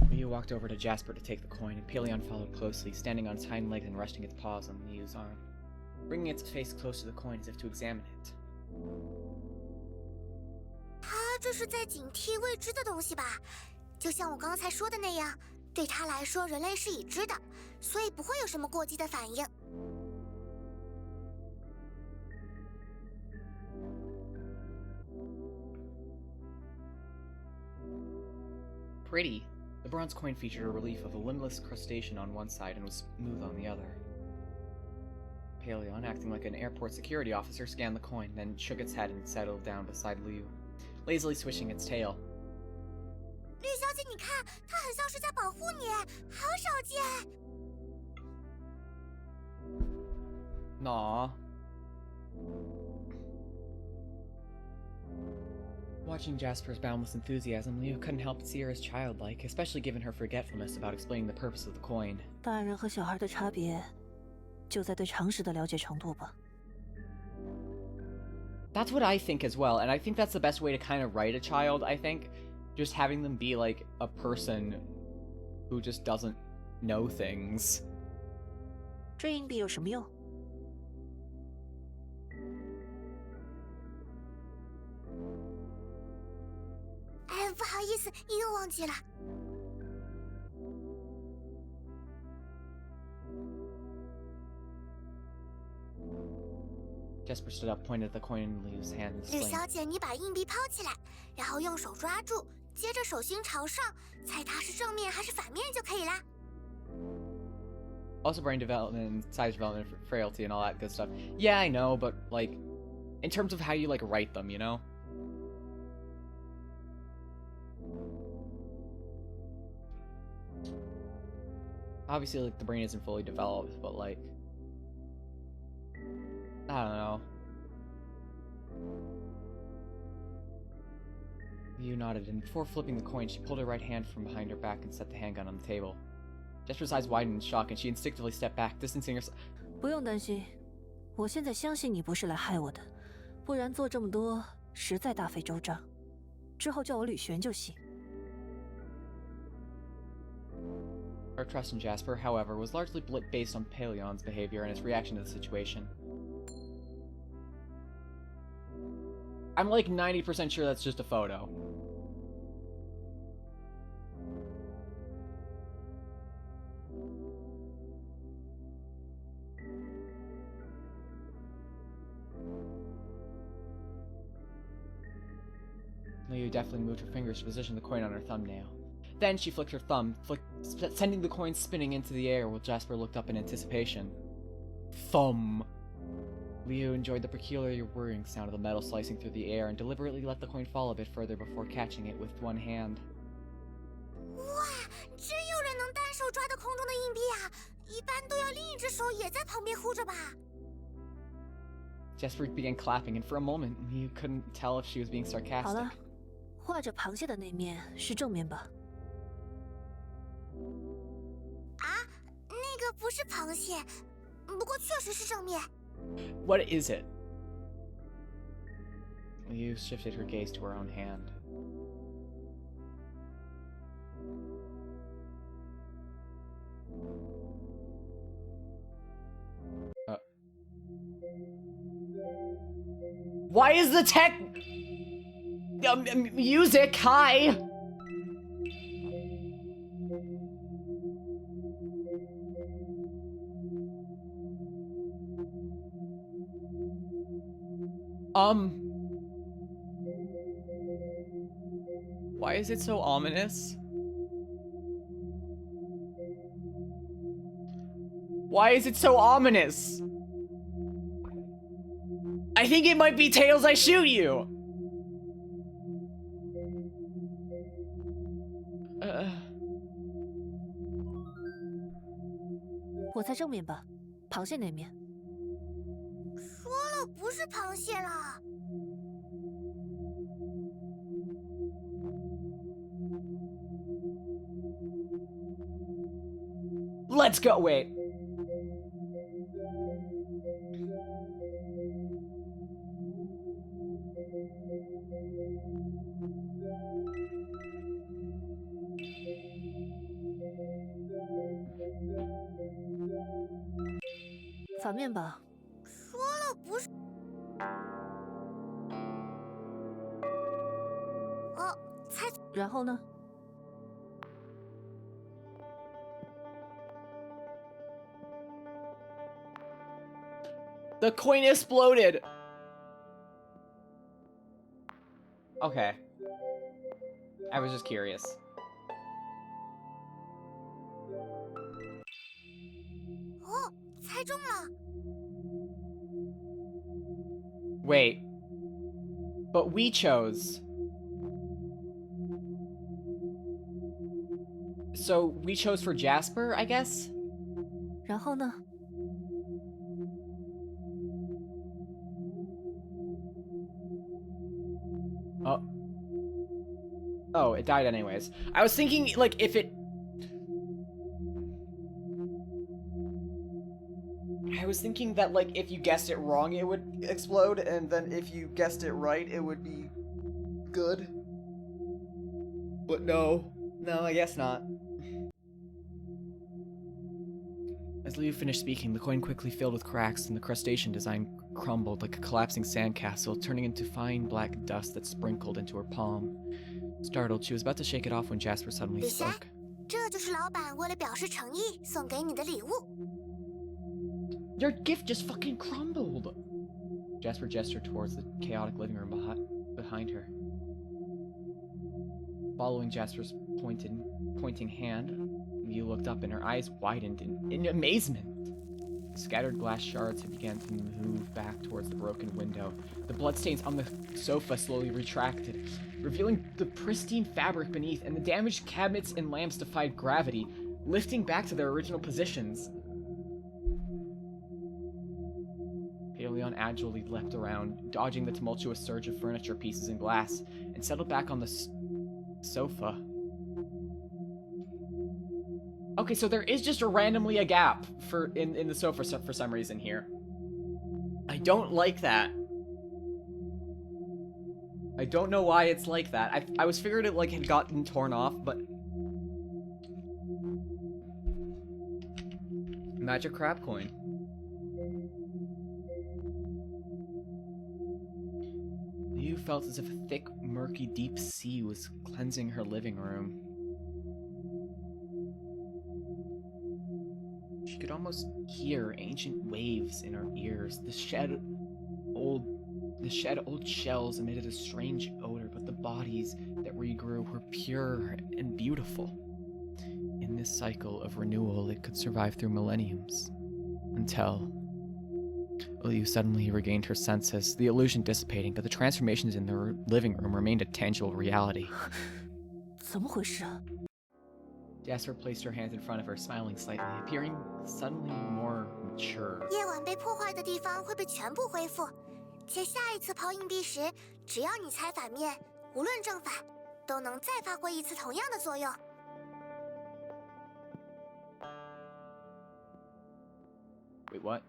Liu walked over to Jasper to take the coin, and Paleon followed closely, standing on its hind legs and resting its paws on Liu's arm, bringing its face close to the coin as if to examine it. 他这是在警惕未知的东西吧？就像我刚才说的那样，对他来说，人类是已知的，所以不会有什么过激的反应。Pretty. The bronze coin featured a relief of a limbless crustacean on one side and was smooth on the other. Paleon, acting like an airport security officer, scanned the coin, then shook its head and settled down beside Liu, lazily swishing its tail. 绿小姐，你看，她很像是在保护你，好少见。Naw. Watching Jasper's boundless enthusiasm, Liu couldn't help but see her as childlike, especially given her forgetfulness about explaining the purpose of the coin. 大人和小孩的差别，就在对常识的了解程度吧。That's what I think as well, and I think that's the best way to kind of write a child, I think. Just having them be like a person who just doesn't know things. 这硬币有什么用？哎，不好意思，又忘记了。Jasper stood up, pointed at the coin in Liu's hand, and 吕 exclaimed, 小姐，你把硬币抛起来，然后用手抓住，接着手心朝上，猜它是正面还是反面就可以啦。 Also brain development, size development, frailty, and all that good stuff. Yeah, I know, but, like, in terms of how you, like, write them, you know? Obviously, like, the brain isn't fully developed, but, like, I don't know. Liu nodded, and before flipping the coin, she pulled her right hand from behind her back and set the handgun on the table. Jasper's eyes widened in shock, and she instinctively stepped back, distancing herself. 不用担心，我现在相信你不是来害我的，不然做这么多实在大费周章。之后叫我吕璇就行。 Her trust in Jasper, however, was largely based on Paleon's behavior and his reaction to the situation. I'm like 90% sure that's just a photo. Liu deftly moved her fingers to position the coin on her thumbnail. Then she flicked her thumb, sending the coin spinning into the air while Jasper looked up in anticipation. Thumb! Liu enjoyed the peculiar whirring sound of the metal slicing through the air and deliberately let the coin fall a bit further before catching it with one hand. 哇，真有人能单手抓到空中的硬币啊！一般都要另一只手也在旁边护着吧。 Jasper began clapping, and for a moment, Liu couldn't tell if she was being 好 sarcastic. 了，画着螃蟹的那面是正面吧？啊，那个不是螃蟹，不过确实是正面。 What is it? Liu shifted her gaze to her own hand. Why is the tech music high? Why is it so ominous? Why is it so ominous? I think it might be Tails, I shoot you. 我在正面吧，螃蟹那面。说了不是螃蟹啦。Let's go. Wait. "反面吧。说了不是。哦，猜。然后呢？ The coin exploded. Okay. I was just curious. Oh, 猜中了。 Wait. But we chose. So we chose for Jasper, I guess? 然后呢？ Oh. Oh, it died anyways. I was thinking, like, if it... I was thinking that, like, if you guessed it wrong, it would explode, and then if you guessed it right, it would be good. But no. No, I guess not. As Liu finished speaking, the coin quickly filled with cracks, and the crustacean design crumbled like a collapsing sandcastle, turning into fine black dust that sprinkled into her palm. Startled, she was about to shake it off when Jasper suddenly 李轩， spoke. 这就是老板为了表示诚意送给你的礼物。 Your gift just fucking crumbled! Jasper gestured towards the chaotic living room behind her. Following Jasper's pointing hand, Liu looked up and her eyes widened in amazement. Scattered glass shards had begun to move back towards the broken window. The bloodstains on the sofa slowly retracted, revealing the pristine fabric beneath, and the damaged cabinets and lamps defied gravity, lifting back to their original positions. Paleon agilely leapt around, dodging the tumultuous surge of furniture pieces and glass, and settled back on the sofa. Okay, so there is just randomly a gap in the sofa for some reason here. I don't like that. I don't know why it's like that. I was figured it like had gotten torn off, but magic crab coin. Liu felt as if a thick, murky, deep sea was cleansing her living room. She could almost hear ancient waves in her ears. The shed old shells emitted a strange odor, but the bodies that regrew were pure and beautiful. In this cycle of renewal, it could survive through millenniums. Until Liu suddenly regained her senses, the illusion dissipating, but the transformations in the living room remained a tangible reality. 怎么回事啊？ Jasper placed her hands in front of her, smiling slightly, appearing suddenly more mature. 夜晚被破坏的地方会被全部恢复，且下一次抛硬币时，只要你猜反面，无论正反，都能再发挥一次同样的作用。 Wait, what?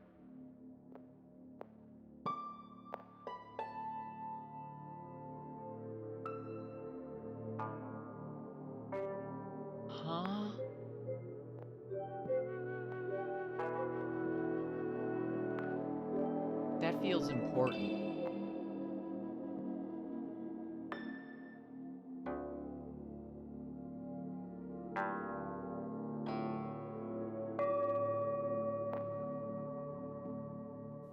Huh? That feels important.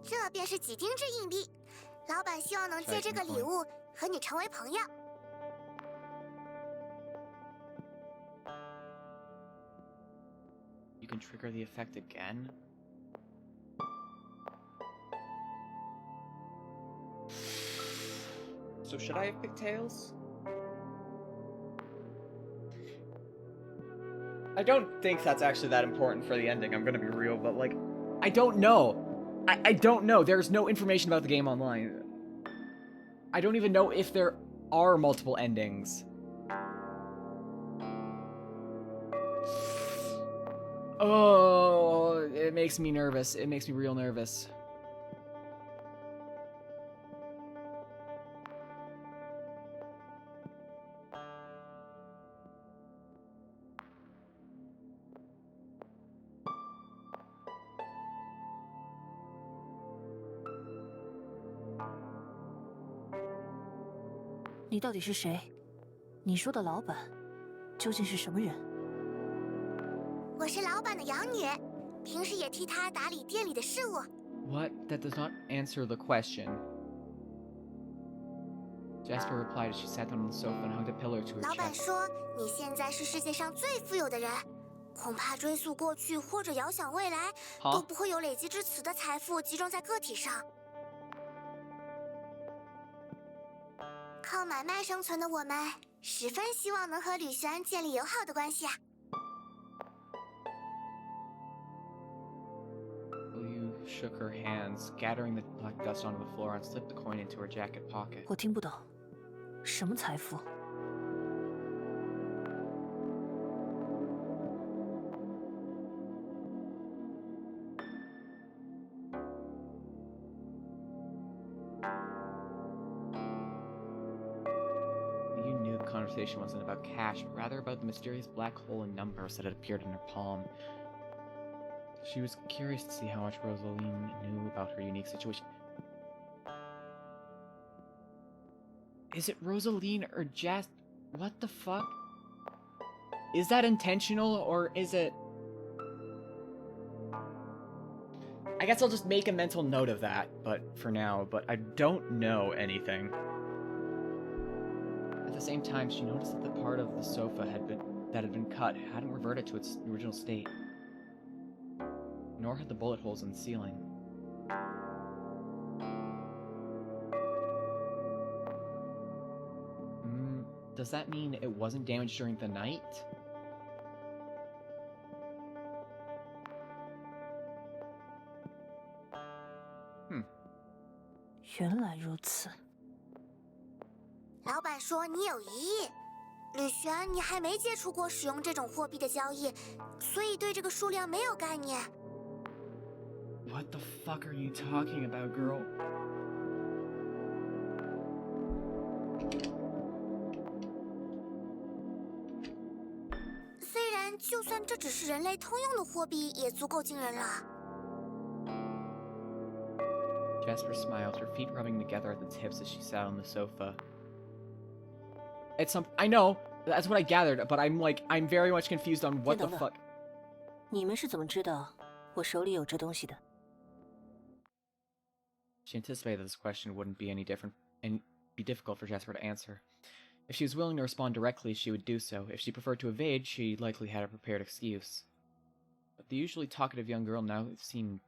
这便是几丁质硬币。老板希望能借这个礼物和你成为朋友。You can trigger the effect again? So should I have picked tails? I don't think that's actually that important for the ending, I'm gonna be real, but like, I don't know. I don't know. There's no information about the game online. I don't even know if there are multiple endings. Oh, it makes me nervous. It makes me real nervous.你到底是谁？你说的老板究竟是什么人？我是老板的养女，平时也替他打理店里的事务。What? That does not answer the question. Jasper replied as she sat down on the sofa and hugged a pillow to her 老板 chest. 说你现在是世界上最富有的人，恐怕追溯过去或者遥想未来，都不会有累积至此的财富集中在个体上。靠买卖生存的我们，十分希望能和吕璇建立友好的关系啊。Liu shook her hands, scattering the black dust onto the floor, and slipped the coin into her jacket pocket. 我听不懂，什么财富？ You knew the conversation wasn't about cash, but rather about the mysterious black hole and numbers that had appeared in her palm. She was curious to see how much Rosaline knew about her unique situation. Is it Rosaline or Jas? What the fuck? Is that intentional, or is it... I guess I'll just make a mental note of that, but for now, but I don't know anything. At the same time, she noticed that the part of the sofa that had been cut hadn't reverted to its original state, nor had the bullet holes in the ceiling. Does that mean it wasn't damaged during the night? 原来如此。老板说你有疑义，吕璇，你还没接触过使用这种货币的交易，所以对这个数量没有概念。What the fuck are you talking about, girl? 虽然就算这只是人类通用的货币，也足够惊人了。 Jasper smiled, her feet rubbing together at the tips as she sat on the sofa. I know, that's what I gathered, but I'm very much confused on what the fuck. 你们是怎么知道我手里有这东西的？ She anticipated that this question wouldn't be any different and be difficult for Jasper to answer. If she was willing to respond directly, she would do so. If she preferred to evade, she likely had a prepared excuse. But the usually talkative young girl now seemed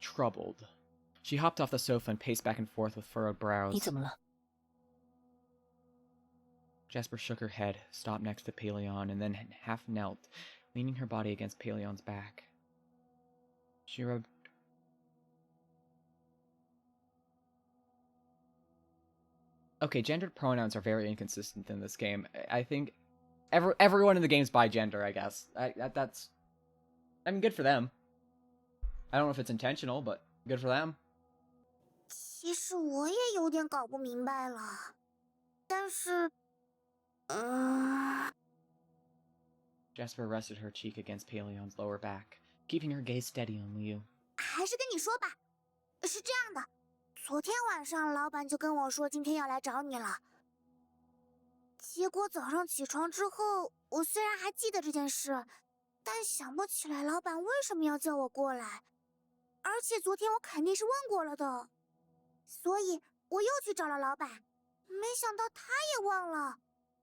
troubled. She hopped off the sofa and paced back and forth with furrowed brows. 你怎么了？ Jasper shook her head, stopped next to Paleon, and then half knelt, leaning her body against Paleon's back. She rubbed... Okay, gendered pronouns are very inconsistent in this game. I think everyone in the game's bi gender, I guess. That's... I mean, good for them. I don't know if it's intentional, but good for them. 其实我也有点搞不明白了，但是，Jasper rested her cheek against Paleon's lower back, keeping her gaze steady on Liu. 还是跟你说吧。是这样的，昨天晚上老板就跟我说今天要来找你了。结果早上起床之后，我虽然还记得这件事，但想不起来老板为什么要叫我过来。而且昨天我肯定是问过了的，所以我又去找了老板，没想到他也忘了，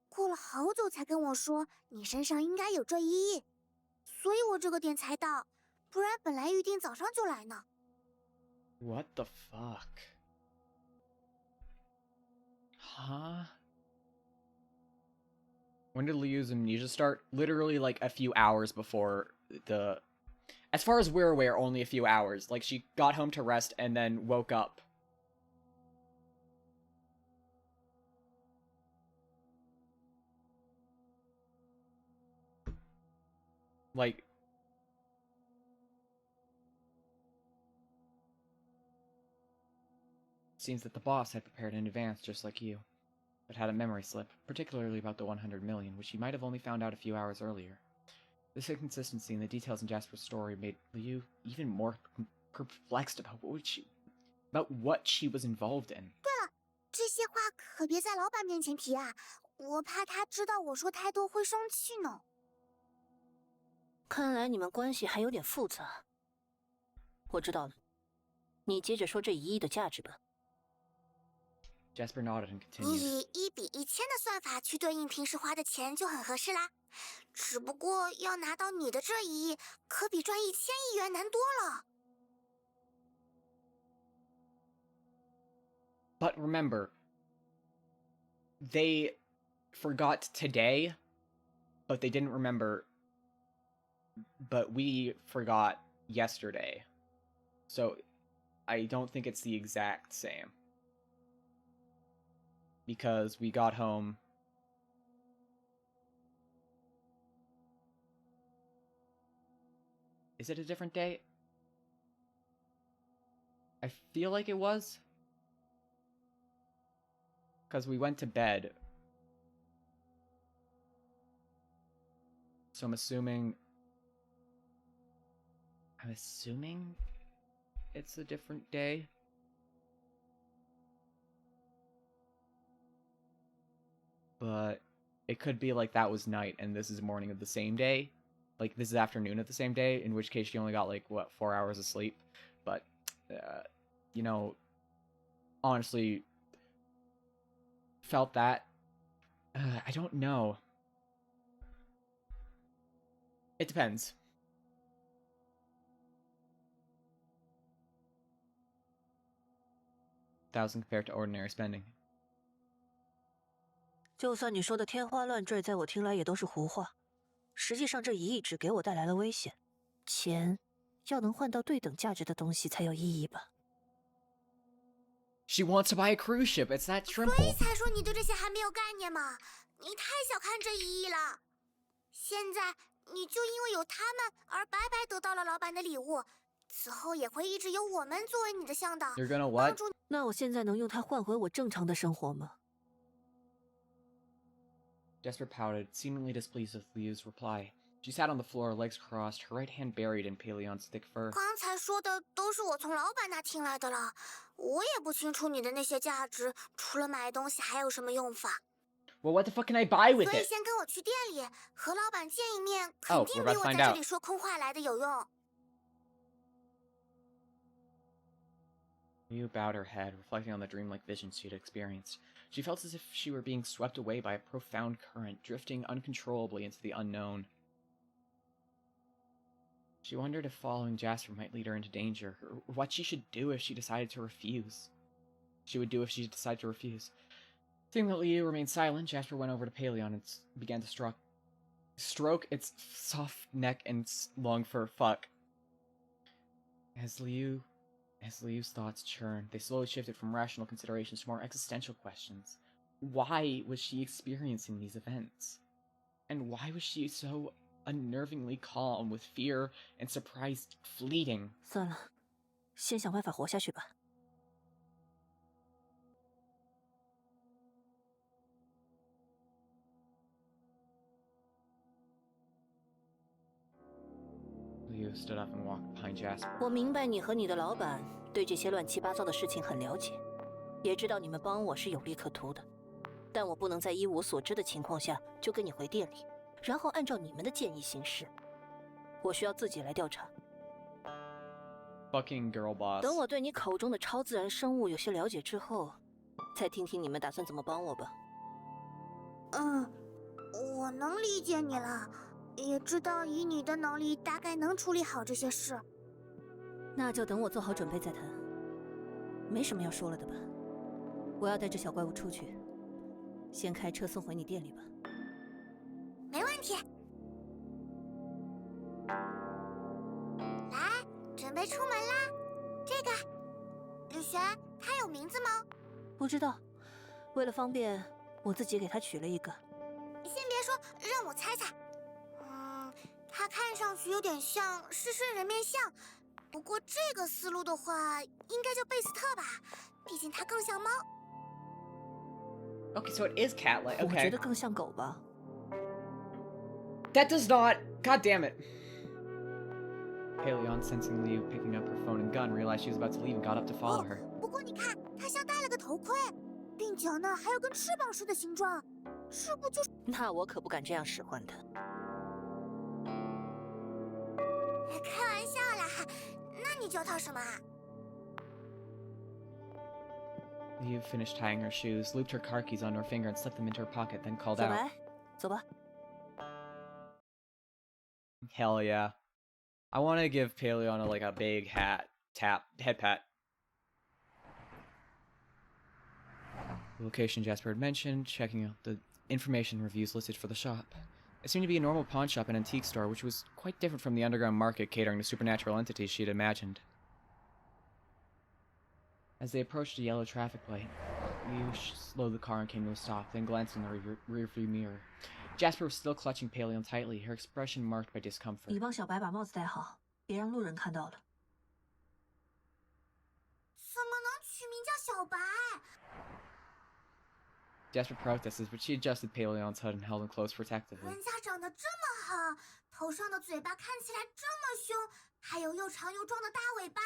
过了好久才跟我说你身上应该有这一役，所以我这个点才到，不然本来预定早上就来呢。What the fuck? Huh? When did Liu's amnesia start? Literally like a few hours before the... As far as we're aware, only a few hours. Like, she got home to rest and then woke up. Like... It seems that the boss had prepared in advance, just like you, but had a memory slip, particularly about the 100 million, which he might have only found out a few hours earlier. This inconsistency in the details in Jasper's story made Liu even more perplexed about what she was involved in. 对了，这些话可别在老板面前提啊，我怕他知道我说太多会生气呢。看来你们关系还有点复杂。我知道了，你接着说这1亿的价值吧。Jasper nodded and 你 continued. 以1比1000的算法去对应平时花的钱就很合适啦。只不过要拿到你的这1亿，可比赚1000亿元难多了。But remember, they forgot today, but they didn't remember. But we forgot yesterday. So I don't think it's the exact same. Because we got home. Is it a different day? I feel like it was. Because we went to bed. So I'm assuming it's a different day. But it could be like that was night and this is morning of the same day. Like this is afternoon of the same day, in which case she only got like, what, 4 hours of sleep? But, you know, honestly, felt that. I don't know. It depends. $1,000 compared to ordinary spending. 就算你说的天花乱坠，在我听来也都是胡话。实际上，这1亿只给我带来了危险。钱要能换到对等价值的东西才有意义吧。She wants to buy a cruise ship. It's that 所以 simple. 才说你对这些还没有概念嘛，你太小看这1亿了。现在你就因为有他们而白白得到了老板的礼物，此后也会一直有我们作为你的向导。 You're gonna what? 那我现在能用它换回我正常的生活吗？ Jasper pouted, seemingly displeased with Liu's reply. She sat on the floor, legs crossed, her right hand buried in Paleon's thick fur. 刚才说的都是我从老板那听来的了，我也不清楚你的那些价值，除了买东西还有什么用法。 Well, what the fuck can I buy with 所以 it? 先跟我去店里和老板见一面， Oh, 肯定 we're 比 about to 我 find 在这 out. 里说空话来的有用。 Liu bowed her head, reflecting on the dreamlike visions she had experienced. She felt as if she were being swept away by a profound current, drifting uncontrollably into the unknown. She wondered if following Jasper might lead her into danger, or what she should do if she decided to refuse. Seeing that Liu remained silent, Jasper went over to Paleon and began to stroke its soft neck and long fur. Fuck. As Liu's thoughts churned, they slowly shifted from rational considerations to more existential questions. Why was she experiencing these events? And why was she so unnervingly calm, with fear and surprise fleeting? 算了，先想办法活下去吧。Liu stood up and walked behind Jasper. 我明白你和你的老板对这些乱七八糟的事情很了解，也知道你们帮我是有利可图的，但我不能在一无所知的情况下就跟你回店里，然后按照你们的建议行事。我需要自己来调查。Fucking girl boss. 等我对你口中的超自然生物有些了解之后，再听听你们打算怎么帮我吧。我能理解你了，也知道以你的能力大概能处理好这些事。那就等我做好准备再谈。没什么要说了的吧？我要带着小怪物出去，先开车送回你店里吧。没问题。来，准备出门啦。这个，吕璇，它有名字吗？不知道，为了方便，我自己给它取了一个。先别说，让我猜猜。它看上去有点像狮身人面像，不过这个思路的话，应该叫贝斯特吧，毕竟它更像猫。Okay, so it is cat-like. 我觉 Okay. 得更像狗吧。That does not. God damn it. Paleon, sensing Liu picking up her phone and gun, realized she was about to leave and got up to follow her. 不过你看，它像戴了个头盔，鬓角呢还有根翅膀似的形状，这不就是……那我可不敢这样使唤它。开玩笑啦，那你叫它什么啊？ Liu finished tying her shoes, looped her car keys onto her finger, and slipped them into her pocket, then called 小 out. 白，走吧。 Hell yeah. I want to give Paleon a big head pat. The location Jasper had mentioned, checking out the information reviews listed for the shop. It seemed to be a normal pawn shop and antique store, which was quite different from the underground market catering to supernatural entities she had imagined. As they approached a yellow traffic light, Liu slowed the car and came to a stop, then glanced in the rearview mirror. Jasper was still clutching Paleon tightly, her expression marked by discomfort. 你帮小白把帽子戴好，别让路人看到了。怎么能取名叫小白？ Jasper protested, but she adjusted Paleon's hood and held him close protectively. 人家长得这么好，头上的嘴巴看起来这么凶，还有又长又壮的大尾巴。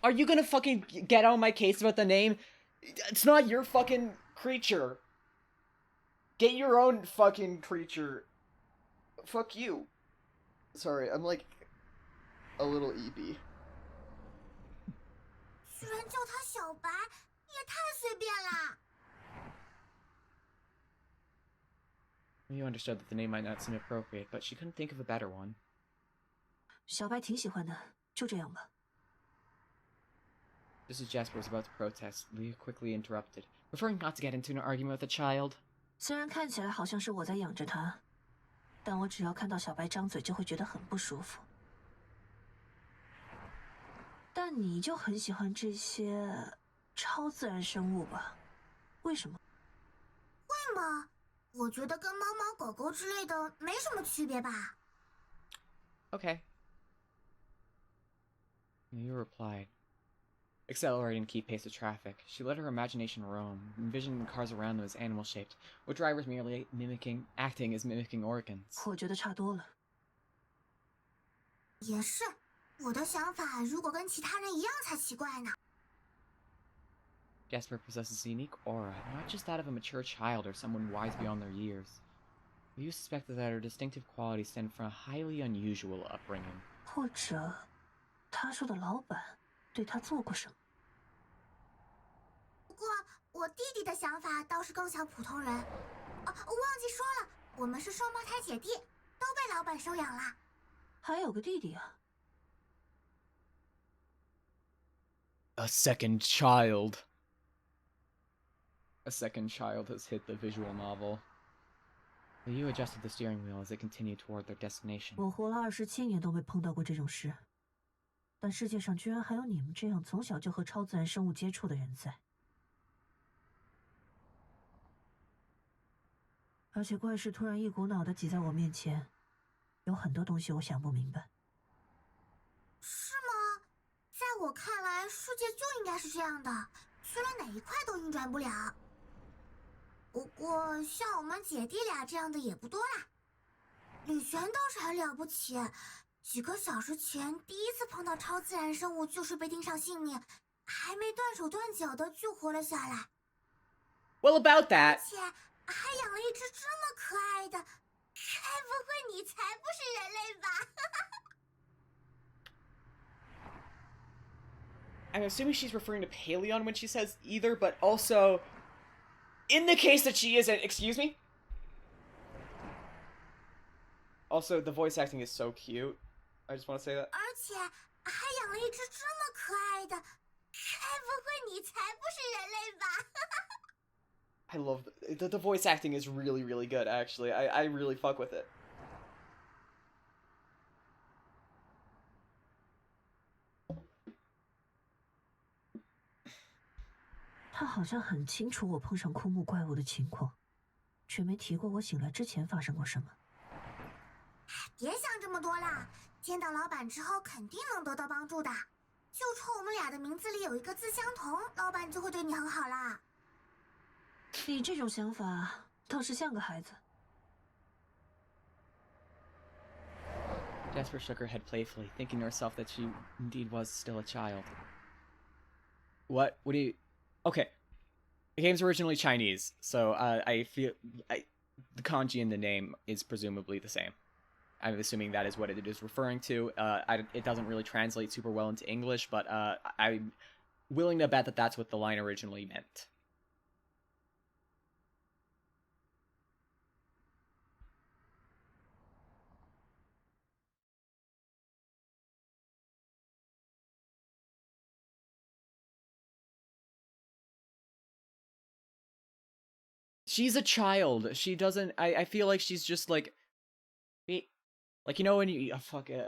Are you gonna fucking get on my case about the name? It's not your fucking creature. Get your own fucking creature. Fuck you. Sorry, I'm a little EB. 居然叫他小白，也太随便啦！ You understood that the name might not seem appropriate, but she couldn't think of a better one. 小白挺喜欢的，就这样吧。 Just as Jasper was about to protest, Leah quickly interrupted, preferring not to get into an argument with the child. 虽然看起来好像是我在养着它，但我只要看到小白张嘴，就会觉得很不舒服。但你就很喜欢这些超自然生物吧？为什么？会吗？我觉得跟猫猫狗狗之类的没什么区别吧。 Okay. Leah replied. Accelerating to keep pace with traffic, she let her imagination roam, envisioning the cars around them as animal-shaped, with drivers merely acting as mimicking organs. 我觉得差多了。也是，我的想法如果跟其他人一样才奇怪呢。 Jasper possesses a unique aura, not just that of a mature child or someone wise beyond their years. You suspected that her distinctive qualities stemmed from a highly unusual upbringing. 或者，他说的老板对他做过什么？ 不过我弟弟的想法倒是更像普通人。哦，忘记说了，我们是双胞胎姐弟，都被老板收养了。还有个弟弟啊。 A second child. A second child has hit the visual novel. Liu adjusted the steering wheel as they continued toward their destination. 我活了27年都没碰到过这种事，但世界上居然还有你们这样从小就和超自然生物接触的人在。而且怪事突然一股脑的挤在我面前，有很多东西我想不明白。是吗？在我看来，世界就应该是这样的，虽然哪一块都运转不了。不过像我们姐弟俩这样的也不多啦。吕璇倒是很了不起，几个小时前第一次碰到超自然生物，就是被盯上性命，还没断手断脚的就活了下来。 Well, about that. 而且还养了一只这么可爱的，该不会你才不是人类吧？ I'm assuming she's referring to Paleon when she says either, but also, in the case that she is, excuse me? Also, the voice acting is so cute. I just want to say that. 而且还养了一只这么可爱的，该不会你才不是人类吧？ I love the voice acting is really, really good, actually. I really fuck with it. 他好像很清楚我碰上枯木怪物的情况，却没提过我醒来之前发生过什么。别想这么多啦，见到老板之后肯定能得到帮助的。就冲我们俩的名字里有一个字相同，老板就会对你很好啦。你这种想法倒是像个孩子。Jasper shook her head playfully, thinking to herself that she indeed was still a child. What? What do you... Okay. The game's originally Chinese, so I feel... the kanji in the name is presumably the same. I'm assuming that is what it is referring to. It doesn't really translate super well into English, but I'm willing to bet that that's what the line originally meant. She's a child. She doesn't... I feel like she's just like... Like, you know when you... fuck it.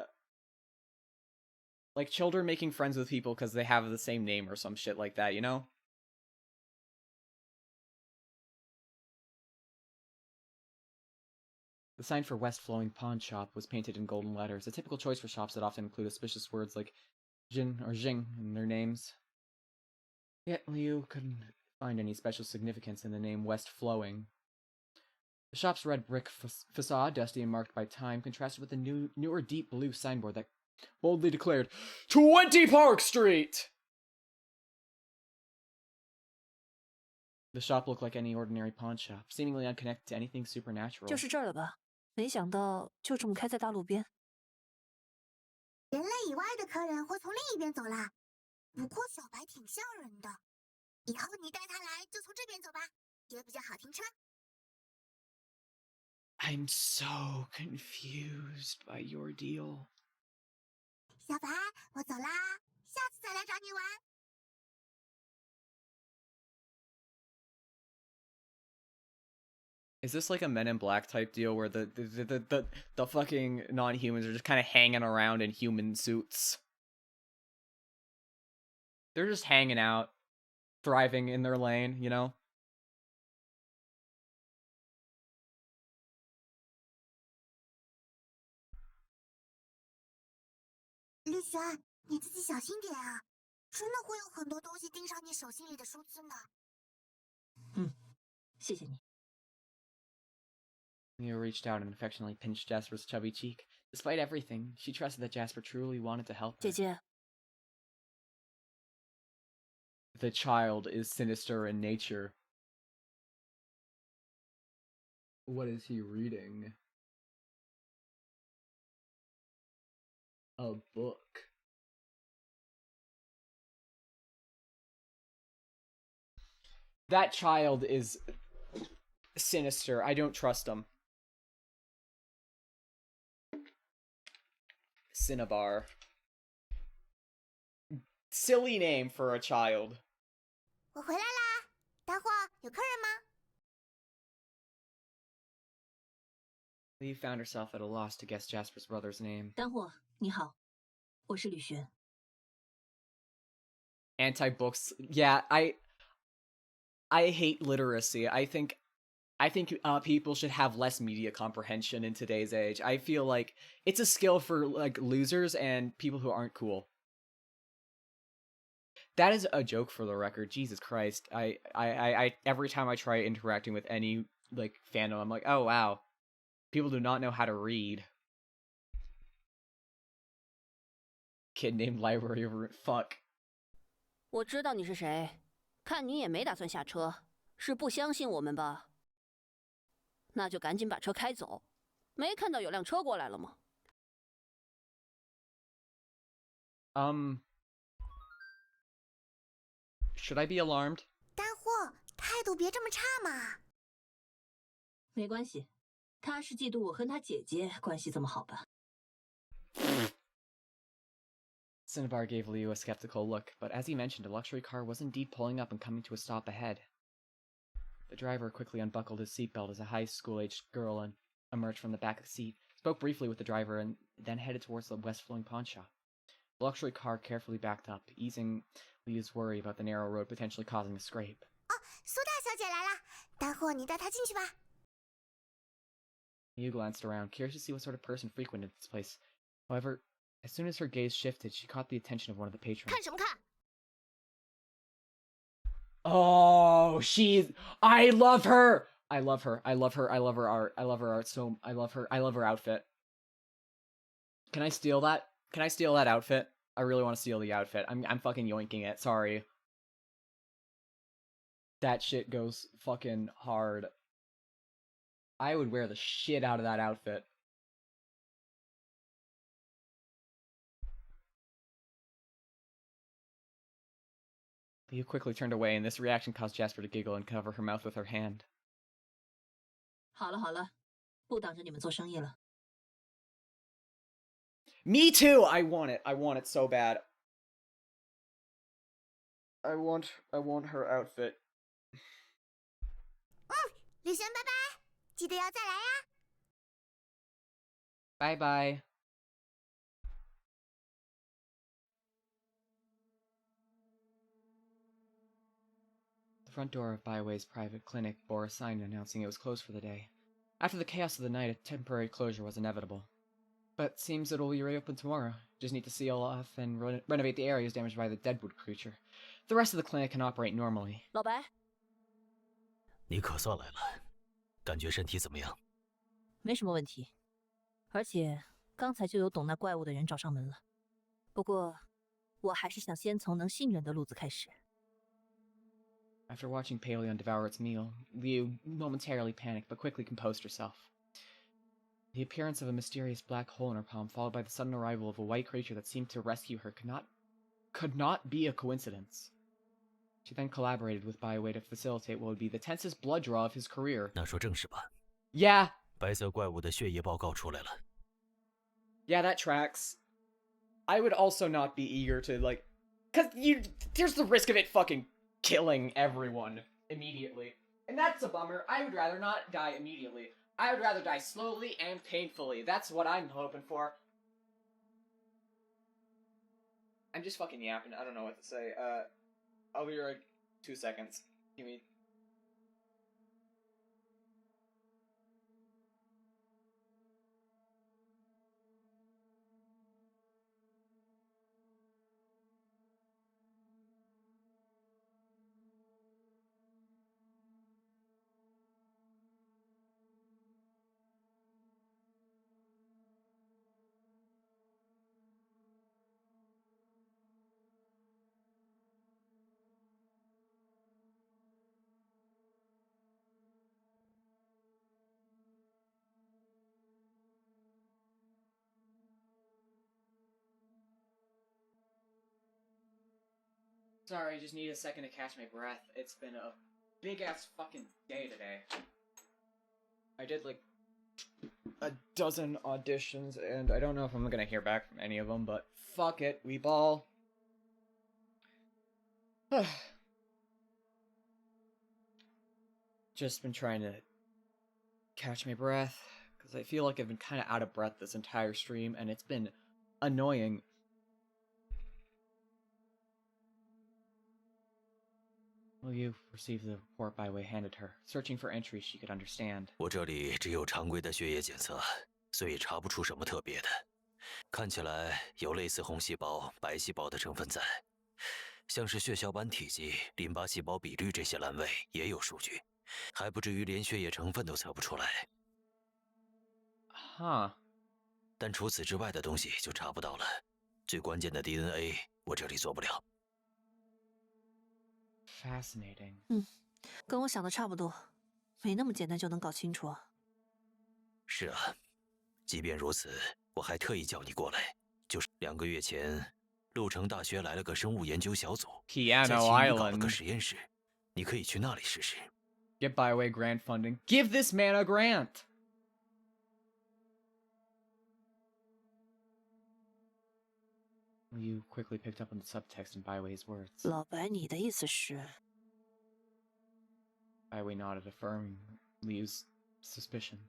Like, children making friends with people because they have the same name or some shit like that, you know? The sign for West Flowing Pawn Shop was painted in golden letters, a typical choice for shops that often include auspicious words like Jin or Jing in their names. Yet Liu couldn't find any special significance in the name West Flowing. The shop's red brick facade, dusty and marked by time, contrasted with the newer deep blue signboard that boldly declared, 20 Park Street! The shop looked like any ordinary pawn shop, seemingly unconnected to anything supernatural. 就是这儿了吧？没想到就这么开在大路边。人类以外的客人会从另一边走啦。不过小白挺像人的，以后你带他来就从这边走吧，也比较好停车。 I'm so confused by your deal. 小白，我走啦，下次再来找你玩。 Is this like a Men in Black type deal where the fucking non-humans are just kind of hanging around in human suits? They're just hanging out, thriving in their lane, you know? 绿璇，你自己小心点啊！真的会有很多东西钉上你手心里的数字呢。谢谢你。 Leo reached out and affectionately pinched Jasper's chubby cheek. Despite everything, she trusted that Jasper truly wanted to help her. 姐姐， The child is sinister in nature. What is he reading? A book. That child is sinister. I don't trust him. Cinnabar. Silly name for a child. 我回来啦，待会儿有客人吗？ Lee found herself at a loss to guess Jasper's brother's name. 丹霍，你好，我是吕璇。 Anti-books. Yeah, I hate literacy. I think people should have less media comprehension in today's age. I feel like it's a skill for like losers and people who aren't cool. That is a joke for the record. Jesus Christ. I every time I try interacting with any like fandom, I'm like, oh wow. People do not know how to read. Kid named library room. Fuck. 我知道你是谁，看你也没打算下车，是不相信我们吧？那就赶紧把车开走，没看到有辆车过来了吗？ Should I be alarmed? 丹货，态度别这么差嘛。没关系，他是嫉妒我和他姐姐关系这么好吧？ Cinnabar gave Liu a skeptical look, but as he mentioned, a luxury car was indeed pulling up and coming to a stop ahead. The driver quickly unbuckled his seatbelt as a high school-aged girl emerged from the back of the seat, spoke briefly with the driver, and then headed towards the west-flowing pawn shop. The luxury car carefully backed up, easing Liu's worry about the narrow road potentially causing a scrape. 哦，苏大小姐来了，丹货，你带她进去吧。 Liu glanced around, curious to see what sort of person frequented this place. However, as soon as her gaze shifted, she caught the attention of one of the patrons. 看什么看？ Oh, I love her! I love her. I love her. I love her art. I love her art so... I love her outfit. Can I steal that? Can I steal that outfit? I really want to steal the outfit. I'm fucking yoinking it. Sorry. That shit goes fucking hard. I would wear the shit out of that outfit. Liu quickly turned away, and this reaction caused Jasper to giggle and cover her mouth with her hand. 好了好了，不挡着你们做生意了。 Me too! I want it. I want it so bad. I want her outfit. 吕璇，拜拜，记得要再来呀。 Bye bye. The front door of Byway's private clinic bore a sign announcing it was closed for the day. After the chaos of the night, a temporary closure was inevitable. But seems it'll be reopened tomorrow. Just need to seal off and renovate the areas damaged by the deadwood creature. The rest of the clinic can operate normally. 老白，你可算来了，感觉身体怎么样？没什么问题，而且刚才就有懂那怪物的人找上门了。不过，我还是想先从能信任的路子开始。 After watching Paleon devour its meal, Liu momentarily panicked but quickly composed herself. The appearance of a mysterious black hole in her palm, followed by the sudden arrival of a white creature that seemed to rescue her, could not be a coincidence. She then collaborated with Byway to facilitate what would be the tensest blood draw of his career. 那说正事吧。 Yeah. 白色怪物的血液报告出来了。 Yeah, that tracks. I would also not be eager to, like... Because there's the risk of it fucking killing everyone immediately. And that's a bummer. I would rather not die immediately. I would rather die slowly and painfully. That's what I'm hoping for. I'm just fucking yapping. I don't know what to say. I'll be right 2 seconds. Give me... Sorry, I just need a second to catch my breath. It's been a big-ass fucking day today. I did, like, a dozen auditions, and I don't know if I'm gonna hear back from any of them, but fuck it, we ball. Just been trying to catch my breath, because I feel like I've been kind of out of breath this entire stream, and it's been annoying. Liu received the report Byway handed her, searching for entries she could understand. 我这里只有常规的血液检测，所以查不出什么特别的。看起来有类似红细胞、白细胞的成分在，像是血小板体积、淋巴细胞比率这些栏位也有数据，还不至于连血液成分都测不出来。Huh. 但除此之外的东西就查不到了。最关键的 DNA 我这里做不了。 Fascinating. 跟我想的差不多，没那么简单就能搞清楚啊。是啊，即便如此，我还特意叫你过来，就是2个月前，鹿城大学来了个生物研究小组，在 Piano 青鱼搞了个 Island. 实验室，你可以去那里试试。 Get byway grant funding. Give this man a grant. You quickly picked up on the subtext in Byway's words. 老白，你的意思是？ Byway nodded, affirming Liu's suspicion.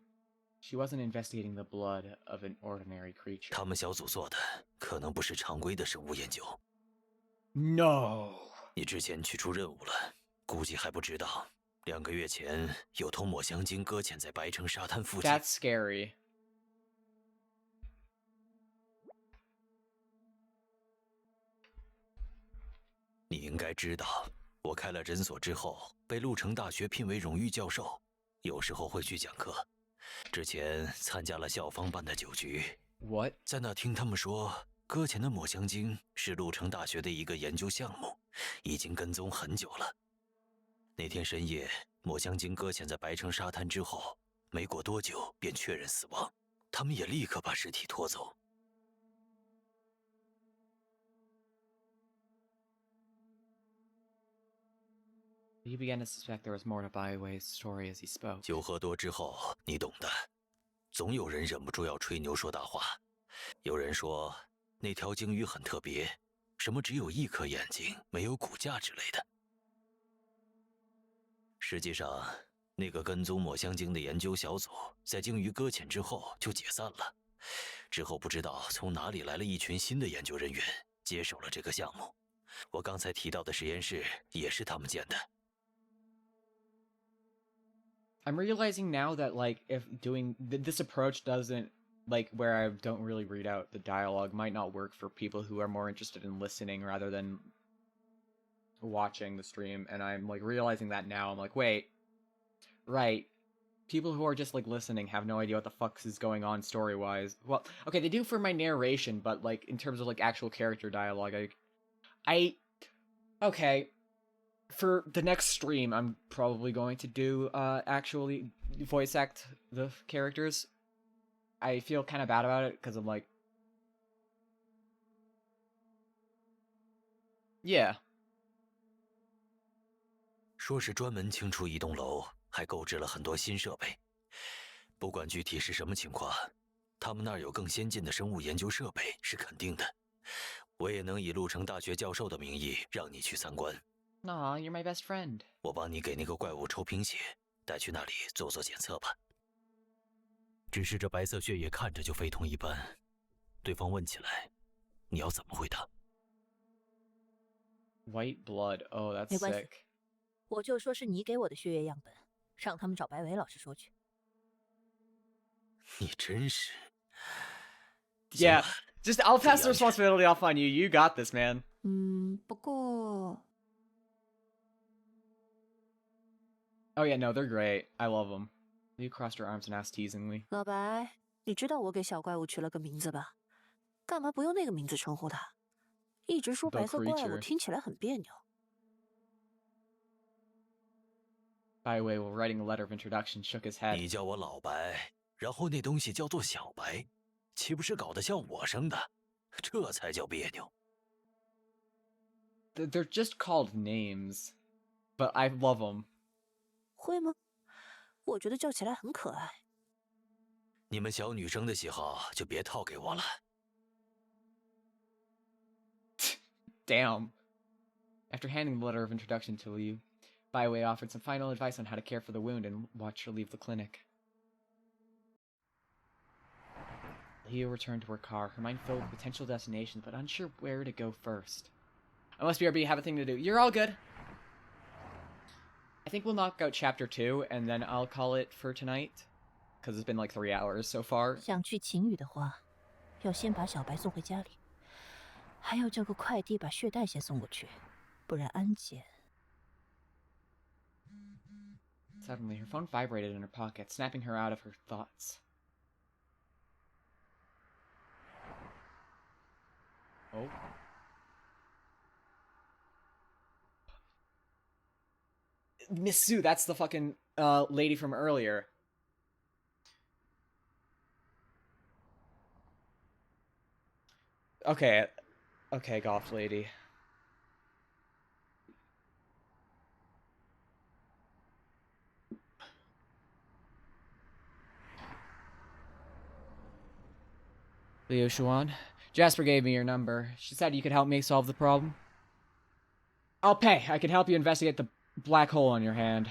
She wasn't investigating the blood of an ordinary creature. 他们小组做的可能不是常规的生物研究。 No. 你之前去出任务了，估计还不知道，2个月前有头抹香鲸搁浅在白城沙滩附近。 That's scary. 你应该知道，我开了诊所之后，被鹿城大学聘为荣誉教授，有时候会去讲课。之前参加了校方办的酒局， What? 在那听他们说，搁浅的抹香鲸是鹿城大学的一个研究项目，已经跟踪很久了。那天深夜，抹香鲸搁浅在白城沙滩之后，没过多久便确认死亡，他们也立刻把尸体拖走。 He began to suspect there was more to Byway's story as he spoke. 酒喝多之后，你懂的，总有人忍不住要吹牛说大话。有人说那条鲸鱼很特别，什么只有1颗眼睛，没有骨架之类的。实际上，那个跟踪抹香鲸的研究小组在鲸鱼搁浅之后就解散了。之后不知道从哪里来了一群新的研究人员，接手了这个项目。我刚才提到的实验室也是他们建的。 I'm realizing now that, like, if doing this approach doesn't, like, where I don't really read out the dialogue might not work for people who are more interested in listening rather than watching the stream. And I'm, like, realizing that now. I'm like, wait, right. People who are just, like, listening have no idea what the fuck is going on story-wise. Well, okay, they do for my narration, but, like, in terms of, like, actual character dialogue, okay. For the next stream, I'm probably going to do, actually voice act the characters. I feel kind of bad about it, because I'm like... Yeah. 说是专门清除一栋楼，还购置了很多新设备。不管具体是什么情况，他们那儿有更先进的生物研究设备是肯定的。我也能以鹿城大学教授的名义让你去参观。 Aw, you're my best friend. 我帮你给那个怪物抽贫血，带去那里做做检测吧。只是这白色血液看着就非同一般，对方问起来，你要怎么回答？ White blood. Oh, that's 没关系。 sick. 我就说是你给我的血液样本，让他们找白伟老师说去。你真是…… Yeah, just I'll pass the 自己安全。 responsibility off on you. You got this, man. 不过 Oh yeah, no, they're great. I love them. You crossed her arms and asked teasingly. 老白，你知道我给小怪物取了个名字吧？干嘛不用那个名字称呼它？一直说 The 白色怪物 creature. 听起来很别扭。 Byway, while writing a letter of introduction, shook his head. 你叫我老白，然后那东西叫做小白，岂不是搞得像我生的？这才叫别扭。 They're just called names, but I love them. 会吗？我觉得叫起来很可爱。你们小女生的喜好就别套给我了。 Damn. After handing the letter of introduction to Liu, Byway offered some final advice on how to care for the wound and watch her leave the clinic. Liu returned to her car, her mind filled with potential destinations, but unsure where to go first. Unless BRB have a thing to do. You're all good. I think we'll knock out chapter 2, and then I'll call it for tonight. Because it's been like 3 hours so far. 想去晴雨的话，要先把小白送回家里，还要叫个快递把血袋先送过去，不然安检。 Suddenly, her phone vibrated in her pocket, snapping her out of her thoughts. Oh. Miss Sue, that's the fucking lady from earlier. Okay. Okay, Goth lady. Liu Xuan. Jasper gave me your number. She said you could help me solve the problem. I'll pay. I can help you investigate the black hole on your hand.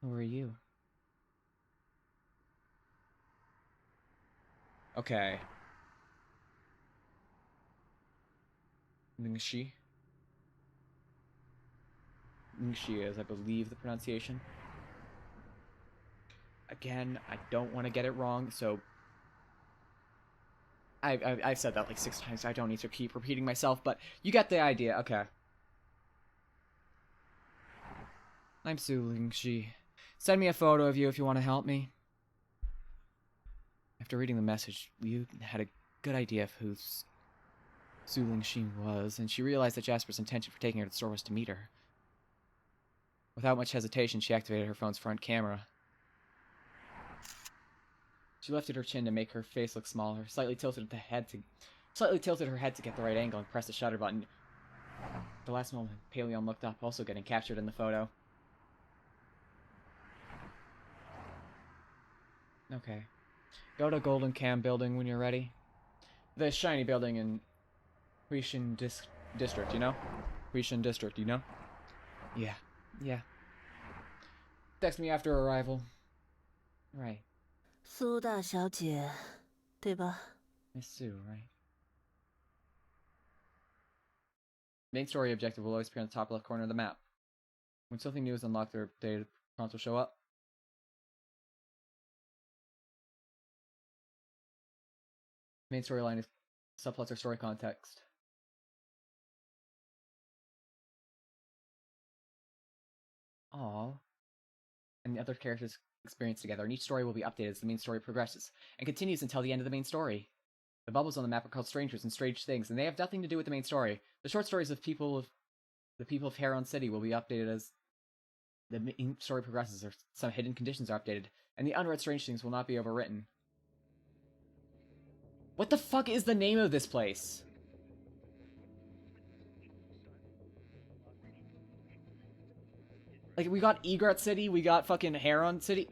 Who are you? Okay. Ningxi. Ningxi is, I believe, the pronunciation. Again, I don't want to get it wrong, so I've said that like 6 times. I don't need to keep repeating myself, but you get the idea. Okay. I'm Su Lingxi. Send me a photo of you if you want to help me. After reading the message, Liu had a good idea of who Su Lingxi was, and she realized that Jasper's intention for taking her to the store was to meet her. Without much hesitation, she activated her phone's front camera. She lifted her chin to make her face look smaller, slightly tilted her head to get the right angle, and pressed the shutter button. At the last moment, Paleon looked up, also getting captured in the photo. Okay. Go to Golden Cam building when you're ready. The shiny building in Huishan District, you know? Huishan District, you know? Yeah. Text me after arrival. Right. 苏大小姐，对吧？ Miss Sue, right? Main story objective will always appear on the top left corner of the map. When something new is unlocked, their data prompts will show up. Main storyline is subplots or story context. Aww. And the other characters experience together, and each story will be updated as the main story progresses, and continues until the end of the main story. The bubbles on the map are called strangers and strange things, and they have nothing to do with the main story. The short stories of the people of Heron City will be updated as the main story progresses, or some hidden conditions are updated, and the unread strange things will not be overwritten. What the fuck is the name of this place? Like, we got Egret City, we got fucking Heron City.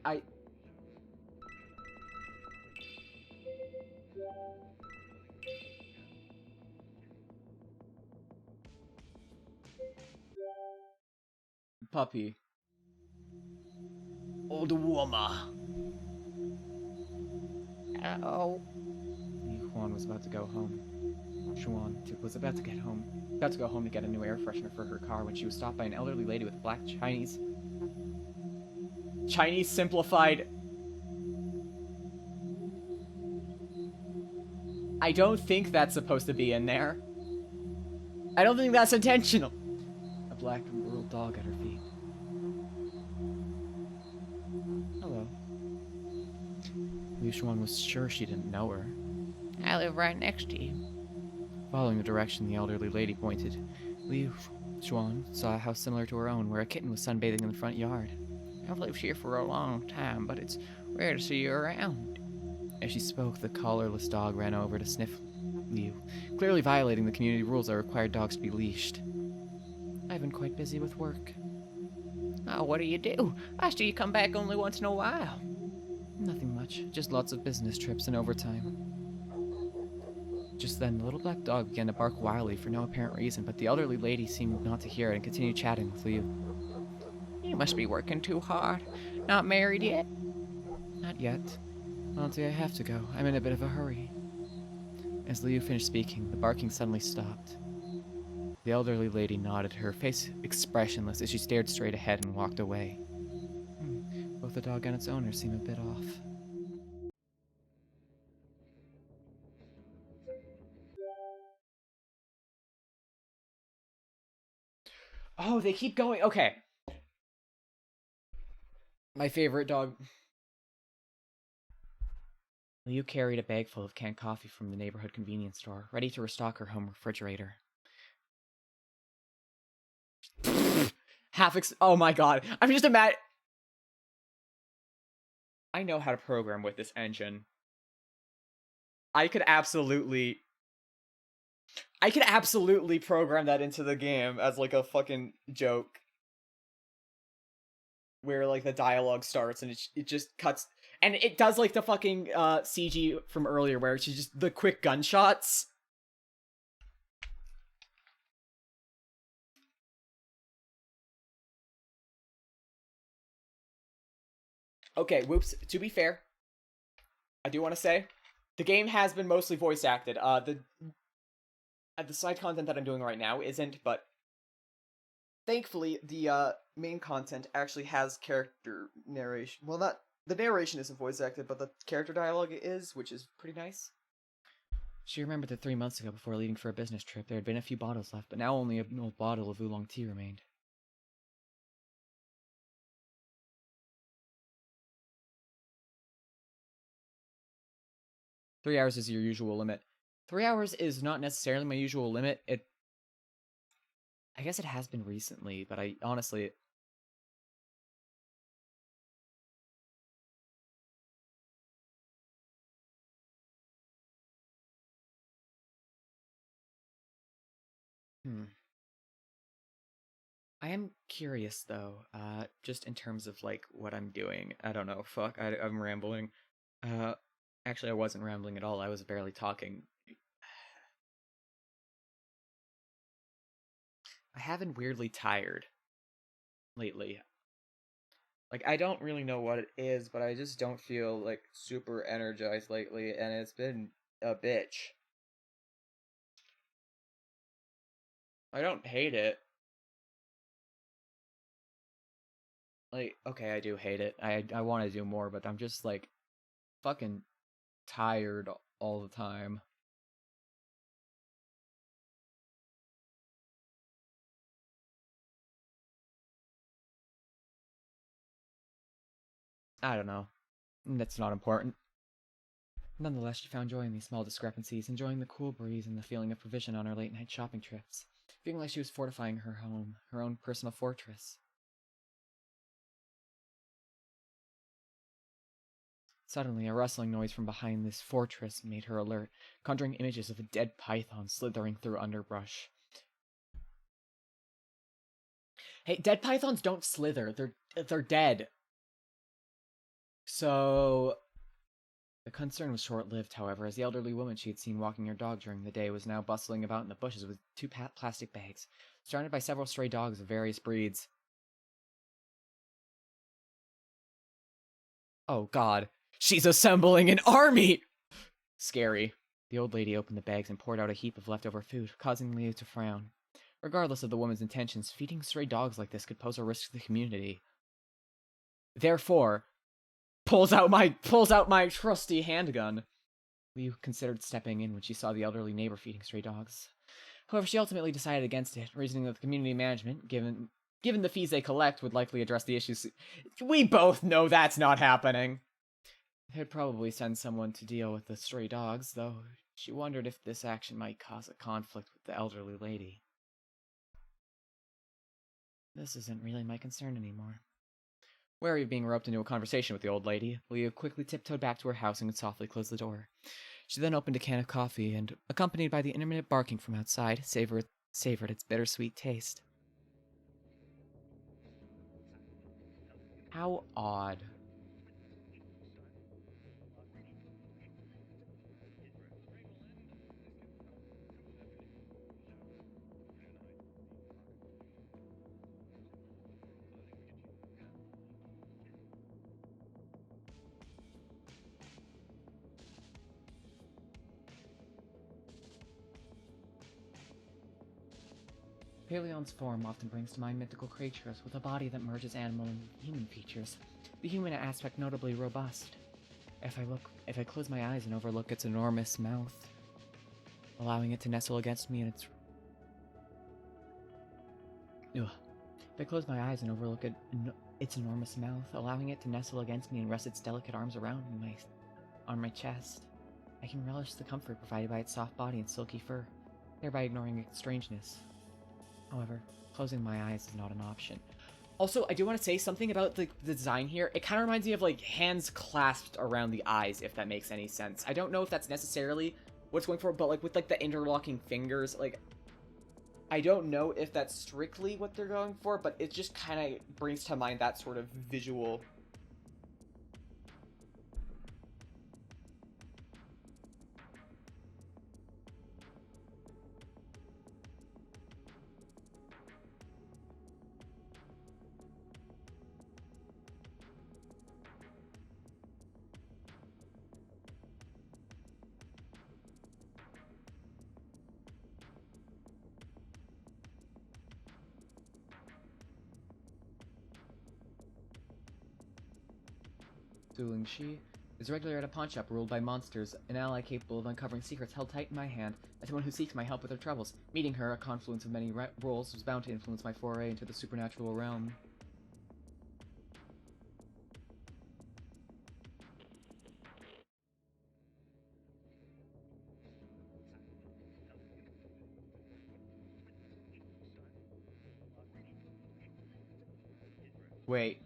Puppy. Old woman. Oh. Li Huan was about to go home. Xuan was about to go home to get a new air freshener for her car when she was stopped by an elderly lady with a black Chinese simplified. I don't think that's supposed to be in there. I don't think that's intentional. A black rural dog at her feet. Hello. Liu Xuan was sure she didn't know her. I live right next to you. Following the direction the elderly lady pointed, Liu Xuan saw a house similar to her own, where a kitten was sunbathing in the front yard. I've lived here for a long time, but it's rare to see you around. As she spoke, the collarless dog ran over to sniff Liu, clearly violating the community rules that required dogs to be leashed. I've been quite busy with work. Oh, what do you do? I see you come back only once in a while. Nothing much, just lots of business trips and overtime. Just then, the little black dog began to bark wildly for no apparent reason, but the elderly lady seemed not to hear it and continued chatting with Liu. You must be working too hard. Not married yet? Not yet. I don't think I have to go. I'm in a bit of a hurry. As Liu finished speaking, the barking suddenly stopped. The elderly lady nodded, her face expressionless as she stared straight ahead and walked away. Both the dog and its owner seem a bit off. Oh, they keep going. Okay. My favorite dog. Liu carried a bag full of canned coffee from the neighborhood convenience store, ready to restock her home refrigerator. Oh my god. I'm just I know how to program with this engine. I could absolutely program that into the game as like a fucking joke. Where like the dialogue starts and it just cuts. And it does like the fucking CG from earlier where it's just the quick gunshots. Okay, whoops. To be fair, I do want to say, the game has been mostly voice acted. The side content that I'm doing right now isn't, but thankfully the main content actually has character narration. Well, not the narration isn't voice acted, but the character dialogue is, which is pretty nice. She remembered that 3 months ago, before leaving for a business trip, there had been a few bottles left, but now only an old bottle of oolong tea remained. "3 hours is your usual limit." 3 hours is not necessarily my usual limit. I guess it has been recently, but I honestly... I am curious, though, just in terms of, like, what I'm doing. I don't know, fuck, I'm rambling. Actually, I wasn't rambling at all, I was barely talking. I have been weirdly tired lately. Like, I don't really know what it is, but I just don't feel, like, super energized lately, and it's been a bitch. I don't hate it. Like, okay, I do hate it. I want to do more, but I'm just, like, fucking tired all the time. I don't know. That's not important. Nonetheless, she found joy in these small discrepancies, enjoying the cool breeze and the feeling of provision on her late-night shopping trips, feeling like she was fortifying her home, her own personal fortress. Suddenly, a rustling noise from behind this fortress made her alert, conjuring images of a dead python slithering through underbrush. Hey, dead pythons don't slither. They're dead. So... The concern was short-lived, however, as the elderly woman she had seen walking her dog during the day was now bustling about in the bushes with 2 plastic bags, surrounded by several stray dogs of various breeds. Oh god, she's assembling an army! Scary. The old lady opened the bags and poured out a heap of leftover food, causing Leo to frown. Regardless of the woman's intentions, feeding stray dogs like this could pose a risk to the community. Therefore, pulls out my trusty handgun. Liu considered stepping in when she saw the elderly neighbor feeding stray dogs. However, she ultimately decided against it, reasoning that the community management, given the fees they collect, would likely address the issues. We both know that's not happening. They'd probably send someone to deal with the stray dogs, though she wondered if this action might cause a conflict with the elderly lady. This isn't really my concern anymore. Wary of being roped into a conversation with the old lady, Leah quickly tiptoed back to her house and softly closed the door. She then opened a can of coffee and, accompanied by the intermittent barking from outside, savored its bittersweet taste. How odd. Paleon's form often brings to mind mythical creatures with a body that merges animal and human features, the human aspect notably robust. If I close my eyes and overlook its enormous mouth, allowing it to nestle against me in its... Ugh. If I close my eyes and overlook its enormous mouth, allowing it to nestle against me and rest its delicate arms around on my chest, I can relish the comfort provided by its soft body and silky fur, thereby ignoring its strangeness. However, closing my eyes is not an option. Also, I do want to say something about the design here. It kind of reminds me of, like, hands clasped around the eyes, if that makes any sense. I don't know if that's necessarily what's going for, but, like, with, like, the interlocking fingers, like, I don't know if that's strictly what they're going for, but it just kind of brings to mind that sort of visual. Dueling Shi is regular at a pawn shop ruled by monsters, an ally capable of uncovering secrets held tight in my hand, as someone who seeks my help with their troubles. Meeting her, a confluence of many roles, was bound to influence my foray into the supernatural realm. Wait.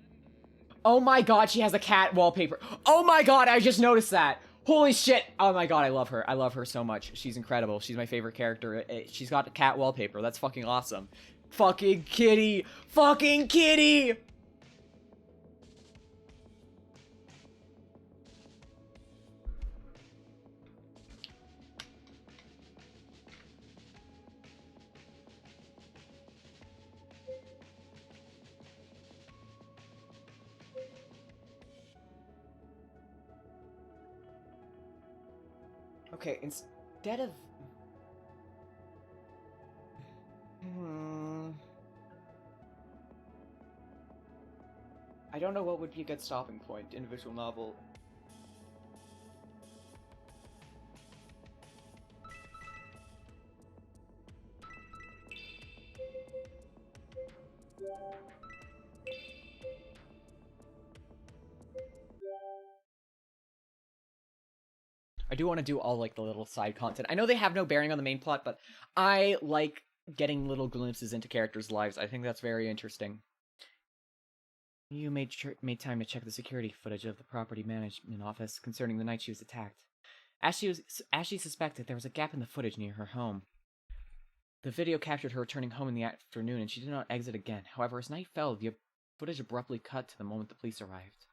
Oh my god, she has a cat wallpaper. Oh my god, I just noticed that. Holy shit. Oh my god, I love her. I love her so much. She's incredible. She's my favorite character. She's got a cat wallpaper. That's fucking awesome. Fucking kitty. Fucking kitty. Okay, instead of... I don't know what would be a good stopping point in a visual novel. I do want to do all, like, the little side content. I know they have no bearing on the main plot, but I like getting little glimpses into characters' lives. I think that's very interesting. You made time to check the security footage of the property management office concerning the night she was attacked. As she suspected, there was a gap in the footage near her home. The video captured her returning home in the afternoon, and she did not exit again. However, as night fell, the footage abruptly cut to the moment the police arrived.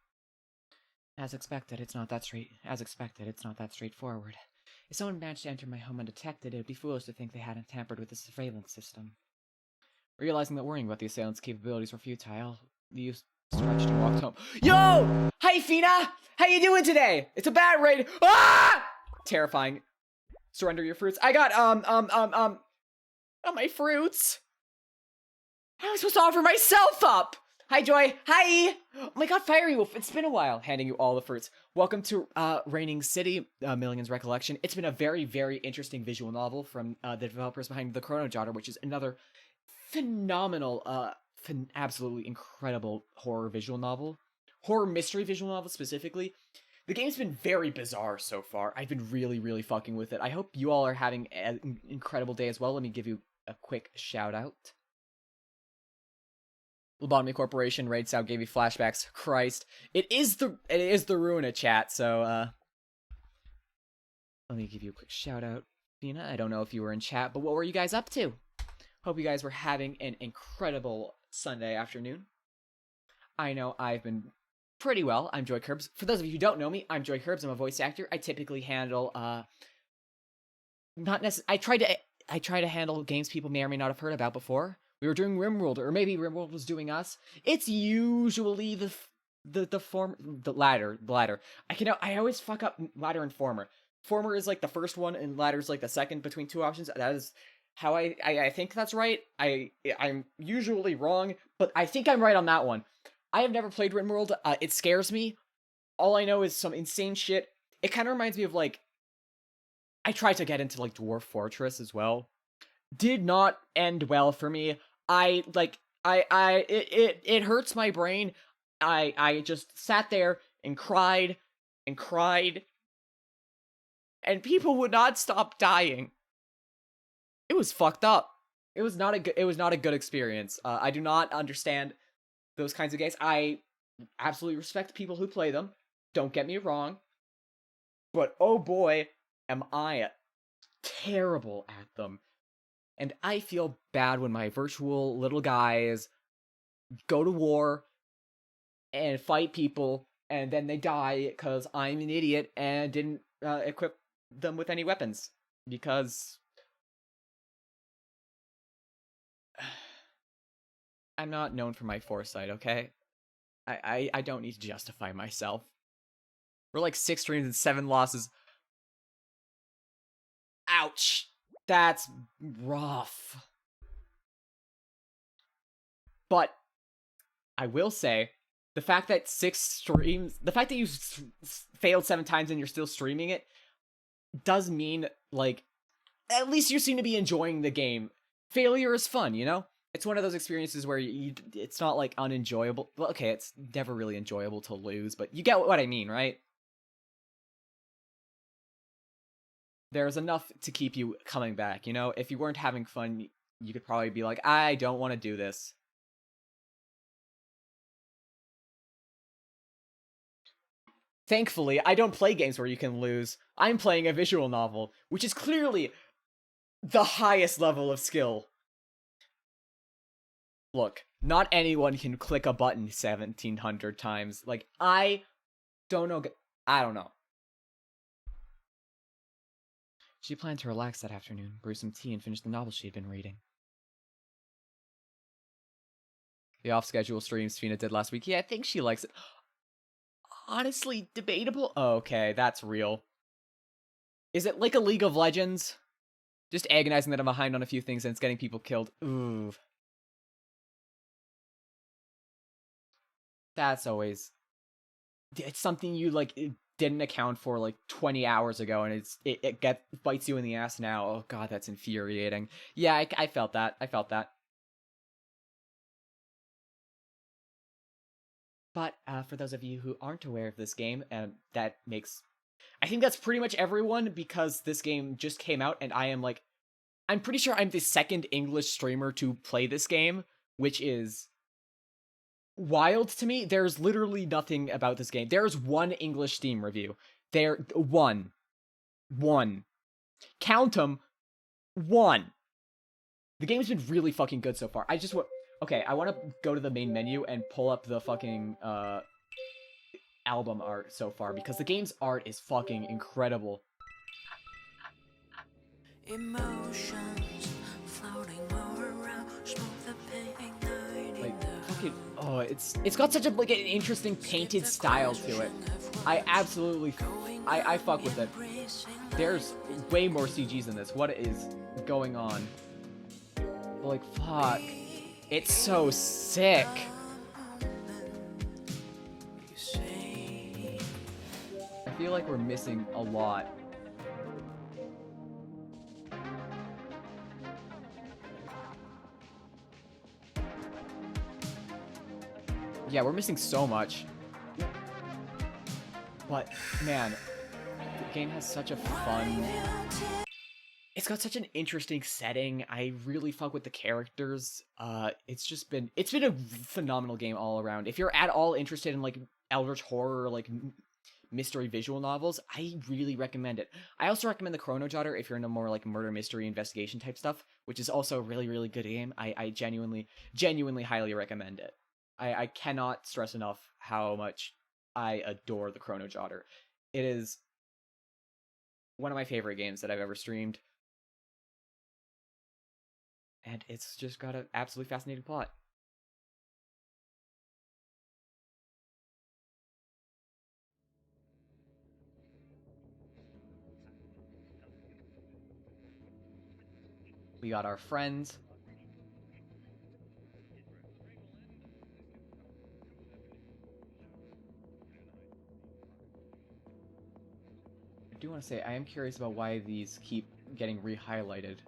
As expected, it's not that straightforward. If someone managed to enter my home undetected, it would be foolish to think they hadn't tampered with the surveillance system. Realizing that worrying about the assailant's capabilities were futile, the youth stretched and walked home. Yo! Hi, Fina! How you doing today? It's a bad raid. Ah! Terrifying. Surrender your fruits. I got, my fruits. How am I supposed to offer myself up? Hi, Joy. Hi! Oh my god, Fiery Wolf, it's been a while. Handing you all the fruits. Welcome to, Reigning City, Millions Recollection. It's been a very, very interesting visual novel from, the developers behind The Chrono Jotter, which is another phenomenal, absolutely incredible horror visual novel. Horror mystery visual novel, specifically. The game's been very bizarre so far. I've been really, really fucking with it. I hope you all are having an incredible day as well. Let me give you a quick shout out. Lobotomy Corporation, Raid Sound gave you flashbacks. Christ. It is the Ruina chat, so, let me give you a quick shout out. Fina, I don't know if you were in chat, but what were you guys up to? Hope you guys were having an incredible Sunday afternoon. I know I've been pretty well. I'm Joy Curbs. For those of you who don't know me, I'm Joy Curbs. I'm a voice actor. I typically handle, I try to handle games people may or may not have heard about before. We were doing RimWorld, or maybe RimWorld was doing us. It's usually the latter. I always fuck up ladder and former. Former is like the first one, and ladder is like the second between two options. That is how I think that's right. I'm usually wrong, but I think I'm right on that one. I have never played RimWorld. It scares me. All I know is some insane shit. It kind of reminds me of, like, I tried to get into, like, Dwarf Fortress as well. Did not end well for me. It hurts my brain. I just sat there and cried, and people would not stop dying. It was fucked up. It was not a good experience. I do not understand those kinds of games. I absolutely respect people who play them. Don't get me wrong. But oh boy, am I terrible at them. And I feel bad when my virtual little guys go to war and fight people, and then they die because I'm an idiot and didn't equip them with any weapons. Because I'm not known for my foresight, okay? I don't need to justify myself. We're like 6 streams and 7 losses. Ouch. That's rough. But I will say The fact that the fact that you failed 7 times and you're still streaming it does mean, like, at least you seem to be enjoying the game. Failure is fun, you know? It's one of those experiences where it's not, like, unenjoyable. Well, okay, it's never really enjoyable to lose, but you get what I mean, right? There's enough to keep you coming back, you know? If you weren't having fun, you could probably be like, I don't want to do this. Thankfully, I don't play games where you can lose. I'm playing a visual novel, which is clearly the highest level of skill. Look, not anyone can click a button 1,700 times. Like, I don't know. I don't know. She planned to relax that afternoon, brew some tea, and finish the novel she had been reading. The off-schedule streams Fina did last week. Yeah, I think she likes it. Honestly, debatable. Oh, okay, that's real. Is it like a League of Legends? Just agonizing that I'm behind on a few things and it's getting people killed. Ooh. That's always... It's something you, like, didn't account for, like, 20 hours ago, and it bites you in the ass now. Oh, God, that's infuriating. Yeah, I felt that. I felt that. But for those of you who aren't aware of this game, that makes... I think that's pretty much everyone, because this game just came out, and I'm pretty sure I'm the second English streamer to play this game, which is wild to me. There's literally nothing about this game. There's one English Steam review. One. Count them. One. The game's been really fucking good so far. Okay, I want to go to the main menu and pull up the fucking, album art so far, because the game's art is fucking incredible. Emotions floating all around, like, fucking, oh, it's got such a, like, an interesting painted style to it. I absolutely, I fuck with it. There's way more CGs than this. What is going on? But, like, fuck. It's so sick. I feel like we're missing a lot. Yeah, we're missing so much. But, man, the game has such a fun... It's got such an interesting setting. I really fuck with the characters. It's been a phenomenal game all around. If you're at all interested in, like, eldritch horror or, like, mystery visual novels, I really recommend it. I also recommend the Chrono Jotter if you're into more, like, murder mystery investigation type stuff, which is also a really, really good game. I genuinely highly recommend it. I cannot stress enough how much I adore the Chrono Jotter. It is one of my favorite games that I've ever streamed. And it's just got an absolutely fascinating plot. We got our friends. I do want to say, I am curious about why these keep getting re-highlighted.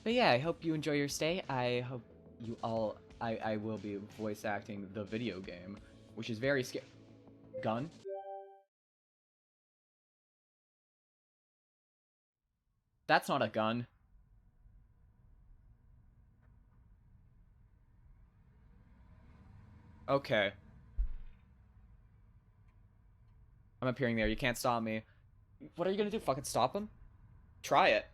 But yeah, I hope you enjoy your stay. I hope you all... I will be voice acting the video game, which is very scary. Gun? That's not a gun. Okay. I'm appearing there. You can't stop me. What are you gonna do? Fucking stop him? Try it.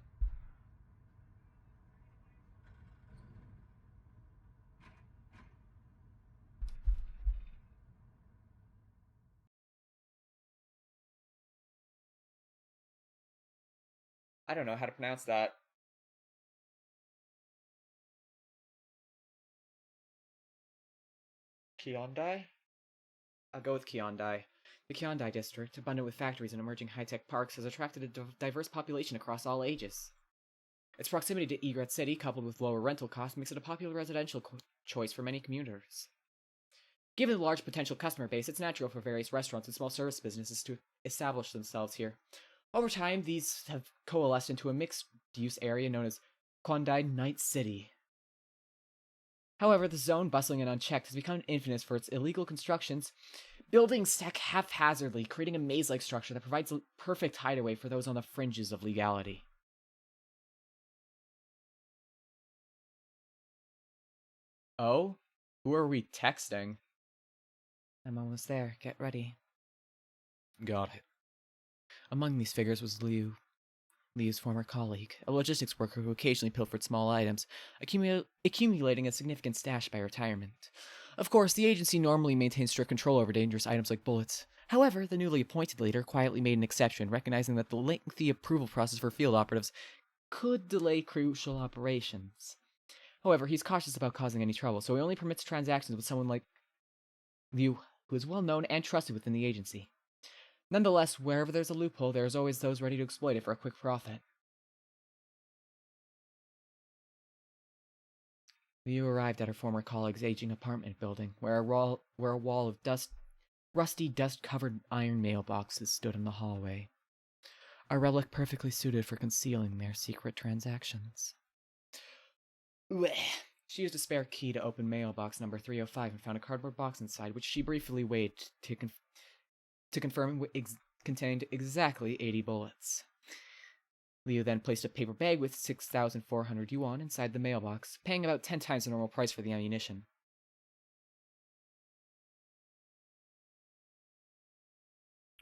I don't know how to pronounce that. Kyondai? I'll go with Kyondai. The Kyondai district, abundant with factories and emerging high-tech parks, has attracted a diverse population across all ages. Its proximity to Egret City, coupled with lower rental costs, makes it a popular residential choice for many commuters. Given the large potential customer base, it's natural for various restaurants and small service businesses to establish themselves here. Over time, these have coalesced into a mixed-use area known as Klondike Night City. However, the zone, bustling and unchecked, has become infamous for its illegal constructions. Buildings stack haphazardly, creating a maze-like structure that provides a perfect hideaway for those on the fringes of legality. Oh? Who are we texting? I'm almost there. Get ready. Got it. Among these figures was Liu's former colleague, a logistics worker who occasionally pilfered small items, accumulating a significant stash by retirement. Of course, the agency normally maintains strict control over dangerous items like bullets. However, the newly appointed leader quietly made an exception, recognizing that the lengthy approval process for field operatives could delay crucial operations. However, he's cautious about causing any trouble, so he only permits transactions with someone like Liu, who is well known and trusted within the agency. Nonetheless, wherever there's a loophole, there is always those ready to exploit it for a quick profit. Liu arrived at her former colleague's aging apartment building, where a wall of rusty, dust-covered iron mailboxes stood in the hallway. A relic perfectly suited for concealing their secret transactions. She used a spare key to open mailbox number 305 and found a cardboard box inside, which she briefly weighed to confirm it contained exactly 80 bullets. Liu then placed a paper bag with 6,400 yuan inside the mailbox, paying about 10 times the normal price for the ammunition.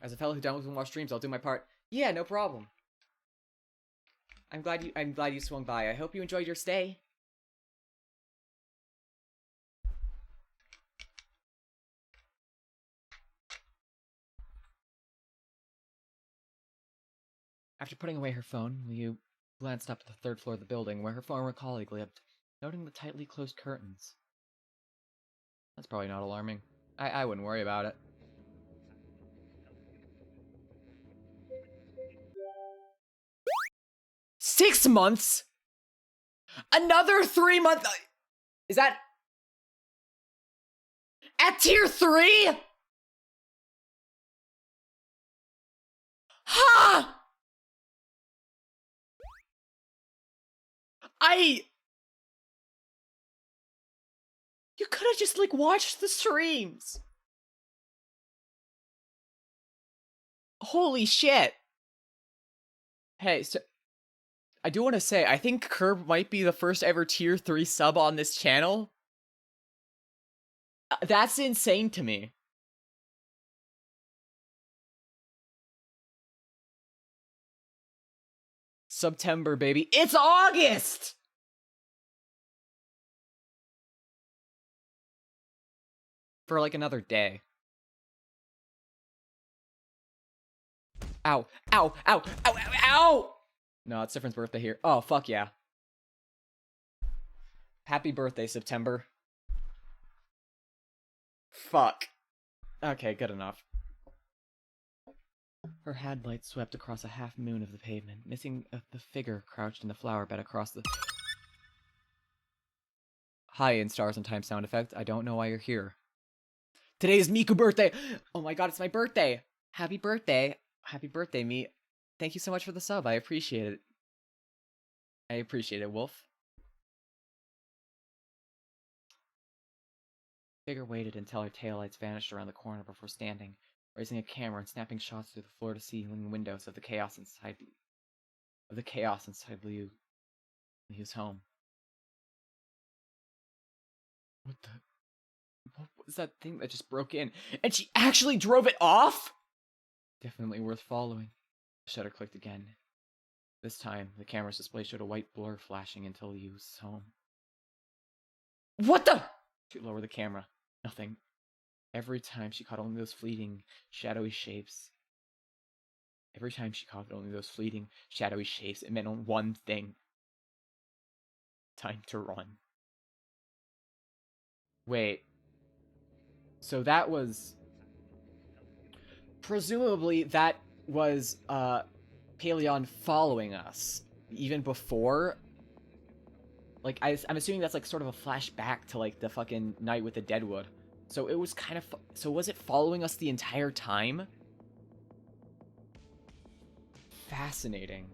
As a fellow who downloads and watches streams, I'll do my part. Yeah, no problem. I'm glad you swung by. I hope you enjoyed your stay. After putting away her phone, Liu glanced up at the third floor of the building where her former colleague lived, noting the tightly closed curtains. That's probably not alarming. I wouldn't worry about it. Six months? Another 3 months? Is that... At tier 3? Ha! You could have just, like, watched the streams. Holy shit. Hey, so... I do want to say, I think Curb might be the first ever tier 3 sub on this channel. That's insane to me. September, baby. It's August! For like another day. Ow, ow, ow, ow, ow, ow! No, it's Sifrin's birthday here. Oh, fuck yeah. Happy birthday, September. Fuck. Okay, good enough. Her headlights swept across a half moon of the pavement, missing the figure crouched in the flower bed across the... Hi, in Stars and Time sound effect. I don't know why you're here. Today is Miku birthday! Oh my god, it's my birthday! Happy birthday. Happy birthday, me. Thank you so much for the sub. I appreciate it. I appreciate it, Wolf. Figure waited until her taillights vanished around the corner before standing, raising a camera and snapping shots through the floor-to-ceiling windows of the chaos inside Liu's home. What was that thing that just broke in? And she actually drove it off? Definitely worth following. The shutter clicked again. This time, the camera's display showed a white blur flashing into Liu's home. What the? She lowered the camera. Nothing. Every time she caught only those fleeting, shadowy shapes. It meant on one thing. Time to run. Wait. So that was... Presumably, that was, Paleon following us. Even before Like, I'm assuming that's like sort of a flashback to like the fucking night with the Deadwood. So it was kind of, so was it following us the entire time? Fascinating.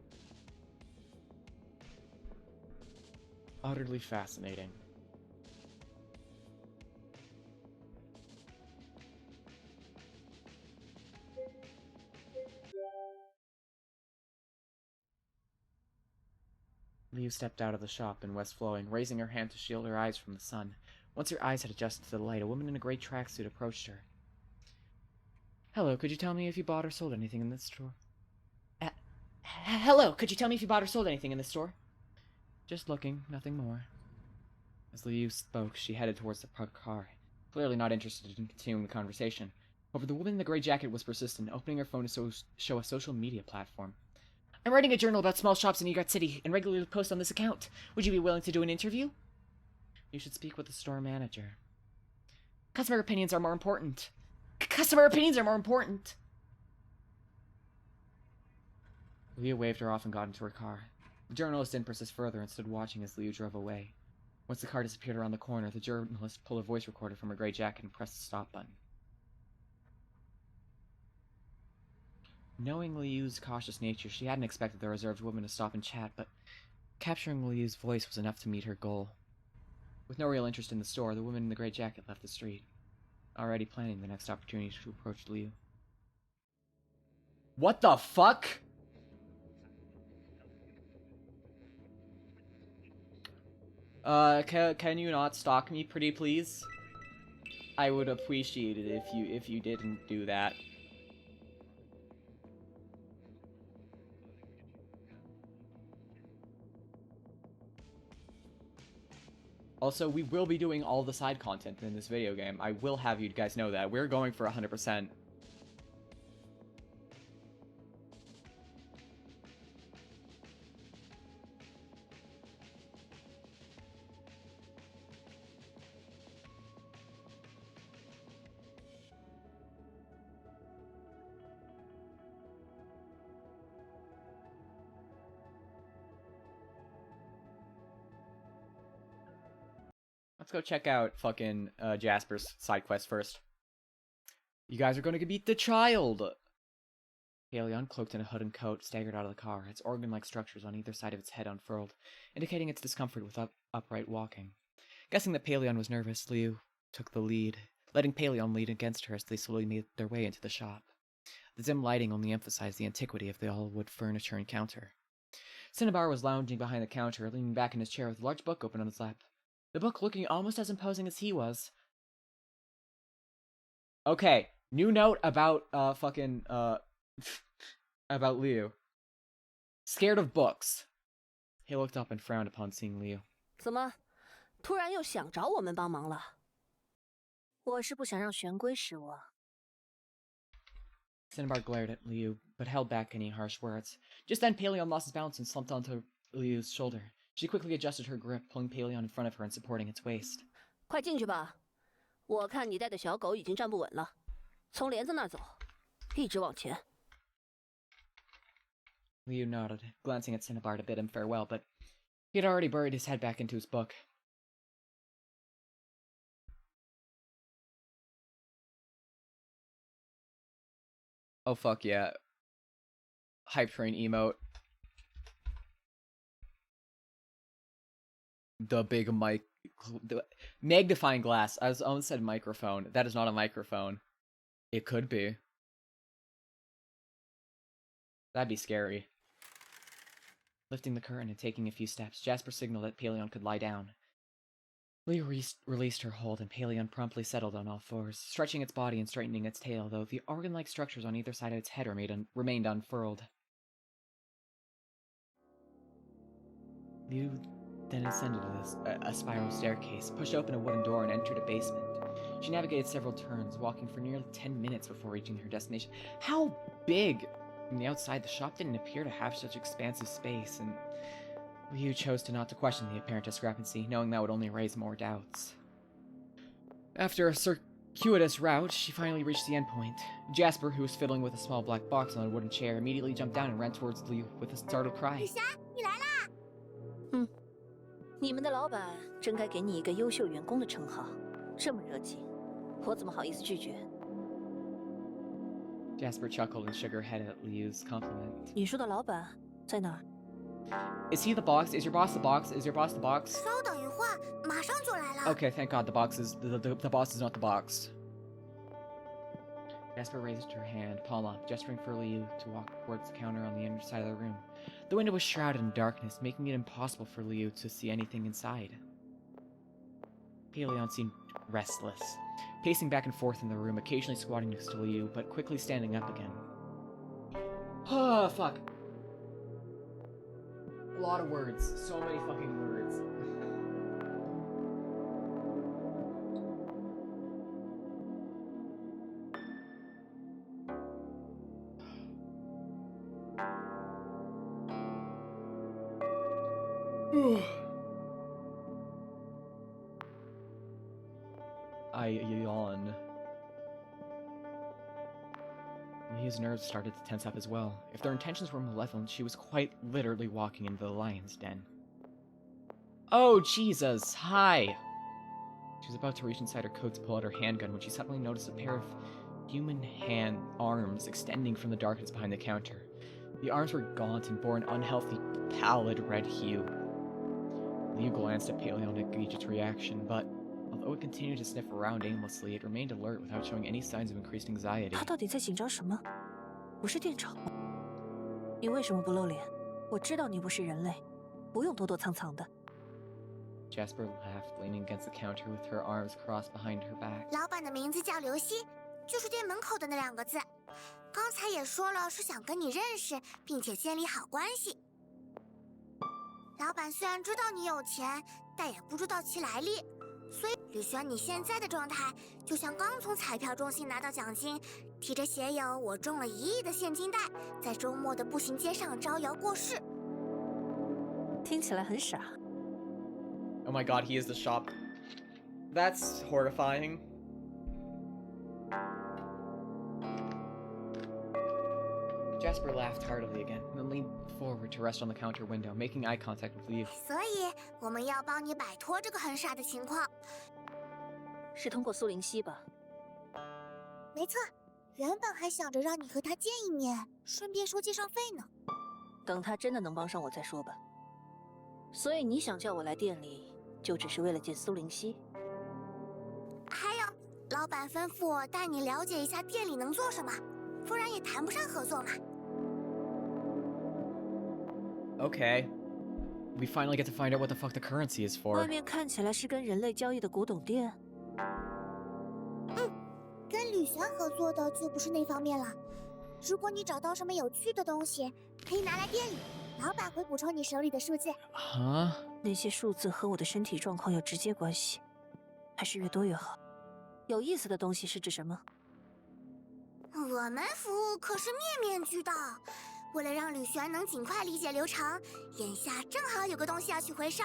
Utterly fascinating. Liu stepped out of the shop in West Flowing, raising her hand to shield her eyes from the sun. Once her eyes had adjusted to the light, a woman in a gray tracksuit approached her. Hello, could you tell me if you bought or sold anything in this store? Hello, could you tell me if you bought or sold anything in this store? Just looking, nothing more. As Liu spoke, she headed towards the parked car, clearly not interested in continuing the conversation. However, the woman in the gray jacket was persistent, opening her phone to show a social media platform. I'm writing a journal about small shops in New York City and regularly post on this account. Would you be willing to do an interview? You should speak with the store manager. Customer opinions are more important. Customer opinions are more important. Leah waved her off and got into her car. The journalist didn't persist further and stood watching as Liu drove away. Once the car disappeared around the corner, the journalist pulled a voice recorder from her gray jacket and pressed the stop button. Knowing Liu's cautious nature, she hadn't expected the reserved woman to stop and chat, but capturing Liu's voice was enough to meet her goal. With no real interest in the store, the woman in the gray jacket left the street, already planning the next opportunity to approach Liu. What the fuck? Can you not stalk me, pretty please? I would appreciate it if you didn't do that. Also, we will be doing all the side content in this video game. I will have you guys know that. We're going for 100%. Let's go check out fucking Jasper's side quest first. You guys are going to beat the child! Paleon, cloaked in a hood and coat, staggered out of the car, its organ-like structures on either side of its head unfurled, indicating its discomfort with upright walking. Guessing that Paleon was nervous, Liu took the lead, letting Paleon lead against her as they slowly made their way into the shop. The dim lighting only emphasized the antiquity of the all-wood furniture and counter. Cinnabar was lounging behind the counter, leaning back in his chair with a large book open on his lap. The book looking almost as imposing as he was. Okay, new note about, about Liu. Scared of books. He looked up and frowned upon seeing Liu. 怎么，突然又想找我们帮忙了？我是不想让玄龟失望。Cinnabar glared at Liu, but held back any harsh words. Just then, Paleon lost his balance and slumped onto Liu's shoulder. She quickly adjusted her grip, pulling Paleon in front of her and supporting its waist. 快进去吧，我看你带的小狗已经站不稳了，从帘子那儿走，一直往前。Liu nodded, glancing at Cinnabar to bid him farewell, but he had already buried his head back into his book. Oh fuck yeah. Hype train emote. The big mic. The magnifying glass. I almost said microphone. That is not a microphone. It could be. That'd be scary. Lifting the curtain and taking a few steps, Jasper signaled that Paleon could lie down. Liu released her hold, and Paleon promptly settled on all fours, stretching its body and straightening its tail, though the organ-like structures on either side of its head remained unfurled. Liu then ascended a spiral staircase, pushed open a wooden door, and entered a basement. She navigated several turns, walking for nearly 10 minutes before reaching her destination. How big? From the outside, the shop didn't appear to have such expansive space, and Liu chose not to question the apparent discrepancy, knowing that would only raise more doubts. After a circuitous route, she finally reached the endpoint. Jasper, who was fiddling with a small black box on a wooden chair, immediately jumped down and ran towards Liu with a startled cry. 雨霞，你来啦！你们的老板真该给你一个优秀员工的称号，这么热情，我怎么好意思拒绝？ Jasper chuckled and shook her head at Liu's compliment. 你说的老板在哪儿？ Is he the boss? Is your boss the boss? Is your boss the boss? 稍等一会儿，马上就来了。 Okay, thank God the boss is the boss is not the box. Jasper raised her hand, palm up, gesturing for Liu to walk towards the counter on the inner side of the room. The window was shrouded in darkness, making it impossible for Liu to see anything inside. Paleon seemed restless, pacing back and forth in the room, occasionally squatting next to Liu, but quickly standing up again. Oh, fuck. A lot of words. So many fucking words. I yawn. His nerves started to tense up as well. If their intentions were malevolent, she was quite literally walking into the lion's den. Oh, Jesus! Hi! She was about to reach inside her coat to pull out her handgun when she suddenly noticed a pair of human arms extending from the darkness behind the counter. The arms were gaunt and bore an unhealthy, pallid red hue. Liu glanced at Paleon to gauge its reaction, but although it continued to sniff around aimlessly, it remained alert without showing any signs of increased anxiety. 他到底在紧张什么？不是电吵吗？你为什么不露脸？我知道你不是人类，不用躲躲藏藏的。 Jasper laughed, leaning against the counter with her arms crossed behind her back. 老板的名字叫刘希，就是店门口的那2个字。刚才也说了，是想跟你认识，并且建立好关系。老板虽然知道你有钱，但也不知道其来历。所以，吕璇，你现在的状态就像刚从彩票中心拿到奖金，提着写有“我中了1亿”的现金袋，在周末的步行街上招摇过市。听起来很傻。 Oh my god, he is the shop. That's horrifying. Jasper laughed heartily again, and then leaned forward to rest on the counter window, making eye contact with Liu. 所以，我们要帮你摆脱这个很傻的情况。是通过苏灵溪吧？没错，原本还想着让你和他见一面，顺便收介绍费呢。等他真的能帮上我再说吧。所以你想叫我来店里，就只是为了见苏灵溪？还有，老板吩咐我带你了解一下店里能做什么，不然也谈不上合作嘛。 Okay. We finally get to find out what the fuck the currency is 外 for. 面看起来是跟人类交易的古董店。跟吕璇合作的就不是那方面了。如果你找到什么有趣的东西，可以拿来店里，老板会补充你手里的数字。Huh? 那些数字和我的身体状况有直接关系，还是越多越好。有意思的东西是指什么？我们服务可是面面俱到。为了让吕璇能尽快理解流程，眼下正好有个东西要去回收。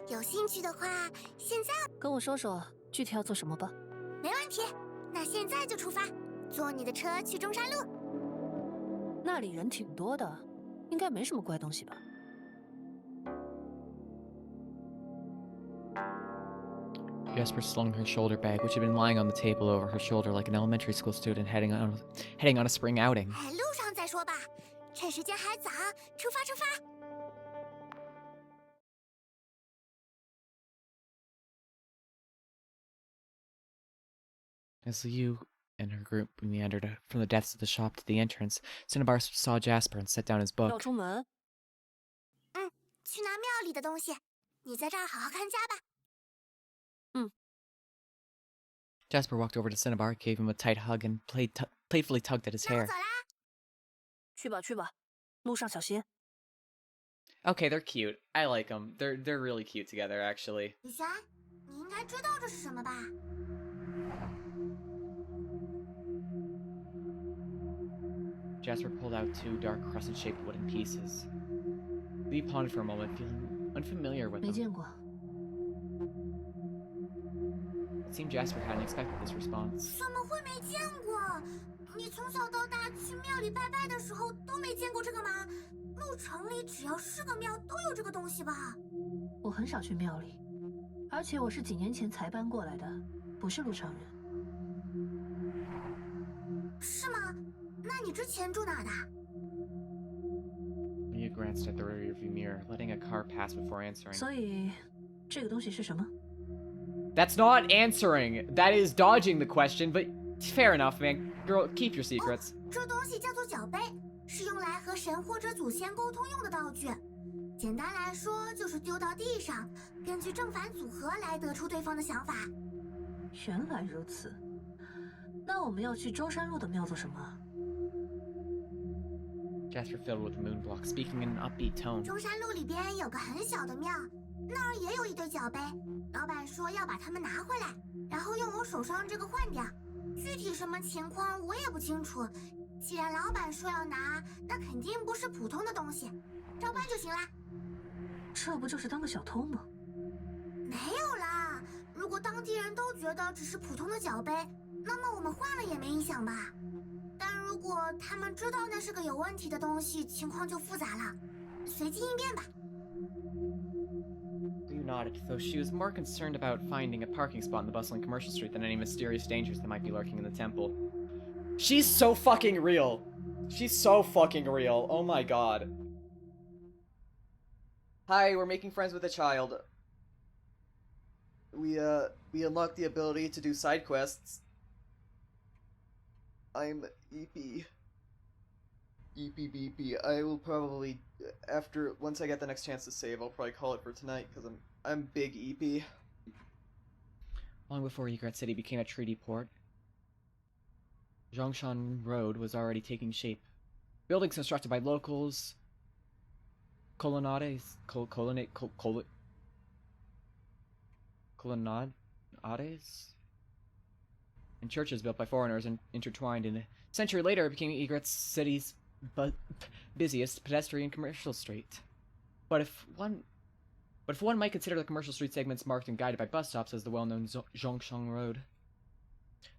有兴趣的话，现在跟我说说具体要做什么吧。没问题。那现在就出发，坐你的车去中山路。那里人挺多的，应该没什么怪东西吧？ Jasper slung her shoulder bag, which had been lying on the table over her shoulder like an elementary school student heading on a spring outing. 路上再说吧，趁时间还早，出发出发。 As Liu and her group meandered from the depths of the shop to the entrance, Cinnabar saw Jasper and set down his 要 book. 出门？去拿庙里的东西，你在这儿好好看家吧。 Jasper walked over to Cinnabar, gave him a tight hug, and playfully tugged at his 那我 hair. 走啦。去吧去吧，路上小心。 Okay, they're cute. I like them. They're really cute together, actually. 雨璇，你应该知道这是什么吧？ Jasper pulled out 2 dark crescent-shaped wooden pieces. Lee pondered for a moment, feeling unfamiliar with 没 them. 见过。 It seemed Jasper hadn't expected this response. 怎么会没见过？你从小到大去庙里拜拜的时候都没见过这个吗？路城里只要是个庙都有这个东西吧？我很少去庙里，而且我是几年前才搬过来的，不是路上人。是吗？那你之前住哪儿的？ Liu glanced at the rearview mirror, letting a car pass before answering. 所以，这个东西是什么？ That's not answering. That is dodging the question, but fair enough, man. Girl, keep your secrets. 这东西叫做脚杯，是用来和神或者祖先沟通用的道具。简单来说，就是丢到地上，根据正反组合来得出对方的想法。原来如此。那我们要去中山路的庙做什么？ Jasper filled with moon blocks, speaking in an upbeat tone. 中山路里边有个很小的庙，那儿也有一对脚杯。老板说要把它们拿回来，然后用我手上这个换掉。具体什么情况我也不清楚。既然老板说要拿，那肯定不是普通的东西，照办就行啦。这不就是当个小偷吗？没有啦，如果当地人都觉得只是普通的脚杯，那么我们换了也没影响吧。但如果他们知道那是个有问题的东西，情况就复杂了。随机应变吧。 Liu nodded, though she was more concerned about finding a parking spot in the bustling commercial street than any mysterious dangers that might be lurking in the temple. She's so fucking real. She's so fucking real. Oh my god. Hi, we're making friends with a child. We unlocked the ability to do side quests. I'm EP. EP. I will probably, once I get the next chance to save, I'll probably call it for tonight, because I'm big EP. Long before Egret City became a treaty port, Zhongshan Road was already taking shape. Buildings constructed by locals, colonnades, and churches built by foreigners and intertwined in a century later, it became Egret City's busiest pedestrian commercial street. But if one might consider the commercial street segments marked and guided by bus stops as the well-known Zhongshan Road,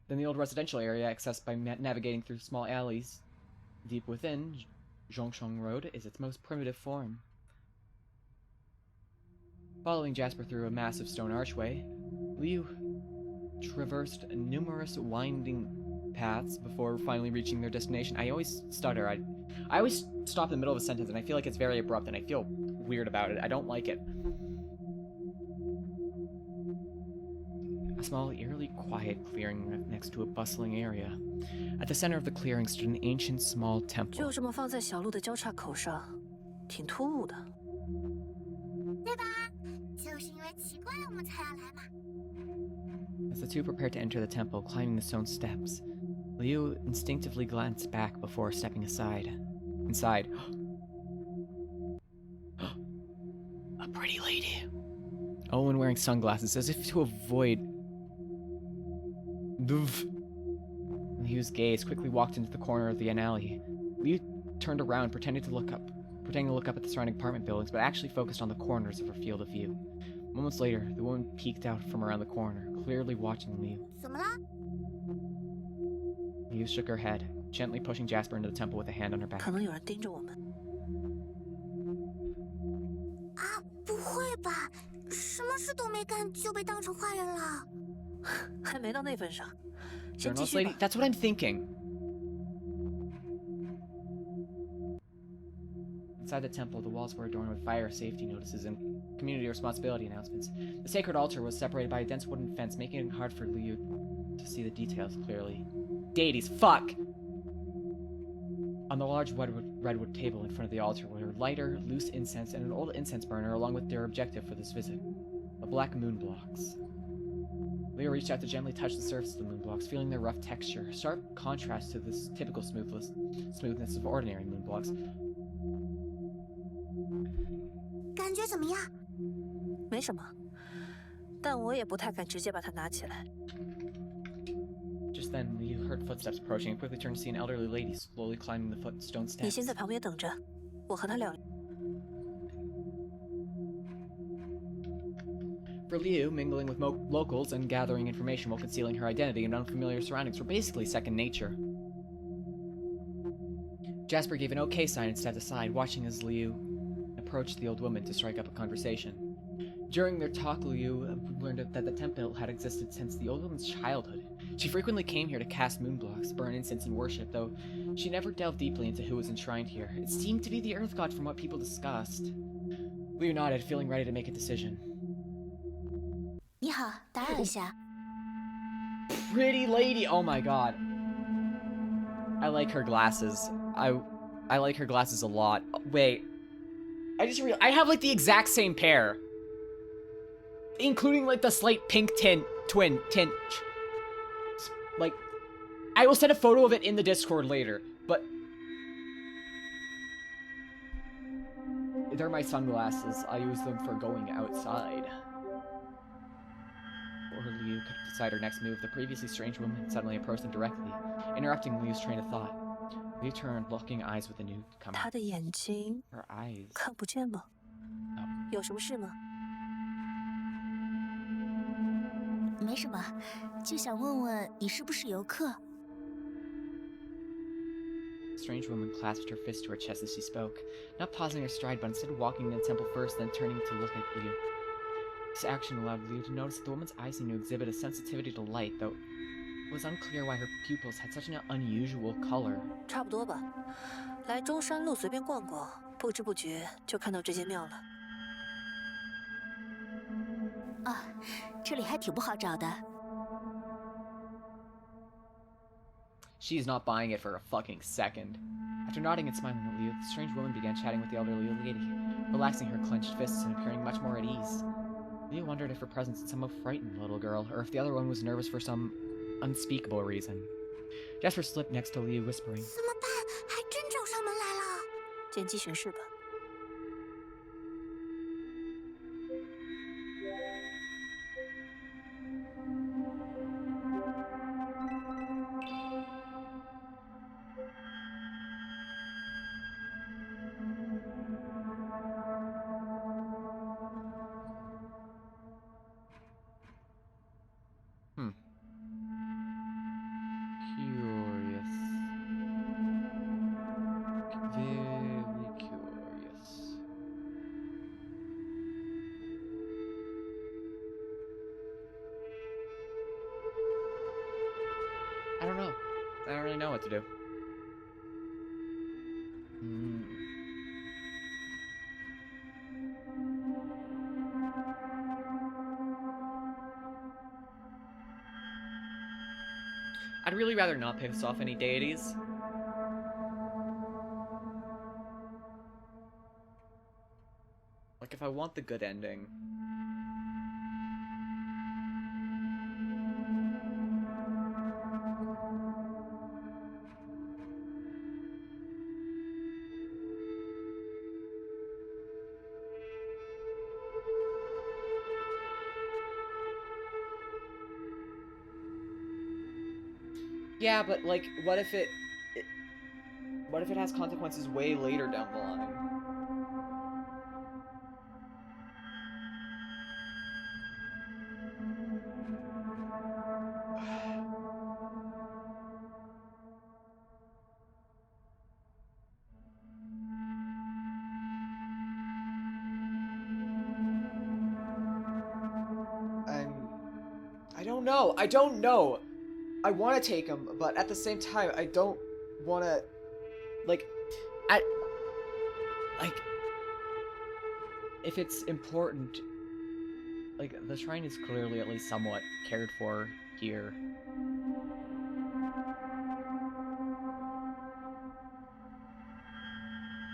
then the old residential area, accessed by navigating through small alleys deep within Zhongshan Road, is its most primitive form. Following Jasper through a massive stone archway, Liu traversed numerous winding paths before finally reaching their destination. I always stutter. I always stop in the middle of a sentence, and I feel like it's very abrupt, and I feel weird about it. I don't like it. A small, eerily quiet clearing next to a bustling area. At the center of the clearing stood an ancient small temple. 就这么放在小路的交叉口上，挺突兀的。对吧？就是因为奇怪我们才要来嘛。 As the two prepared to enter the temple, climbing the stone steps, Liu instinctively glanced back before stepping aside. Inside. A pretty lady. Owen wearing sunglasses as if to avoid Liu's gaze, quickly walked into the corner of the alley. Liu turned around, pretending to look up at the surrounding apartment buildings, but actually focused on the corners of her field of view. Moments later, the woman peeked out from around the corner, clearly watching Liu. 怎么了？ Liu shook her head, gently pushing Jasper into the temple with a hand on her back. 可能有人盯着我们。啊，不会吧？什么事都没干就被当成坏人了？还没到那份上。先继 Journalist 续 lady, 吧。 that's what I'm thinking. Inside the temple, the walls were adorned with fire safety notices and community responsibility announcements. The sacred altar was separated by a dense wooden fence, making it hard for Liu to see the details clearly. Deities, fuck! On the large redwood table in front of the altar were lighter, loose incense and an old incense burner, along with their objective for this visit, the black moon blocks. Leo reached out to gently touch the surface of the moon blocks, feeling their rough texture, sharp contrast to this typical smoothness of ordinary moon blocks. 感觉怎么样？没什么，但我也不太敢直接把它拿起来。 Just then, Liu heard footsteps approaching and quickly turned to see an elderly lady slowly climbing the stone 你 steps. 先在旁边等着，我和他聊。 For Liu, mingling with locals and gathering information while concealing her identity in unfamiliar surroundings were basically second nature. Jasper gave an okay sign and stepped aside, watching as Liu approached the old woman to strike up a conversation. During their talk, Liu learned that the temple had existed since the old woman's childhood. She frequently came here to cast moon blocks, burn incense, and worship, though she never delved deeply into who was enshrined here. It seemed to be the Earth God from what people discussed. Liu nodded, feeling ready to make a decision. 你好，打扰一下。 Pretty lady! Oh my god. I like her glasses. I like her glasses a lot. Wait. I just realized I have like the exact same pair. Including like the slight pink tint. Like, I will send a photo of it in the Discord later, but they're my sunglasses. I use them for going outside. Before Liu could decide her next move, the previously strange woman suddenly approached them directly, interrupting Liu's train of thought. Liu turned, locking eyes with the newcomer. 他的眼睛 Her eyes. 看不见吗？ Oh. 有什么事吗？ 没什么，就想问问你是不是游客？ The strange woman clasped her fist to her chest as she spoke, not pausing her stride, but instead walking in the temple first, then turning to look at Liu. This action allowed Liu to notice that the woman's eyes seemed to exhibit a sensitivity to light, though it was unclear why her pupils had such an unusual color. 差不多吧。来中山路随便逛逛，不知不觉就看到这间庙了。啊，这里还挺不好找的。 She's not buying it for a fucking second. After nodding and smiling at Liu, the strange woman began chatting with the elderly lady, relaxing her clenched fists and appearing much more at ease. Liu wondered if her presence had somehow frightened the little girl, or if the other one was nervous for some unspeakable reason. Jasper slipped next to Liu, whispering, 怎么办？还真找上门来了。见机行事吧。Curious. Very curious. I don't know. I don't really know what to do. I'd really rather not piss off any deities. Like, if I want the good ending. Yeah, but like, what if it has consequences way later down the line? I don't know. I don't know. I want to take him, but at the same time, I don't want to, like, if it's important, like, the shrine is clearly at least somewhat cared for here.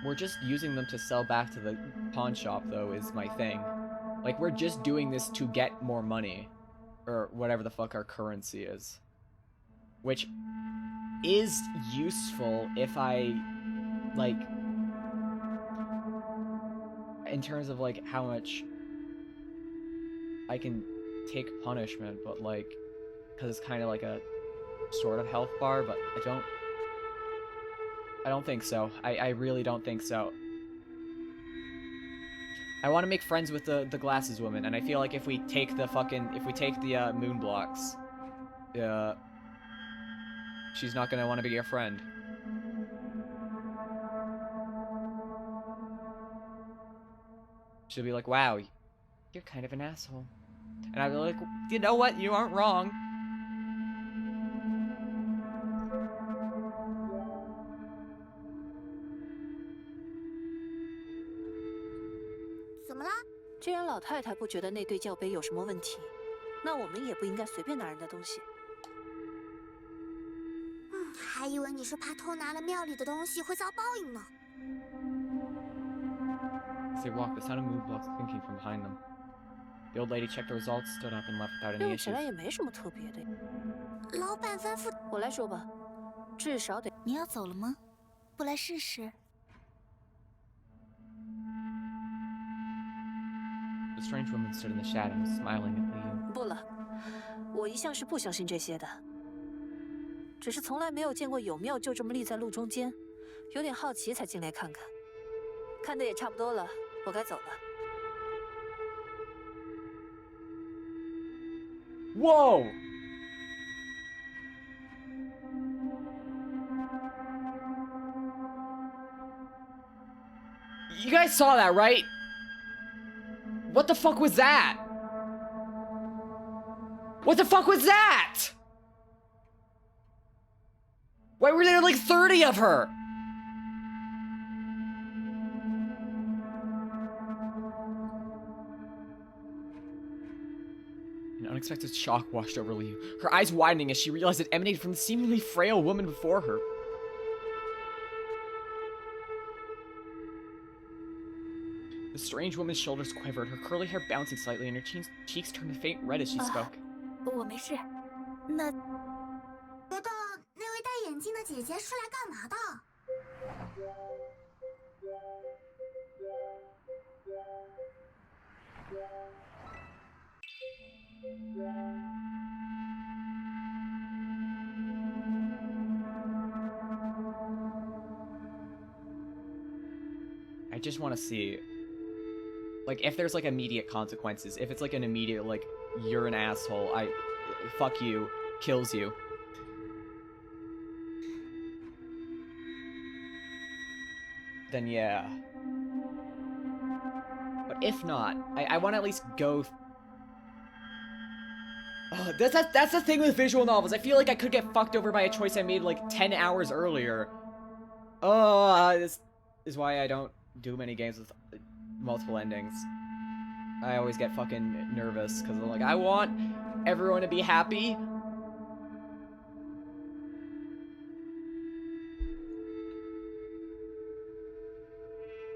We're just using them to sell back to the pawn shop, though, is my thing. Like, we're just doing this to get more money, or whatever the fuck our currency is. Which is useful if I, like, in terms of, like, how much I can take punishment, but, like, because it's kind of like a sort of health bar, but I don't think so. I really don't think so. I want to make friends with the glasses woman, and I feel like if we take the moon blocks, she's not gonna want to be your friend. She'll be like, wow, You're kind of an asshole. And I'd be like, you know what? You aren't wrong. 怎么了？既然老太太不觉得那对教杯有什么问题，那我们也不应该随便拿人的东西。还以为你是怕偷拿了庙里的东西会遭报应呢。As they walked, the sound of moonblocks clinking from behind them. The old lady checked the results, stood up, and left without any 用起 issues. 来也没什么特别的。老板吩咐，我来说吧，至少得。你要走了吗？不来试试？ The strange woman stood in the shadows, smiling at Liu. 不了，我一向是不相信这些的，只是从来没有见过有庙就这么立在路中间，有点好奇才进来看看。看的也差不多了，我该走了。 Whoa! You guys saw that, right? What the fuck was that? What the fuck was that? Why were there like 30 of her? An unexpected shock washed over Liu, her eyes widening as she realized it emanated from the seemingly frail woman before her. The strange woman's shoulders quivered, her curly hair bouncing slightly, and her cheeks turned a faint red as she spoke. 我没事。那觉得那位戴眼镜的姐姐是来干嘛的？ I just want to see, like, if there's, like, immediate consequences. If it's, like, an immediate, like, you're an asshole, fuck you, kills you. Then yeah. But if not, I want to at least go... That's the thing with visual novels. I feel like I could get fucked over by a choice I made, like, 10 hours earlier. This is why I don't do many games with multiple endings. I always get fucking nervous, because I'm like, I want everyone to be happy.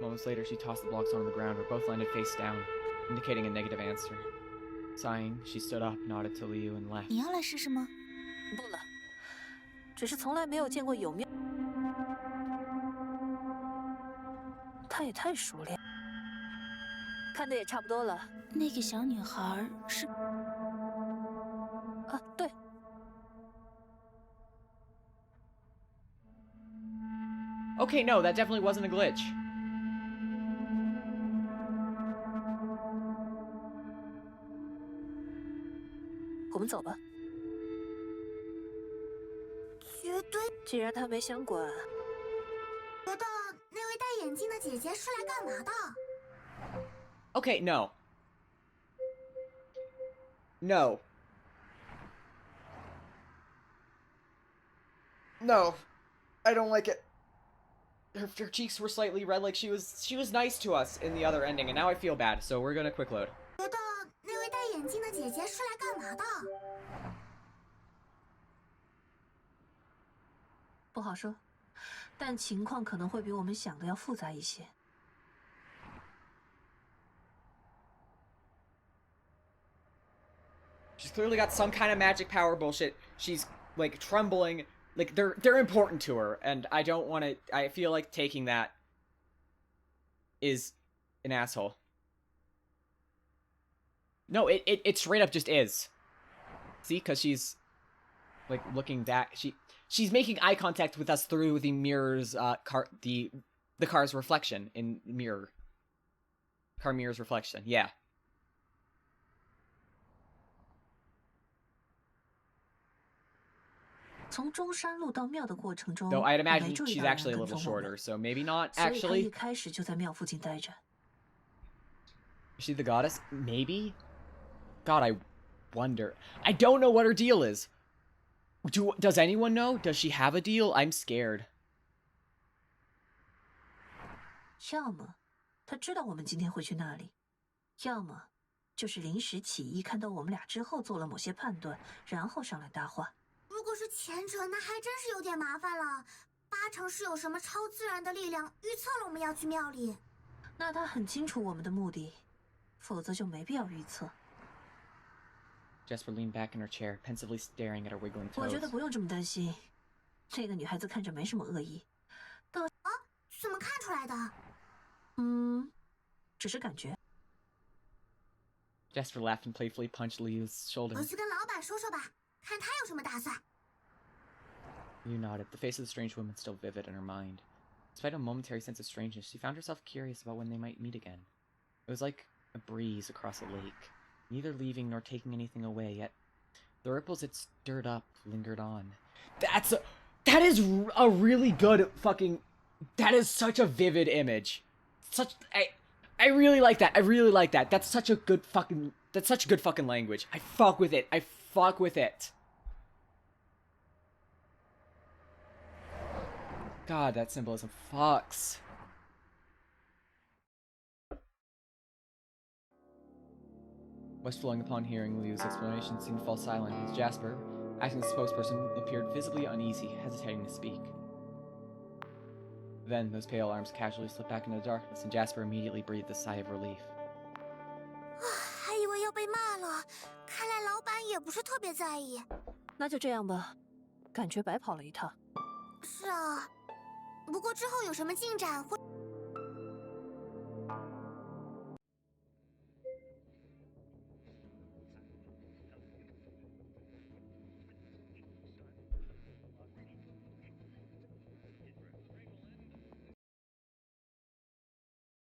Moments later, she tossed the blocks on the ground, where both landed face down, indicating a negative answer. Sighing, she stood up, nodded to Liu, and left. 你要来试试吗？不了，只是从来没有见过有庙。他也太熟练，看的也差不多了。那个小女孩是……啊，对。Okay, no, that definitely wasn't a glitch. 我们走吧。绝对既然他没想管，觉得那位戴眼镜的姐姐是来干嘛的？ Okay, no. No. No. I don't like it. Her cheeks were slightly red, like she was nice to us in the other ending, and now I feel bad, so we're gonna quick load. 觉得那位戴眼镜的姐姐是来干嘛的？不好说，但情况可能会比我们想的要复杂一些。 She's clearly got some kind of magic power bullshit. She's like trembling, like they're important to her, and I don't want to. I feel like taking that is an asshole. No, it straight up just is. See, because she's like looking back. She's making eye contact with us through the mirror's the car's reflection in mirror. Car mirror's reflection. Yeah. 从中山路到庙的过程中， Though I'd 我没 imagine 注意 she's 到有 actually a 人跟 little 踪我们 shorter, so maybe not 所以他一 actually. 开始就在庙附近待着。Is she the goddess? Maybe? God, I wonder. I don't know what her deal is. Does anyone know? Does she have a deal? I'm scared. 要么他知道我们今天会去那里，要么就是临时起意，看到我们俩之后做了某些判断，然后上来搭话。如果是前者，那还真是有点麻烦了。八成是有什么超自然的力量预测了我们要去庙里。那他很清楚我们的目的，否则就没必要预测。Jasper leaned back in her chair, pensively staring at her wiggling 我 toes. 觉得不用这么担心，那个女孩子看着没什么恶意。怎么看出来的？只是感觉。Jasper laughed and playfully punched Liu's shoulder. 我去跟老板说说吧，看他有什么打算。Liu nodded, the face of the strange woman still vivid in her mind. Despite a momentary sense of strangeness, she found herself curious about when they might meet again. It was like a breeze across a lake, neither leaving nor taking anything away, yet the ripples it stirred up lingered on. That is a really good fucking... That is such a vivid image. I really like that. I really like that. That's such a good fucking... That's such good fucking language. I fuck with it. I fuck with it. God, that symbolism fucks. Westflowing, upon hearing Liu's explanation, seemed to fall silent as Jasper, acting as spokesperson, appeared visibly uneasy, hesitating to speak. Then, those pale arms casually slipped back into the darkness, and Jasper immediately breathed a sigh of relief. 还以为要被骂了，看来老板也不是特别在意。那就这样吧，感觉白跑了一趟。是啊，不过之后有什么进展或……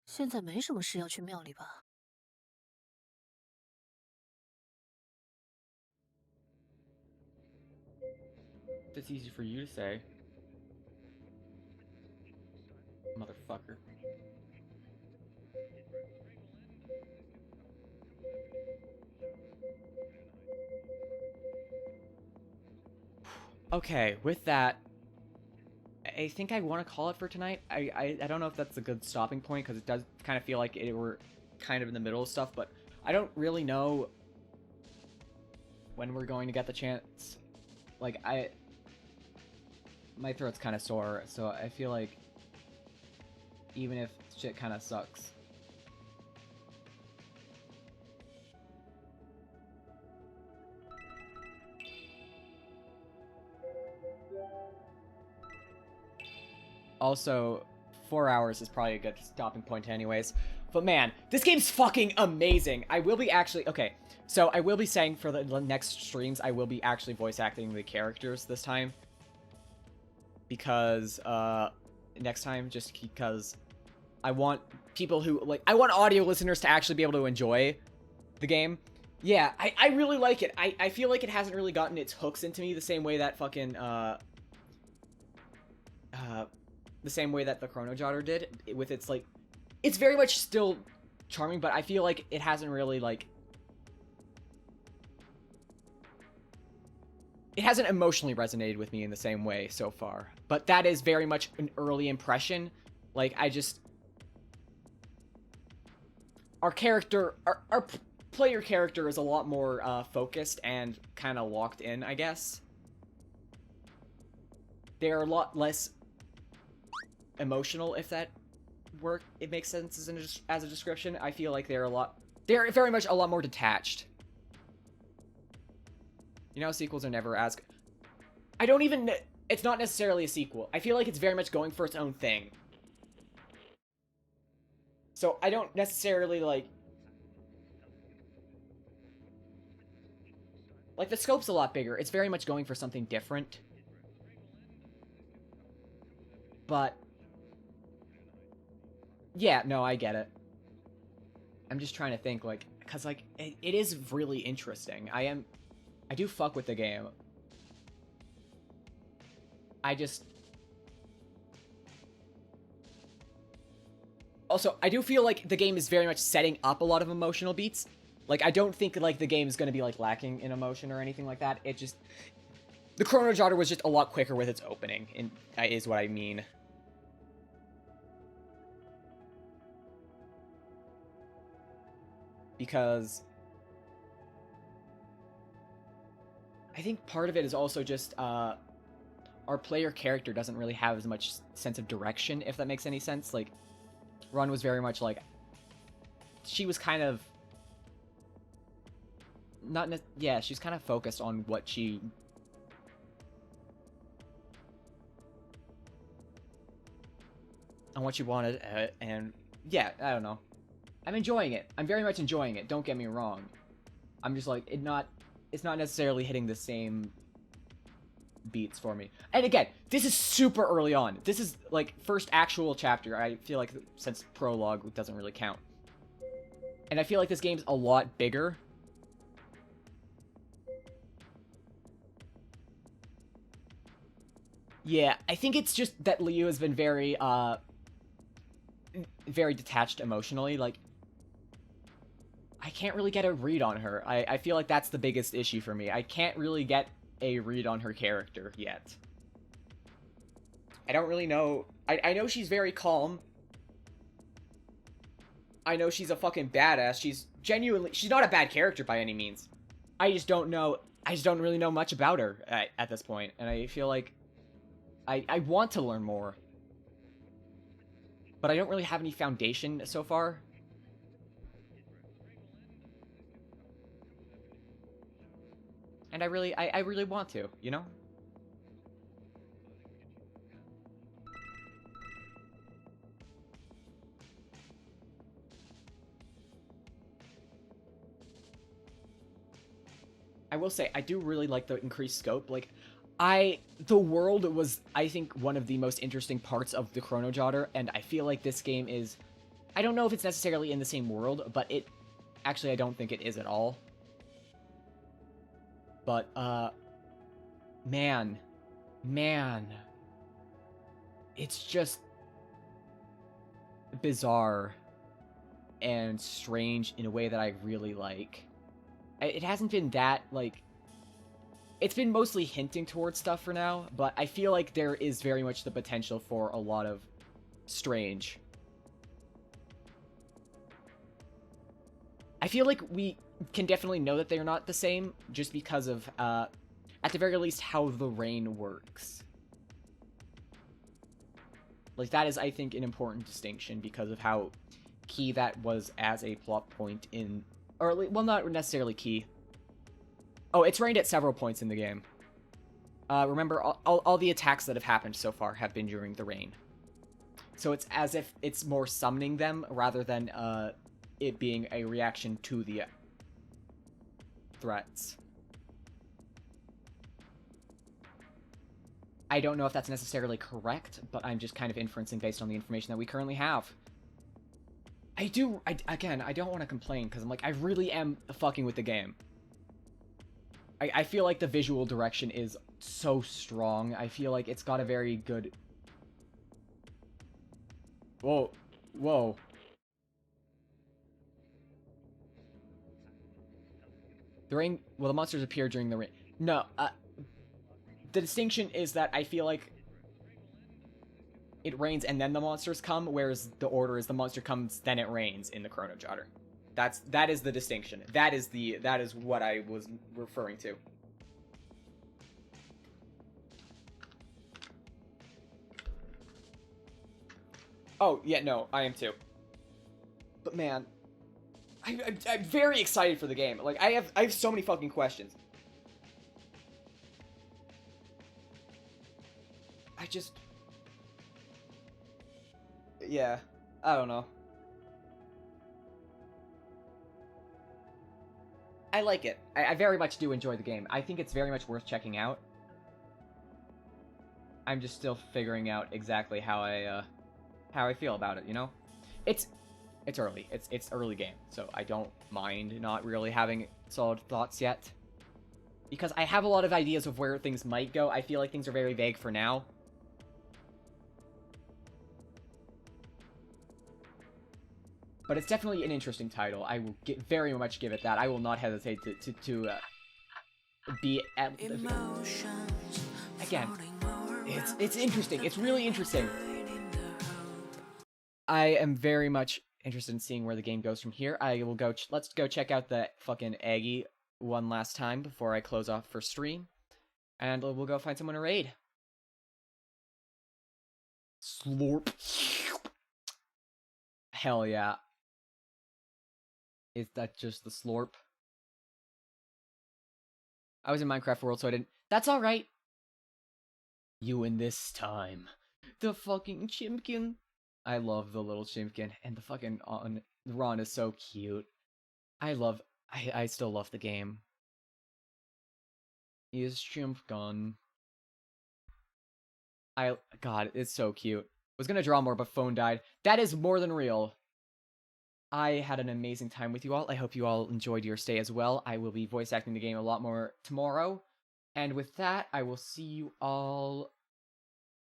现在没什么事要去庙里吧That's easy for you to say. Motherfucker. Okay, with that, I think I want to call it for tonight. I don't know if that's a good stopping point, because it does kind of feel like we're kind of in the middle of stuff, but I don't really know when we're going to get the chance. Like, my throat's kind of sore, so I feel like even if shit kind of sucks, also 4 hours is probably a good stopping point anyways. But man, this game's fucking amazing. I will be actually... Okay, so I will be saying for the next streams, I will be actually voice acting the characters this time. Because, next time, just because I want people who, like, I want audio listeners to actually be able to enjoy the game. Yeah, I really like it. I feel like it hasn't really gotten its hooks into me the same way that fucking, the same way that the Chrono Jotter did, with its, like, it's very much still charming, but I feel like it hasn't really, like, it hasn't emotionally resonated with me in the same way so far. But that is very much an early impression. Like, our character, our player character is a lot more focused and kind of locked in, I guess. They're a lot less emotional, if that it makes sense as a description. I feel like they're very much a lot more detached. You know, sequels are never as... It's not necessarily a sequel. I feel like it's very much going for its own thing. So I don't necessarily, like, the scope's a lot bigger. It's very much going for something different. But yeah, no, I get it. I'm just trying to think, like, because, like, it is really interesting. I do fuck with the game. Also, I do feel like the game is very much setting up a lot of emotional beats. Like, I don't think, like, the game is going to be, like, lacking in emotion or anything like that. It just... The Chrono Jotter was just a lot quicker with its opening, is what I mean. Because... I think part of it is also just, our player character doesn't really have as much sense of direction, if that makes any sense. Like, Ron was very much like... She was kind of... she's kind of focused on what she... on what she wanted, and... Yeah, I don't know. I'm enjoying it. I'm very much enjoying it, don't get me wrong. I'm just like, it's not necessarily hitting the same beats for me. And again, this is super early on. This is, like, first actual chapter. I feel like since prologue doesn't really count. And I feel like this game's a lot bigger. Yeah, I think it's just that Liu has been very, very detached emotionally. Like, I can't really get a read on her. I feel like that's the biggest issue for me. I can't really get a read on her character yet. I don't really know. I know she's very calm. I know she's a fucking badass. She's not a bad character by any means. I just don't really know much about her at this point. And I feel like I want to learn more. But I don't really have any foundation so far. And I really want to, you know? I will say, I do really like the increased scope. Like, the world was, I think, one of the most interesting parts of the Chrono Jotter, and I feel like this game is... I don't know if it's necessarily in the same world, but actually, I don't think it is at all. But, man, it's just bizarre and strange in a way that I really like. It hasn't been that, like, it's been mostly hinting towards stuff for now, but I feel like there is very much the potential for a lot of strange. I feel like we can definitely know that they're not the same, just because of, at the very least, how the rain works. Like, that is, I think, an important distinction, because of how key that was as a plot point in... Or, well, not necessarily key. Oh, it's rained at several points in the game. Remember, all the attacks that have happened so far have been during the rain. So it's as if it's more summoning them, rather than, it being a reaction to the threats. I don't know if that's necessarily correct, but I'm just kind of inferencing based on the information that we currently have. Again, I don't want to complain, because I'm like, I really am fucking with the game. I feel like the visual direction is so strong. I feel like it's got a very good... Whoa. Whoa. The rain... Well, the monsters appear during the rain. No, the distinction is that I feel like it rains and then the monsters come, whereas the order is the monster comes, then it rains in the Chrono Jotter. That is the distinction. That is what I was referring to. Oh, yeah, no, I am too. But man, I'm very excited for the game. Like, I have so many fucking questions. Yeah, I don't know. I like it. I very much do enjoy the game. I think it's very much worth checking out. I'm just still figuring out exactly how I feel about it, you know? It's early. It's early game, so I don't mind not really having solid thoughts yet. Because I have a lot of ideas of where things might go. I feel like things are very vague for now. But it's definitely an interesting title. I will very much give it that. I will not hesitate to be at... Again, it's interesting. It's really interesting. I am very much interested in seeing where the game goes from here. I will go... let's go check out the fucking Aggie one last time before I close off for stream. And we'll go find someone to raid. Slurp. Hell yeah. Is that just the slurp? I was in Minecraft World, so I didn't... That's alright. You win this time. The fucking chimkin. I love the little chimkin. And the fucking Ron is so cute. I still love the game. He is chimkin. God, it's so cute. Was gonna draw more, but phone died. That is more than real. I had an amazing time with you all. I hope you all enjoyed your stay as well. I will be voice acting the game a lot more tomorrow. And with that, I will see you all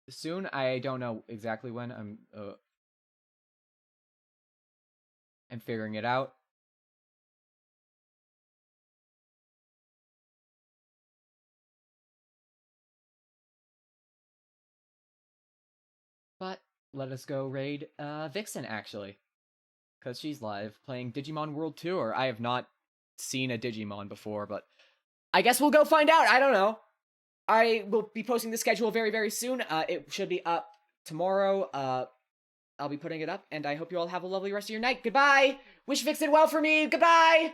soon. I don't know exactly when. I'm figuring it out. But let us go raid Vixen, actually. Because she's live, playing Digimon World Tour. I have not seen a Digimon before, but I guess we'll go find out. I don't know. I will be posting the schedule very, very soon. It should be up tomorrow. I'll be putting it up, and I hope you all have a lovely rest of your night. Goodbye! Wish Vixen well for me! Goodbye!